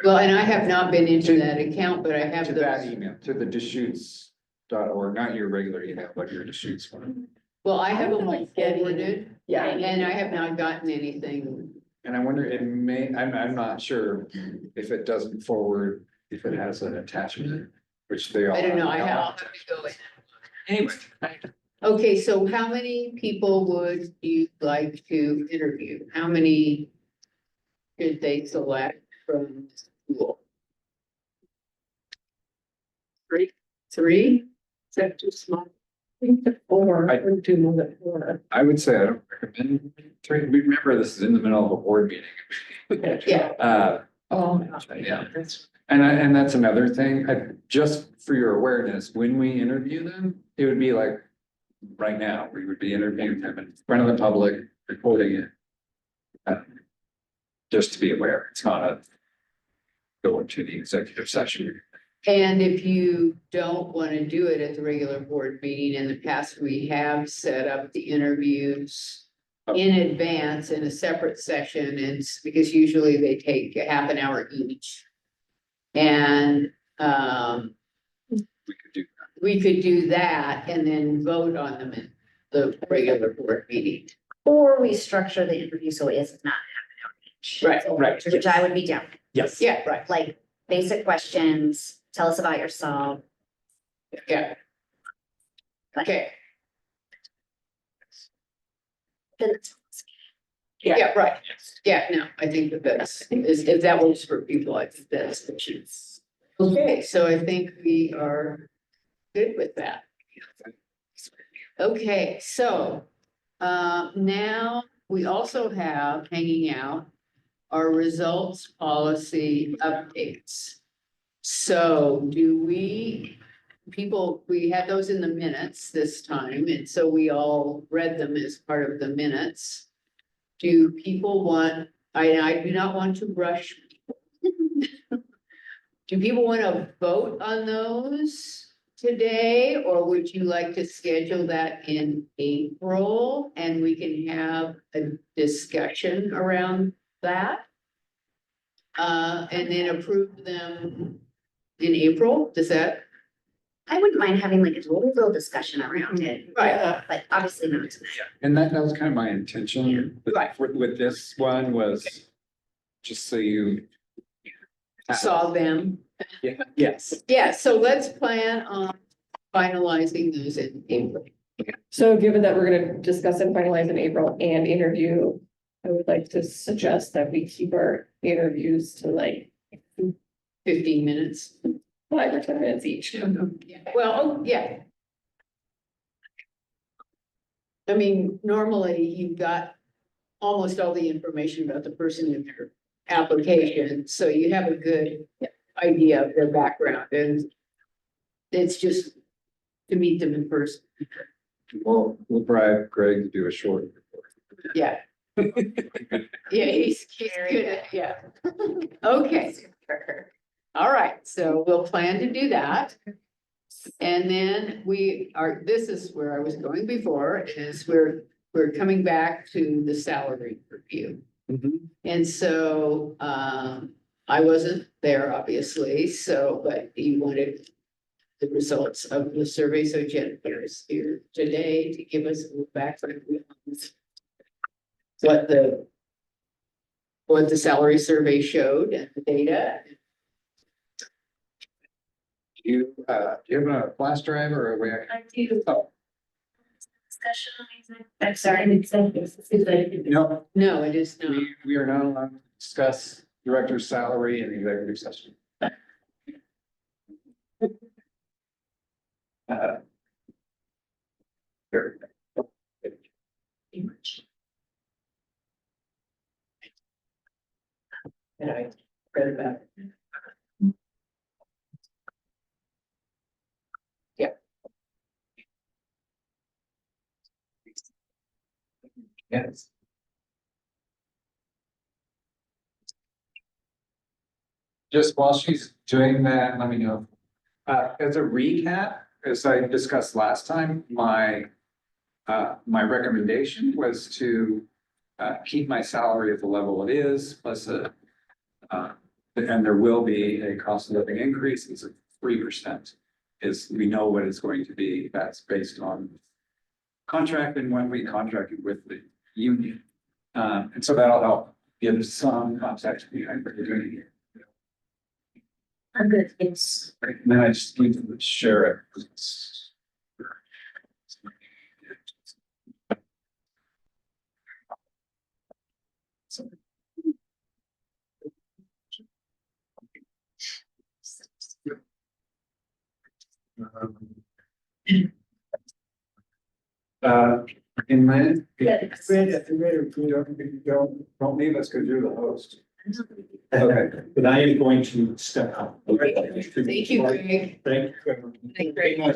Well, and I have not been into that account, but I have To that those. email, to the Deschutes.org, not your regular email, but your Deschutes one. Well, I have I them like all forwarded, Yeah. and I have not gotten anything. And I wonder, I'm not sure if it doesn't forward, if it has an attachment, which they all. I don't know, they all I'll have to go in. Anyway, Okay, so how many people would you like to interview? How many should they select from the school? Three? Is that too small? I think the four, I- or two more than four. I would say I don't recommend three. Remember, this is in the middle of a board meeting. Yeah. Oh. Yeah. And that's another thing, just for your awareness, when we interview them, it would be like right now, we would be interviewing them in front of the public, recording it. Just to be aware, it's not a go into the executive session. And if you don't want to do it at the regular board meeting, in the past, we have set up the interviews in advance in a separate session, and it's because usually they take a half an hour each. And We could do we could do that and then vote on them in the regular board meeting. Or we structure the interview so it's not half an hour each. Right, right, Which I would be down, with. Yes. Yeah, right, like basic questions, tell us about yourself. yeah. Okay, yeah, right. Yeah, no, I think that's, if that works for people, I think that's the choice. Okay, so I think we are good with that. Okay, so now we also have hanging out our results policy updates. So we had those in the minutes this time, and so we all read them as part of the minutes. Do people want, I do not want to rush. Do people want to vote on those today, or would you like to schedule that in April and we can have a discussion around that? And then approve them in April, does that? I wouldn't mind having like a little discussion around it, Right. but obviously not tonight. And that was kind of my intention Right. with this one was just so you. Saw them. Yeah, yes. Yeah, so let's plan on finalizing those in April. So given that we're gonna discuss and finalize in April and interview, I would like to suggest that we keep our interviews to like 15 minutes. 5 or 10 minutes each. Well, oh, yeah. I mean, normally you've got almost all the information about the person in their application, so you have a good idea of their background, and it's just to meet them in person. We'll bribe Greg to do a short report. Yeah. Yeah, he's good at, yeah. Okay. All right, so we'll plan to do that. And then this is where I was going before, is we're coming back to the salary review. And so, I wasn't there, obviously, but you wanted the results of the survey, so Jennifer is here today to give us a little background on what the salary survey showed and the data. Do you have a flash drive or a way? I do. Oh. Discussion, I'm sorry. No, No, it is not. we are not allowed to discuss director's salary in the executive session. Very. And I read about it. Yes. Just while she's doing that, let me know. As a recap, as I discussed last time, my recommendation was to keep my salary at the level it is, plus and there will be a cost of living increase. It's 3%. We know what it's going to be. That's based on contract and when we contracted with the union. And so that'll help give some context behind what you're doing here. I'm good, yes. Right, and then I just need to share it. In my, don't leave us because you're the host. Okay, But I am going to step out. Thank you, Greg. Thank you. Thank you.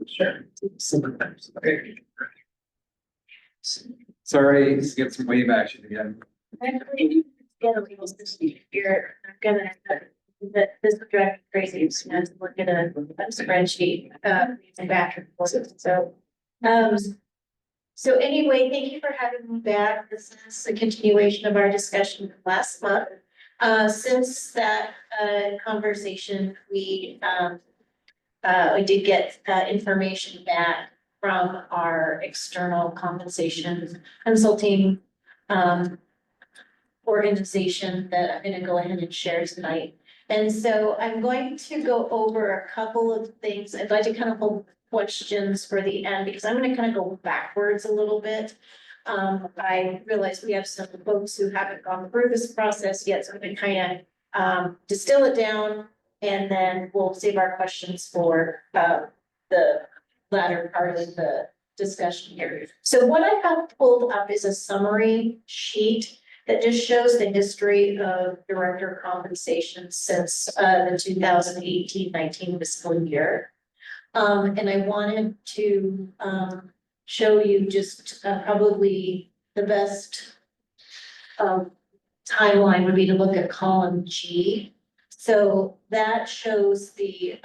Sure. Okay. Sorry, to get some wave action again. Actually, get a little here, I'm gonna, this would drive me crazy, it's gonna look at a spreadsheet, and back and forth, so. So anyway, thank you for having me back, this is a continuation of our discussion from last month. Since that, conversation, we did get, information back from our external compensation consulting, organization that I'm gonna go ahead and share tonight. And so I'm going to go over a couple of things. I'd like to kind of hold questions for the end because I'm gonna kind of go backwards a little bit. I realize we have some folks who haven't gone through this process yet, so I'm gonna kind of distill it down and then we'll save our questions for the latter part of the discussion here. So what I have pulled up is a summary sheet that just shows the history of director compensation since the 2018-19 fiscal year. And I wanted to show you just probably the best timeline would be to look at column G. So that shows the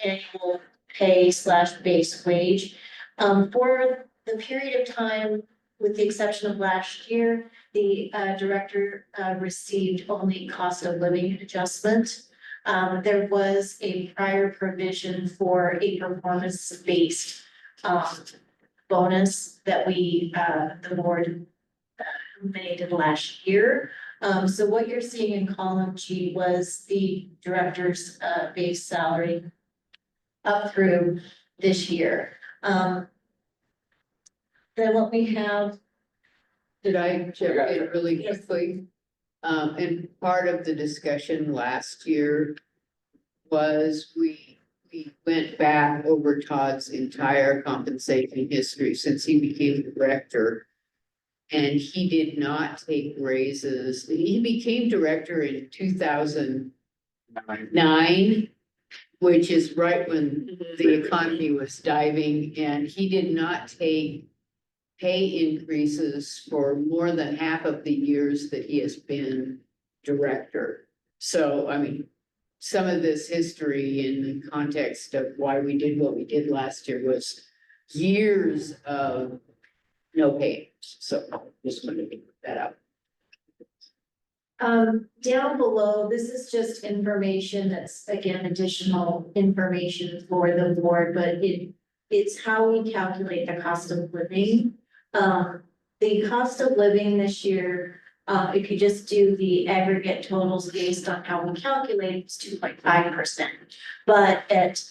annual pay / base wage. For the period of time, with the exception of last year, the director received only cost of living adjustment. There was a prior provision for a performance-based bonus that the board eliminated last year. So what you're seeing in column G was the director's base salary up through this year. Then what we have. Did I jump in really quickly? And part of the discussion last year was we went back over Todd's entire compensation history since he became director. And he did not take raises. He became director in 2009, which is right when the economy was diving, and he did not take pay increases for more than half of the years that he has been director. So, I mean, some of this history in the context of why we did what we did last year was years of no pay. So just wanted to put that up. Down below, this is just information that's again, additional information for the board, but it's how we calculate the cost of living. The cost of living this year, if you just do the aggregate totals based on how we calculate, it's 2.5%. But at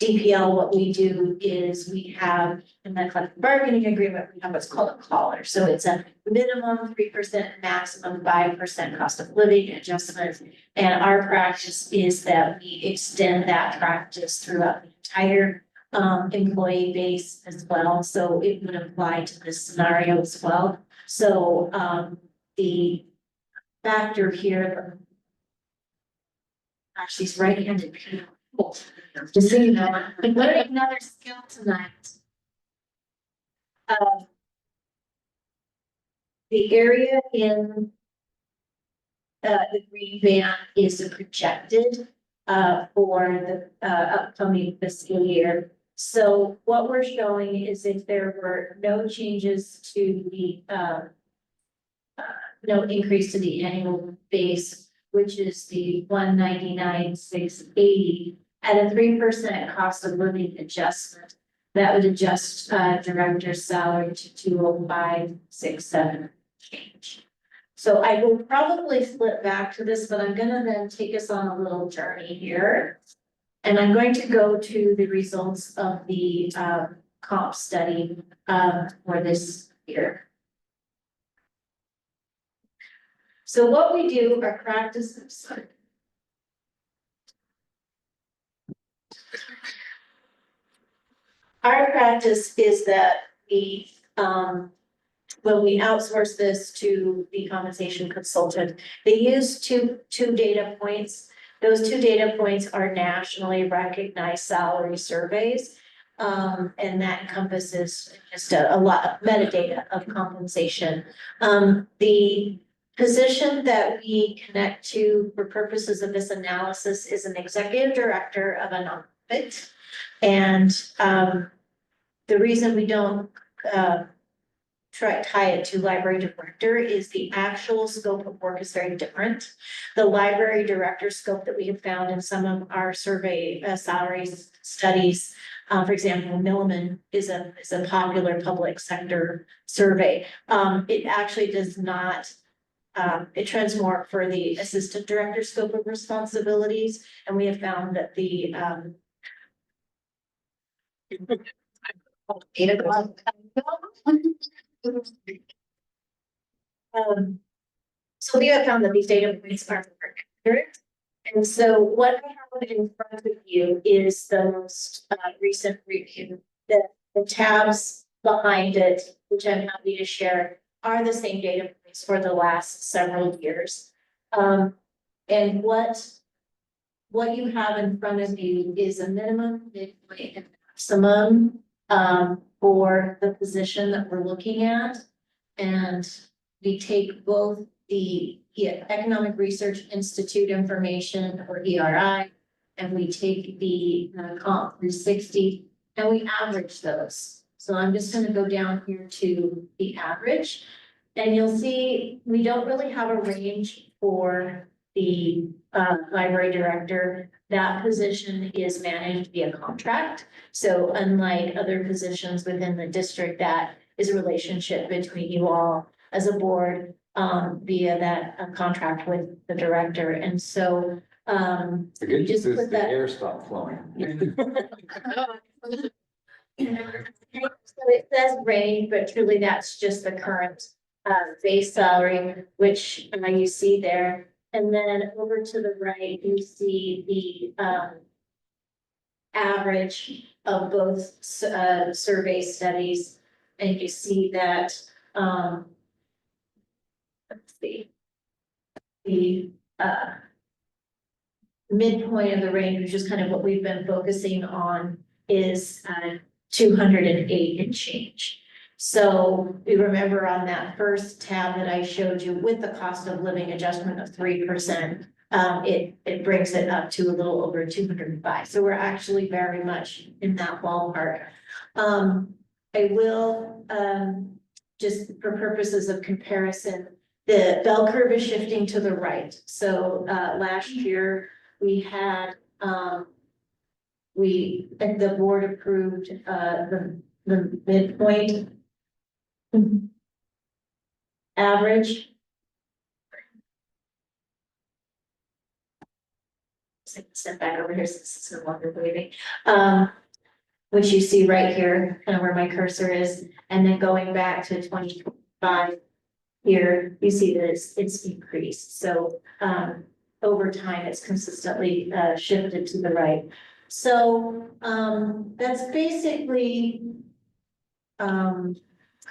DPL, what we do is we have in the collective bargaining agreement, we have what's called a collar. So it's a minimum 3%, maximum 5% cost of living adjustment. And our practice is that we extend that practice throughout the entire employee base as well, so it would apply to this scenario as well. So the factor here, actually, it's right-handed. Just so you know, I'm learning another skill tonight. The area in the green band is projected for the upcoming fiscal year. So what we're showing is if there were no changes to the no increase to the annual base, which is the 199,680 at a 3% cost of living adjustment, that would adjust director's salary to 205,670 change. So I will probably flip back to this, but I'm gonna then take us on a little journey here. And I'm going to go to the results of the comp study for this year. So what we do are practices. Our practice is that we, when we outsource this to the compensation consultant, they use two data points. Those two data points are nationally recognized salary surveys. And that encompasses just a lot of metadata of compensation. The position that we connect to for purposes of this analysis is an executive director of a nonprofit. And the reason we don't tie it to library director is the actual scope of work is very different. The library director scope that we have found in some of our survey salaries studies, for example, Milliman is a popular public sector survey. It actually does not, it trends more for the assistant director scope of responsibilities. And we have found that the so we have found that these data points are accurate. And so what I have in front of you is the most recent review. The tabs behind it, which I'm happy to share, are the same data points for the last several years. And what you have in front of you is a minimum, midpoint, and maximum for the position that we're looking at. And we take both the Economic Research Institute information, or ERI, and we take the comp 360 and we average those. So I'm just going to go down here to the average, and you'll see we don't really have a range for the library director. That position is managed via contract. So unlike other positions within the district, that is a relationship between you all as a board via that contract with the director. And so The good just news put is the that- air stopped flowing. So it says range, but truly that's just the current base salary, which you see there. And then over to the right, you see the average of both survey studies. And you see that let's see, the midpoint of the range, which is kind of what we've been focusing on, is 208 and change. So we remember on that first tab that I showed you with the cost of living adjustment of 3%, it brings it up to a little over 205. So we're actually very much in that ballpark. I will just for purposes of comparison, the bell curve is shifting to the right. So last year we had the board approved the midpoint average. Step back over here since it's no longer waving. Which you see right here, kind of where my cursor is, and then going back to 2025 here, you see that it's increased. So over time, it's consistently shifted to the right. So that's basically kind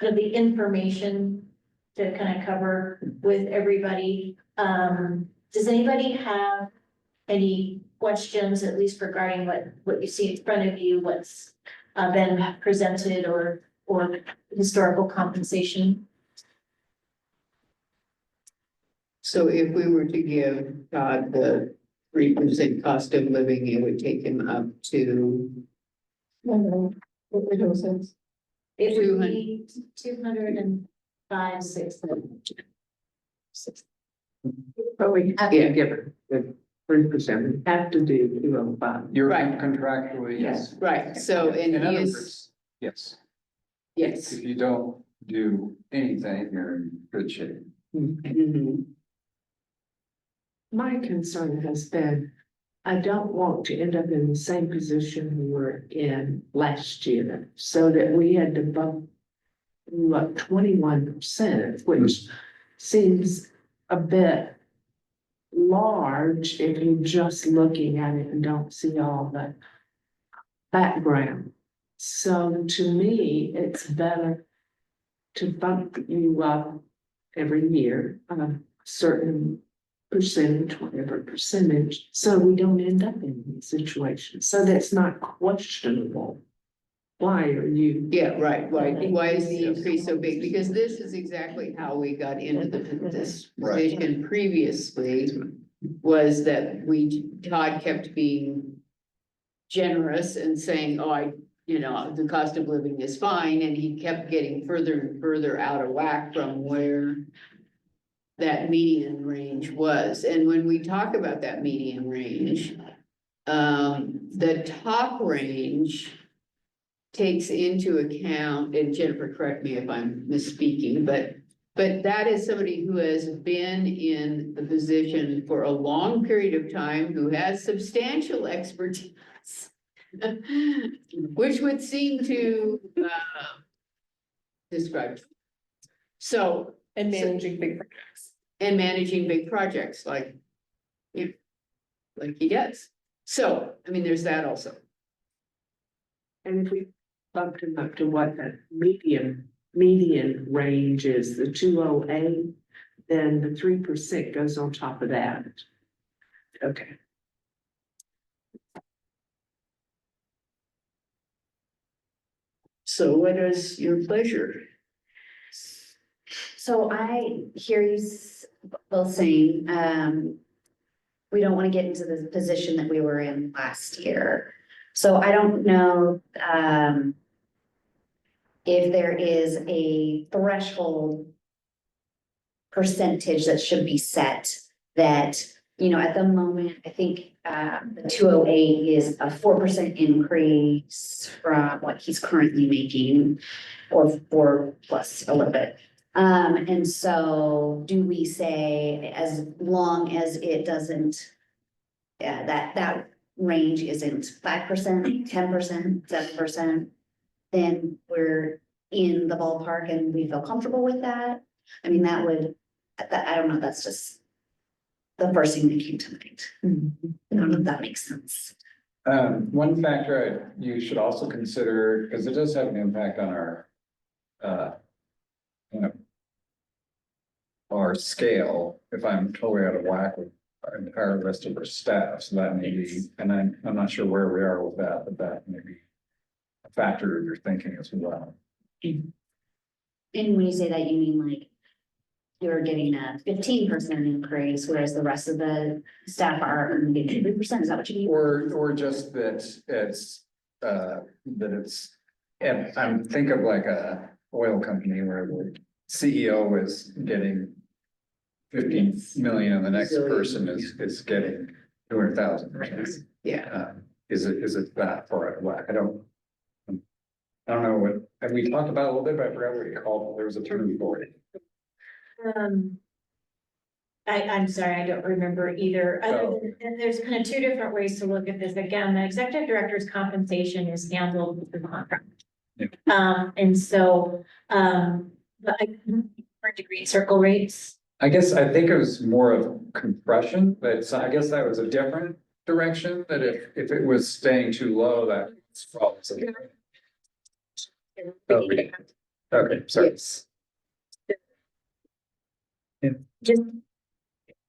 of the information to kind of cover with everybody. Does anybody have any questions, at least regarding what you see in front of you, what's been presented or historical compensation? So if we were to give Todd the 3% cost of living, it would take him up to, What we do since. It would be 205, 6. But we have Yeah. to give it the 3%, we have to do 205. You're Right. contractually, yes. right, so, and In he other is, words, yes, yes. if you don't do anything, you're in good shape. Mhm. My concern has been, I don't want to end up in the same position we were in last year, so that we had to bump up 21%, which seems a bit large if you're just looking at it and don't see all the background. So to me, it's better to bump you up every year, a certain percentage, whatever percentage, so we don't end up in these situations. So that's not questionable. Why are you? Yeah, right, why is the increase so big? Because this is exactly how we got into this Right. position previously. Was that Todd kept being generous and saying, oh, the cost of living is fine, and he kept getting further and further out of whack from where that median range was. And when we talk about that median range, the top range takes into account, and Jennifer, correct me if I'm misspeaking, but that is somebody who has been in the position for a long period of time, who has substantial expertise, which would seem to describe. So, And managing big projects. and managing big projects like he does. So, I mean, there's that also. And if we bumped him up to what the median range is, the 208, then the 3% goes on top of that. Okay. So what is your pleasure? So I hear you both saying, we don't want to get into the position that we were in last year. So I don't know, if there is a threshold percentage that should be set that, at the moment, I think, the 208 is a 4% increase from what he's currently making, or 4 plus a little bit. And so do we say, as long as it doesn't, that range isn't 5%, 10%, 7%, then we're in the ballpark and we feel comfortable with that? I mean, I don't know, that's just the first thing that came to mind. I don't know if that makes sense. One factor you should also consider, because it does have an impact on our, our scale, if I'm totally out of whack with our entire rest of our staff, so that may be, and I'm not sure where we are with that, but that may be a factor you're thinking as well. And when you say that, you mean like you're getting a 15% increase, whereas the rest of the staff are getting 3%, is that what you mean? Or just that and I'm think of like a oil company where the CEO is getting 15 million and the next person is getting 200,000. Yeah, Is it that far out of whack? I don't know what, and we talked about it a little bit, but I forgot what you called it. There was a term for it. I'm sorry, I don't remember either. And there's kind of two different ways to look at this. Again, the executive director's compensation is handled with the contract. Yeah. And so, but for degree circle rates. I guess I think it was more of compression, but I guess that was a different direction, that if it was staying too low, that was probably. Okay, sorry. yes. Just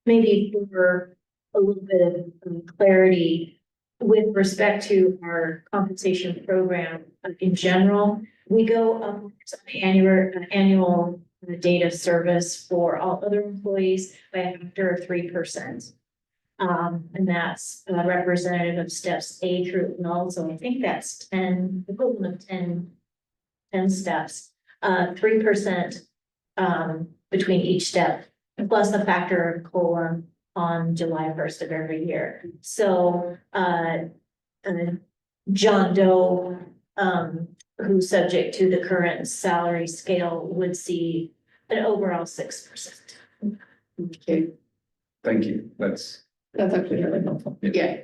maybe for a little bit of clarity with respect to our compensation program in general. We go up on annual date of service for all other employees by a factor of 3%. And that's representative of steps A through L. So I think that's 10, equivalent of 10 steps, 3% between each step, plus the factor of COLA on July 1st of every year. So John Doe, who's subject to the current salary scale, would see an overall 6%. Okay, Thank you, that's. actually really helpful. yeah.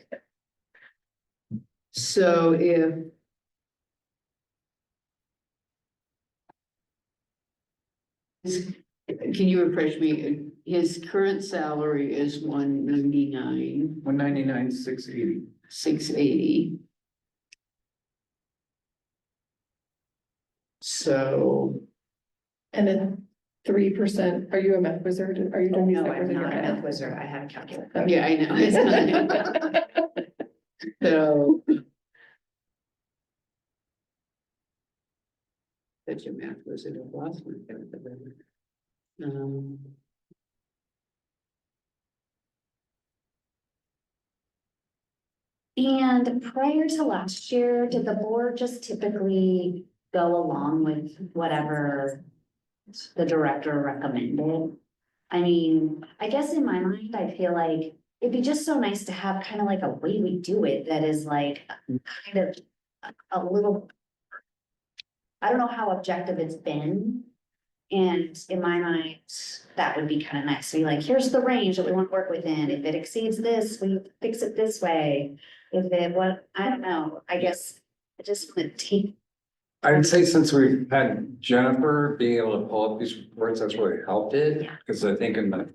So if can you refresh me? His current salary is 199, 199, 680. 680. So, And then 3%, are you a math wizard? Are you doing these No, numbers I'm in your not a head? math wizard. I have a calculator. yeah, I know. It's not- So. Such a math wizard, I've lost my calculator. And prior to last year, did the board just typically go along with whatever the director recommended? I mean, I guess in my mind, I feel like it'd be just so nice to have kind of like a way we do it that is like kind of a little. I don't know how objective it's been. And in my mind, that would be kind of nice to be like, here's the range that we want to work within. If it exceeds this, we fix it this way. If it, what, I don't know, I guess I just want to take. I'd say since we've had Jennifer being able to pull up these reports, that's really helped it. Yeah. Because I think in the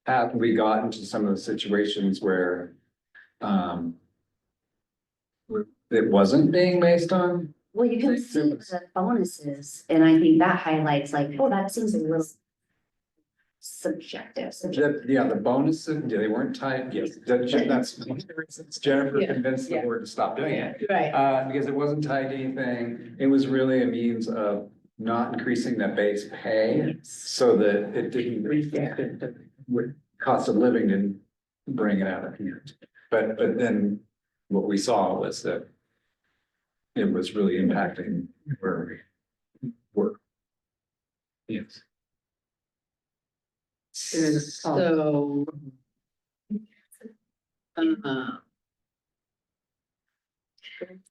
past, we got into some of the situations where it wasn't being based on. Well, you can see the bonuses, and I think that highlights like, oh, that seems a little subjective. Yeah, the bonuses, they weren't tied, yes, that's one of the reasons Jennifer Yeah. convinced the board to stop doing it. Right. Because it wasn't tied to anything, it was really a means of not increasing that base pay. So that it didn't, with cost of living didn't bring it out of hand. But then what we saw was that it was really impacting where we were. Yes. So.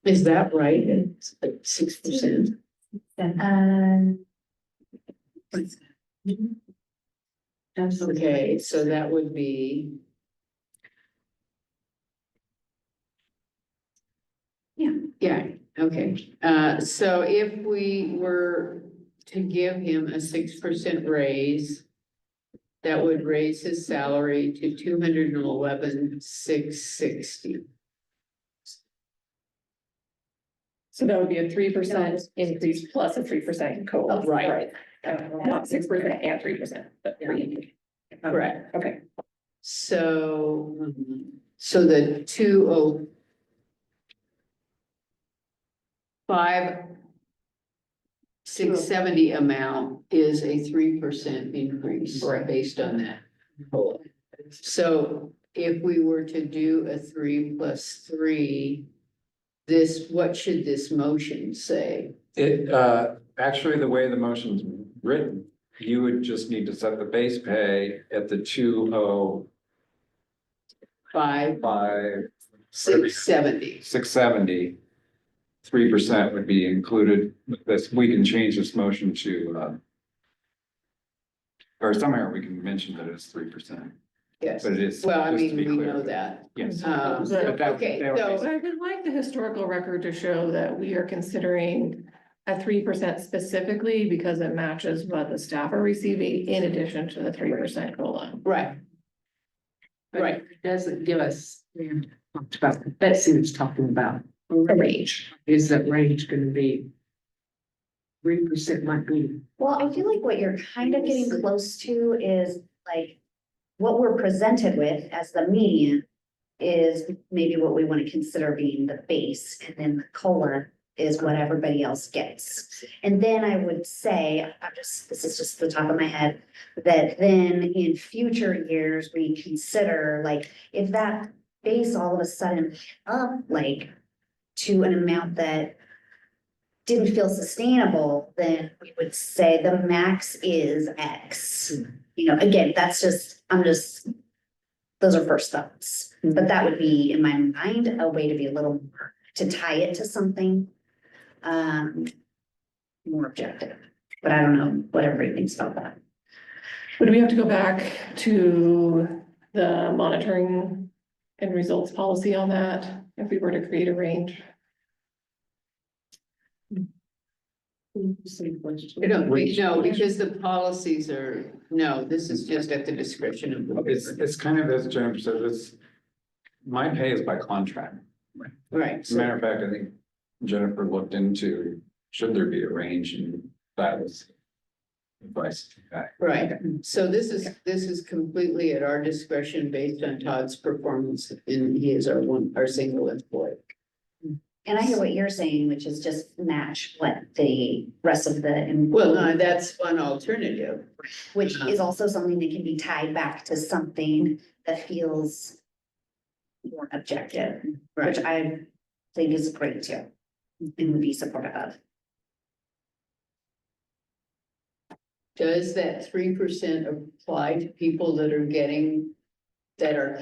Is that right? It's like 6%. Okay, so that would be. Yeah, okay, so if we were to give him a 6% raise. That would raise his salary to 211,660. So that would be a 3% increase plus a 3% COLA. Right. Not 6% and 3%, but 3. Correct. Okay. So, so the 205,670 amount is a 3% increase based on that. So if we were to do a 3 + 3, what should this motion say? It, actually, the way the motion's written, you would just need to set the base pay at the 670. 670. 3% would be included with this. We can change this motion to, or somehow we can mention that it's 3%. Yes, But it is. well, I just to mean, be we clear. know that. Yes. Okay, so. I would like the historical record to show that we are considering a 3% specifically because it matches what the staff are receiving in addition to the 3% COLA. Right, But right. it doesn't give us, we talked about, Betsy was talking about a range. Is that range gonna be? 3% might be. Well, I feel like what you're kind of getting close to is like what we're presented with as the median is maybe what we want to consider being the base, and then the COLA is what everybody else gets. And then I would say, this is just the top of my head, that then in future years, we consider, like, if that base all of a sudden up, like, to an amount that didn't feel sustainable, then we would say the max is X. You know, again, those are first thoughts, but that would be, in my mind, a way to be a little more, to tie it to something more objective, but I don't know what everybody thinks about that. Would we have to go back to the monitoring and results policy on that if we were to create a range? I don't think, no, because the policies are, no, this is just at the discretion of the. It's kind of, as Jennifer said, my pay is by contract. Right, As a matter of fact, I think Jennifer looked into, should there be a range, and that was advice. right. So this is completely at our discretion based on Todd's performance, and he is our single employee. And I hear what you're saying, which is just match what the rest of the. Well, no, that's one alternative. Which is also something that can be tied back to something that feels more objective, which Right, I think is great too, and would be supportive of. does that 3% apply to people that are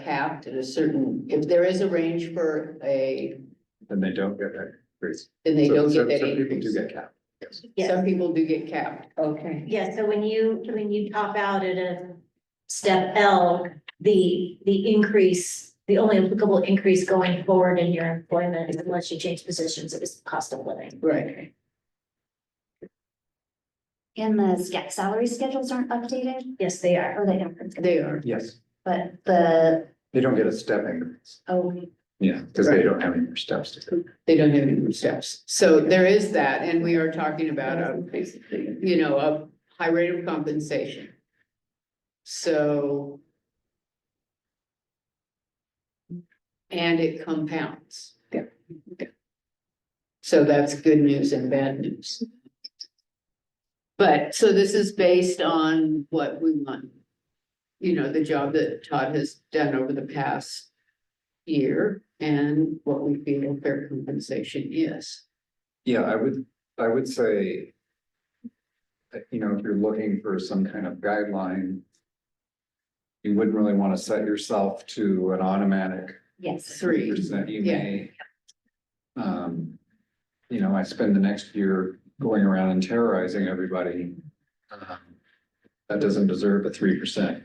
capped at a certain, if there is a range for Then they don't get that increase. then they don't get that Some people do increase? get capped. Yes. Some people do get capped. Okay. Yeah, so when you top out at a step L, the increase, the only applicable increase going forward in your employment is unless you change positions, it was cost of living. Right. And the salary schedules aren't updated, Yes, they are. or they don't, They are. Yes, but they don't get a step increase. Yeah, because they don't have any more steps to go. They don't have any more steps. So there is that, and we are talking about Basically, a high rate of compensation. So. And it compounds. Yeah. So that's good news and bad news. But, so this is based on what we want. The job that Todd has done over the past year and what we feel fair compensation is. Yeah, I would say, that, if you're looking for some kind of guideline, you wouldn't really want to set yourself to an automatic yes. 3%. You may, I spend the next year going around and terrorizing everybody. That doesn't deserve a 3%.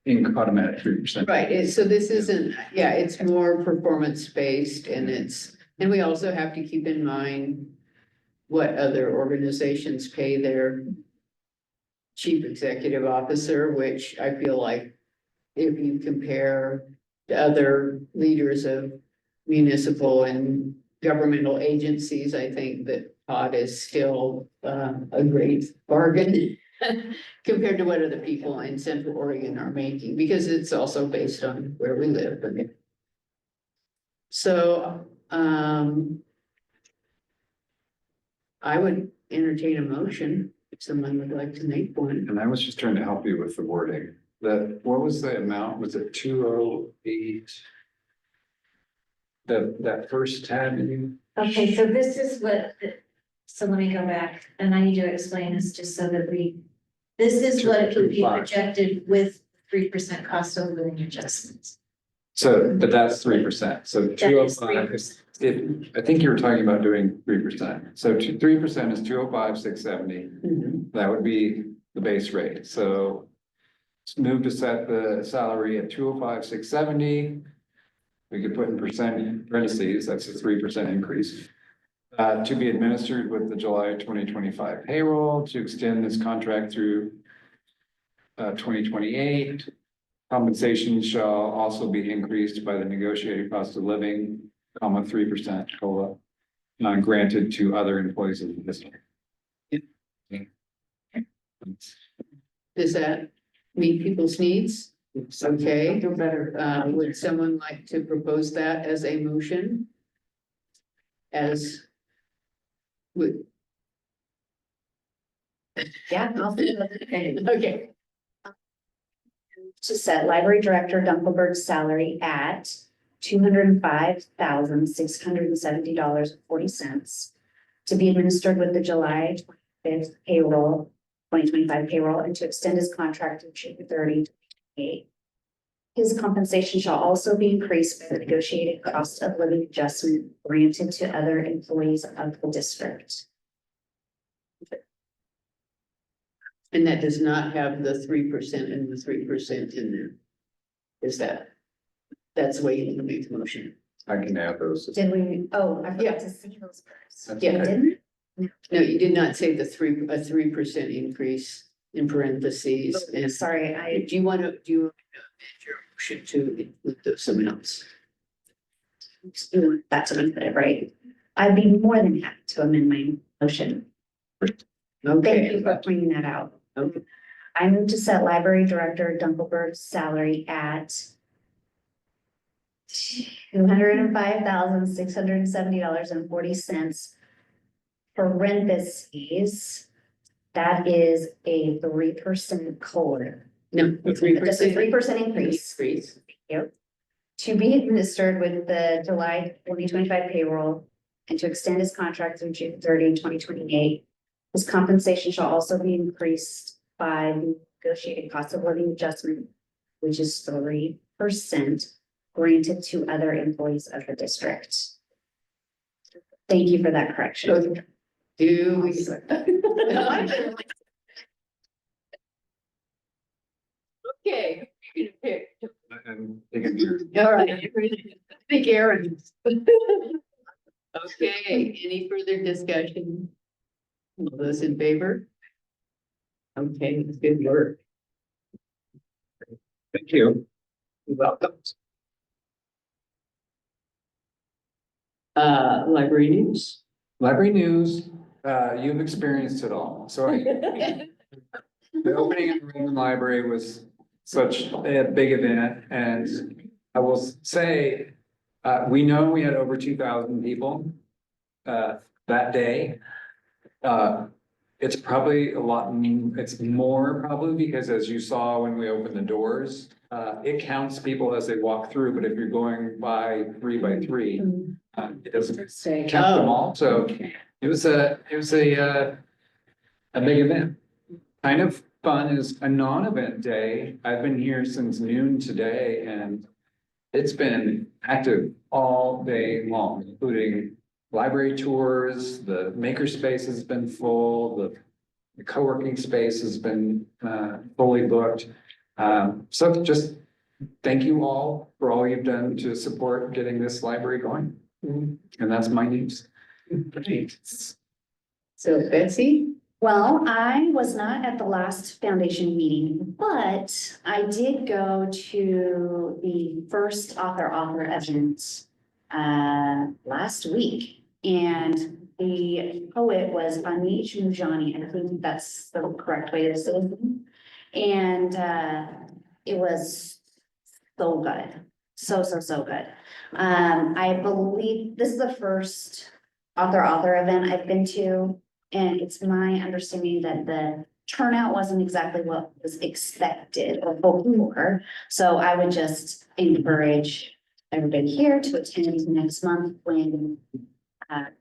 Automatic 3%. Right, so this isn't, it's more performance-based and we also have to keep in mind what other organizations pay their chief executive officer, which I feel like if you compare to other leaders of municipal and governmental agencies, I think that Todd is still a great bargain compared to what other people in Central Oregon are making, because it's also based on where we live. So, I would entertain a motion if someone would like to make one. And I was just trying to help you with the wording. What was the amount? Was it 208? That first tab you? Okay, so this is so let me go back, and I need to explain this just so that this is what it would be 2.5. projected with 3% cost of living adjustments. So, but that's 3%. So That is 205, 3%. I think you were talking about doing 3%. So 3% is 205,670. That would be the base rate. So let's move to set the salary at 205,670. We could put in parentheses, that's a 3% increase. To be administered with the July 2025 payroll, to extend this contract through 2028. Compensation shall also be increased by the negotiated cost of living, 3% COLA, granted to other employees of the district. Does that meet people's needs? Okay, Feel better. would someone like to propose that as a motion? As would, Yeah. I'll do it. okay, To set library director Dunkelberg's salary at $205,670.40 to be administered with the July 25th payroll, 2025 payroll, and to extend his contract to June 30, 2028. His compensation shall also be increased by the negotiated cost of living adjustment granted to other employees of the district. and that does not have the 3% and the 3% in there. Is that? That's the way you make the motion. I can add those. Did we, oh, I Yeah. forgot to see those first. That's Yeah. okay. Didn't? No, you did not say a 3% increase in parentheses. And Sorry, do you want to, do you want to amend your motion to include someone else? That's what I put it right. I'd be more than happy to amend my motion. Thank you Okay, for pointing that out. Okay. I move to set library director Dunkelberg's salary at $205,670.40 for parentheses. That is a 3% COLA. no, Just a 3% increase. Increase. To be administered with the July 2025 payroll and to extend his contract through June 30, 2028. His compensation shall also be increased by the negotiated cost of living adjustment, which is 3% granted to other employees of the district. Thank you for that correction. Do we? Okay, you're gonna pick. And they can hear. All right, I think Aaron. Okay, any further discussion? All those in favor? Okay, good work. Thank you. You're welcome. Library news. Library news, you've experienced it all, so the opening of the Redmond Library was such a big event, and I will say, we know we had over 2,000 people that day. It's probably a lot, it's more probably because as you saw when we opened the doors, it counts people as they walk through, but if you're going by 3 by 3, it doesn't count them all, so it was a big event. Kind of fun is a non-event day. I've been here since noon today and it's been active all day long, including library tours, the makerspace has been full, the co-working space has been fully booked. So just thank you all for all you've done to support getting this library going. And that's my news. So Betsy? Well, I was not at the last foundation meeting, but I did go to the first author event last week. And the poet was Anish Mujani, and I think that's the correct way to say it. And it was so good. So good. I believe this is the first author event I've been to. And it's my understanding that the turnout wasn't exactly what was expected or hoped for. So I would just encourage everybody here to attend next month when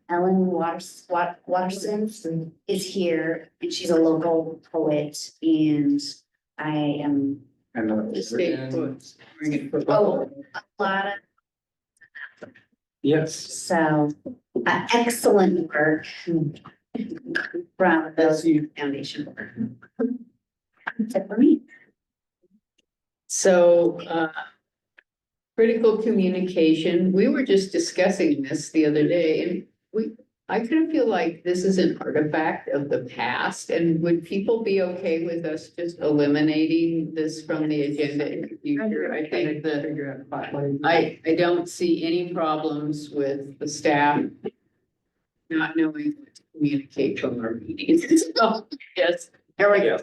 Ellen Watterson is here, and she's a local poet, and I am And The state puts. a lot of, yes, so excellent work from those foundation work. That's it for me. So, critical communication, we were just discussing this the other day and I kind of feel like this is an artifact of the past, and would people be okay with us just eliminating this from the agenda in the future? I think that I don't see any problems with the staff not knowing what to communicate from our meetings. So, yes, there we go.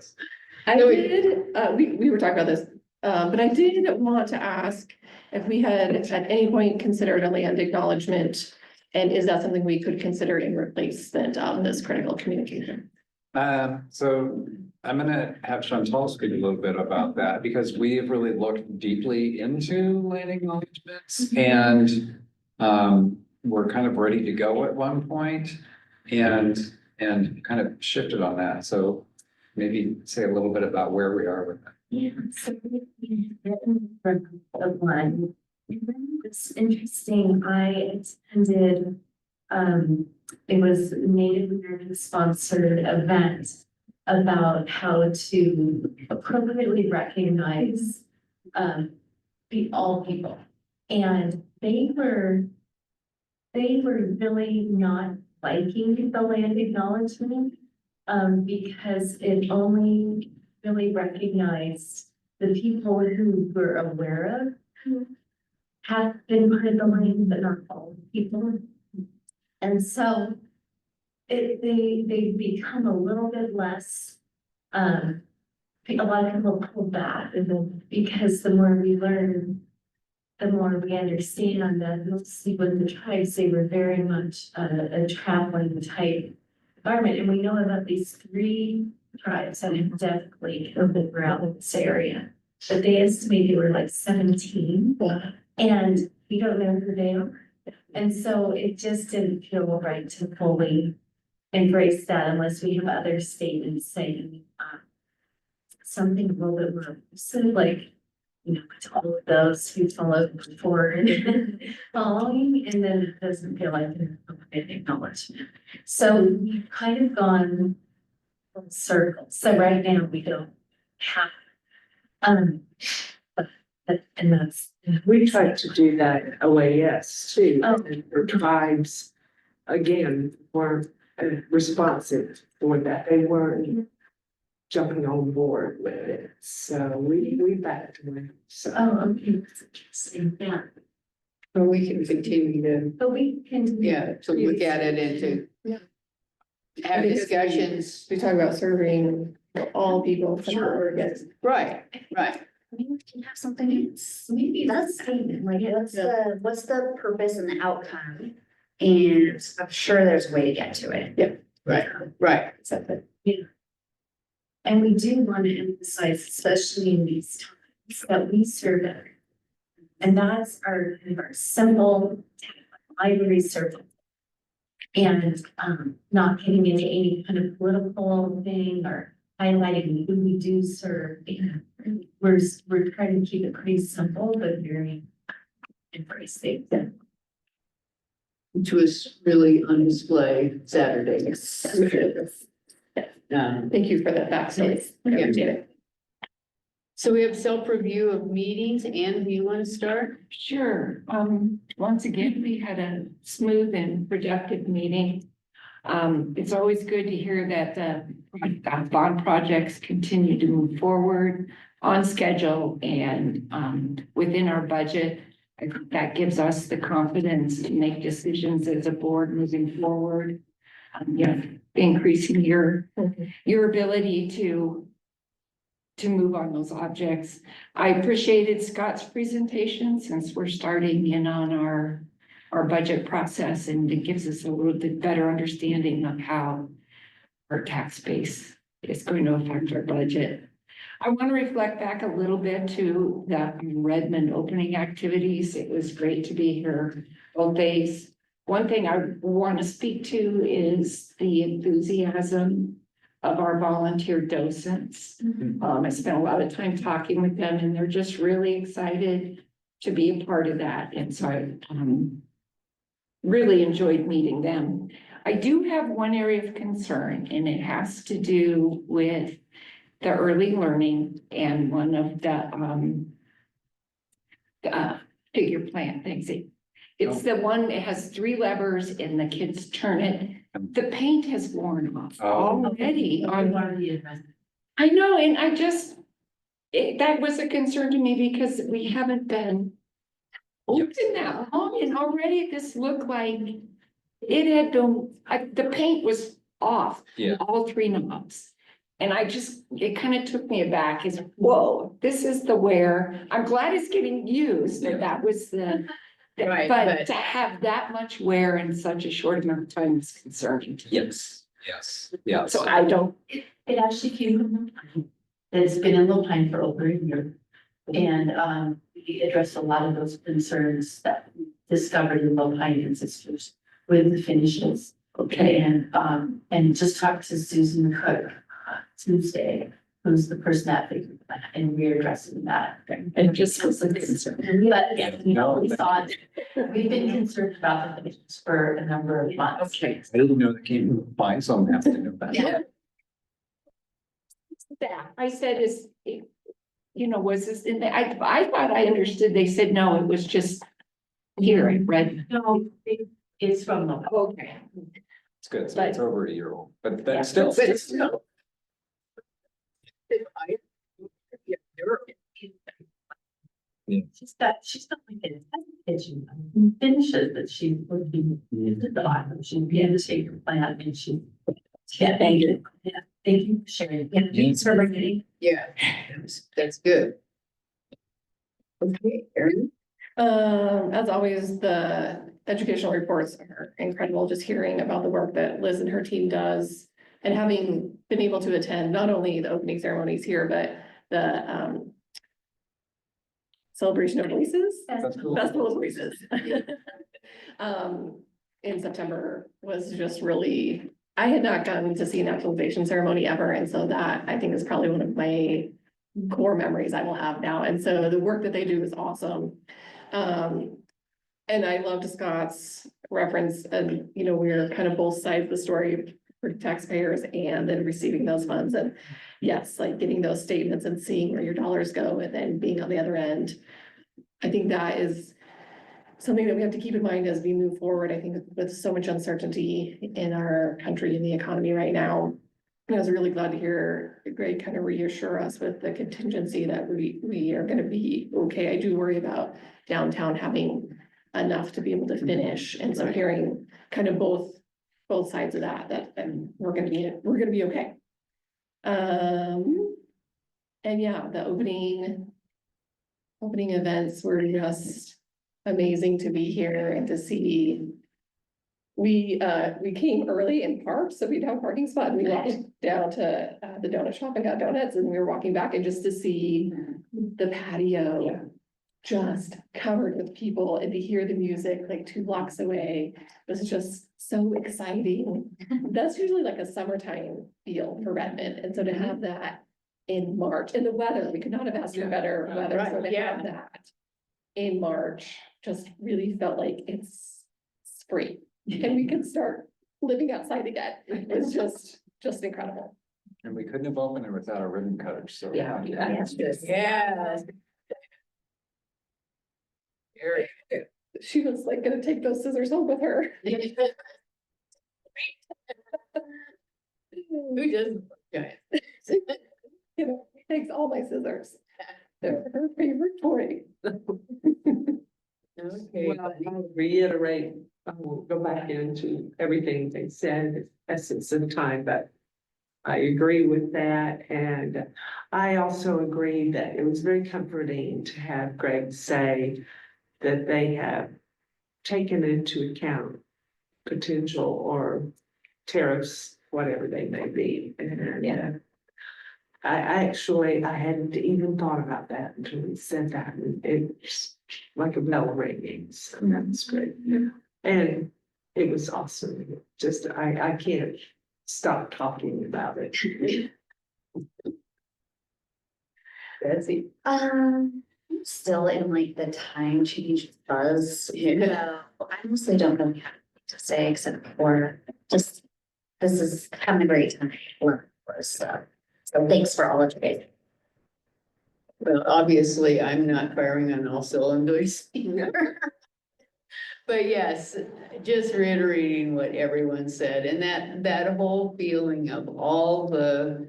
I did, we were talking about this But I did want to ask if we had at any point considered a land acknowledgement. And is that something we could consider in replacement of this critical communication? So I'm gonna have Chantal speak a little bit about that because we have really looked deeply into land acknowledgements and we're kind of ready to go at one point and kind of shifted on that. So maybe say a little bit about where we are with that. Yeah, so we written for the one. And then it's interesting, I attended, it was a Native American sponsored event about how to appropriately recognize, all people. And they were really not liking the land acknowledgement, because it only really recognized the people who were aware of who have been part of the land, but not all people. And so they become a little bit less, a lot of people pull back because the more we learn, the more we understand that mostly with the tribes, they were very much a traveling type environment. And we know about these 3 tribes that have definitely lived around this area, but they estimate there were like 17, and we don't know who they are. And so it just didn't feel right to fully embrace that unless we have other statements saying something a little bit more, so like, to all of those who followed before and following, and then it doesn't feel like an acknowledgement. So we've kind of gone full circle. So right now we don't have, and that's. We tried to do that at OAS too, Oh. and the tribes, again, weren't responsive for that. They weren't jumping on board with it, so we backed away, so. Oh, okay, that's interesting, yeah, Or we can continue to, but we can. to look at it and to have discussions. We talk about serving all people from Sure. Oregon. Right. Maybe we can have something, it's maybe that's statement, like, what's the purpose and the outcome? And I'm sure there's a way to get to it. Right. And we do want to emphasize, especially in these times, that we serve everyone. And that's our simple library service. And not getting into any kind of political thing or highlighting who we do serve. We're trying to keep it pretty simple, but very embracing. Which was really on display Saturday. Thank you for that backstory. Yeah. So we have self-review of meetings. Anne, do you want to start? Sure. Once again, we had a smooth and productive meeting. It's always good to hear that the bond projects continue to move forward on schedule and within our budget. I think that gives us the confidence to make decisions as a board moving forward. Increasing your ability to move on those objects. I appreciated Scott's presentation since we're starting in on our budget process, and it gives us a little bit better understanding of how our tax base is going to affect our budget. I want to reflect back a little bit to the Redmond opening activities. It was great to be here both days. One thing I want to speak to is the enthusiasm of our volunteer docents. I spent a lot of time talking with them, and they're just really excited to be a part of that. And so I really enjoyed meeting them. I do have one area of concern, and it has to do with the early learning and one of the figure plant things. It's the one that has 3 levers and the kids turn it. The paint has worn off already on. I know, and that was a concern to me because we haven't been open that long, and already this looked like it had been, the paint was off. Yeah. All 3 knobs. And it kind of took me aback is, whoa, this is the wear. I'm glad it's getting used, and that was the. Right, But but- to have that much wear in such a short amount of time is concerning to me. Yes. So I don't, It actually came from Lopine. It's been in Lopine for over a year. And we addressed a lot of those concerns that we discovered in Lopine ancestors with the finishes. okay, And just talked to Susan Cook Tuesday, who's the person that figured that, and we're addressing that. and just was a concern. But yeah, we saw it. We've been concerned about the finishes for a number of months. Okay. I didn't know that came from Pine, so I'm happy to know that. Yeah. That, I said was this in there? I thought I understood. They said, no, it was just here in Redmond. No, it's from the. Okay. It's good, so But- it's over a year old, but Yeah, that's still. But it's still. She's got like a kitchen finishes that she would be into the bottom. She'd be in the shaker plant and she. Yeah, thank you. Yeah, thank you for sharing. Yeah, thanks for bringing it. Yeah, that's good. Okay, Erin? As always, the educational reports are incredible, just hearing about the work that Liz and her team does. And having been able to attend not only the opening ceremonies here, but the celebration of voices, That's cool. festival of voices. In September was just really, I had not gotten to see an actualization ceremony ever, and so that I think is probably one of my core memories I will have now. And so the work that they do is awesome. And I loved Scott's reference, and we're kind of both sides of the story for taxpayers and then receiving those funds. And yes, like getting those statements and seeing where your dollars go and then being on the other end. I think that is something that we have to keep in mind as we move forward. I think with so much uncertainty in our country and the economy right now, I was really glad to hear Greg kind of reassure us with the contingency that we are gonna be okay. I do worry about downtown having enough to be able to finish. And so hearing kind of both sides of that we're gonna be okay. And yeah, the opening events were just amazing to be here and to see. We came early and parked, so we'd have a parking spot, and we walked down to the donut shop and got donuts, and we were walking back, and just to see the patio just covered with people and to hear the music like 2 blocks away was just so exciting. That's usually like a summertime feel for Redmond, and so to have that in March, and the weather, we could not have asked for better weather, so to have that in March just really felt like it's spring. And we can start living outside again. It's just incredible. And we couldn't have opened it without a ribbon cutter, so. Yeah. Yeah. Very good. She was like gonna take those scissors home with her. Who doesn't? Okay. Takes all my scissors. They're her favorite toy. Okay. Well, I'll reiterate, I won't go back into everything they said, essence of time, but I agree with that. And I also agree that it was very comforting to have Greg say that they have taken into account potential or tariffs, whatever they may be. And I hadn't even thought about that until he said that. And it's like a bell ringing, so that's great. And it was awesome. Just, I can't stop talking about it. Betsy. I'm still in like the time change buzz. Yeah. So I honestly don't know what to say except for just, this is having a great time. So thanks for all of you guys. Well, obviously, I'm not firing on all cylinders either. But yes, just reiterating what everyone said, and that whole feeling of all the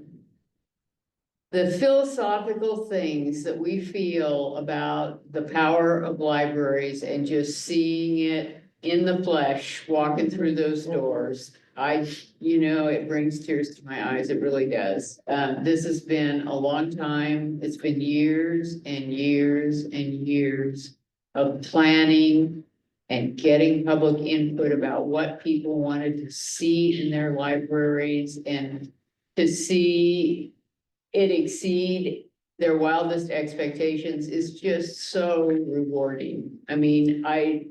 philosophical things that we feel about the power of libraries and just seeing it in the flesh, walking through those doors. It brings tears to my eyes. It really does. This has been a long time. It's been years and years and years of planning and getting public input about what people wanted to see in their libraries, and to see it exceed their wildest expectations is just so rewarding. I mean, I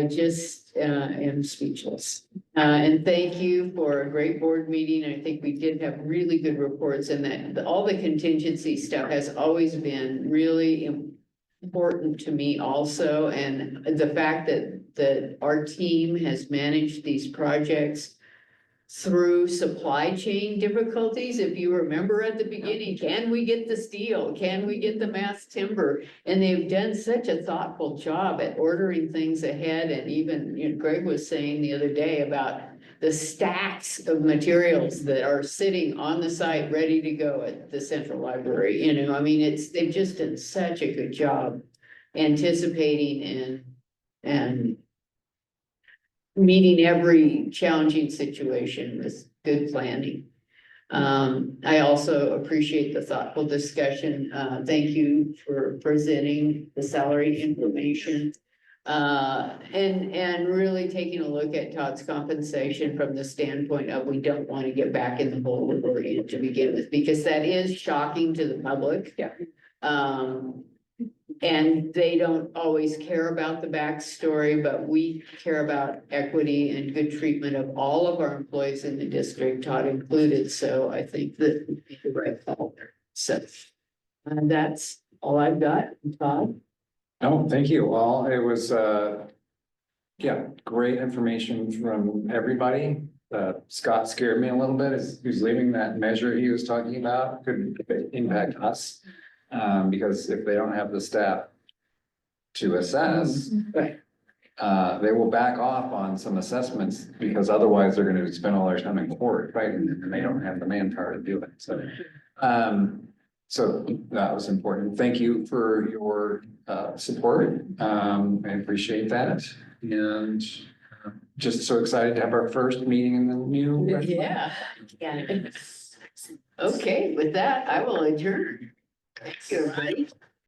just am speechless. And thank you for a great board meeting. I think we did have really good reports, and that all the contingency stuff has always been really important to me also. And the fact that our team has managed these projects through supply chain difficulties. If you remember at the beginning, can we get the steel? Can we get the mass timber? And they've done such a thoughtful job at ordering things ahead. And even, Greg was saying the other day about the stacks of materials that are sitting on the site ready to go at the central library. They've just done such a good job anticipating and meeting every challenging situation with good planning. I also appreciate the thoughtful discussion. Thank you for presenting the salary information. And really taking a look at Todd's compensation from the standpoint of, we don't want to get back in the hole we were in to begin with, because that is shocking to the public. Yeah. And they don't always care about the backstory, but we care about equity and good treatment of all of our employees in the district, Todd included. So I think that would be the right call there. So that's all I've got. Todd? No, thank you. Well, it was, great information from everybody. Scott scared me a little bit as he was leaving. That measure he was talking about could impact us. Because if they don't have the staff to assess, Right. they will back off on some assessments, because otherwise they're gonna spend all their time in court fighting, and they don't have the manpower to do it, so. So that was important. Thank you for your support. I appreciate that, and just so excited to have our first meeting in the new. Yeah. Okay, with that, I will adjourn. Thank you, everybody.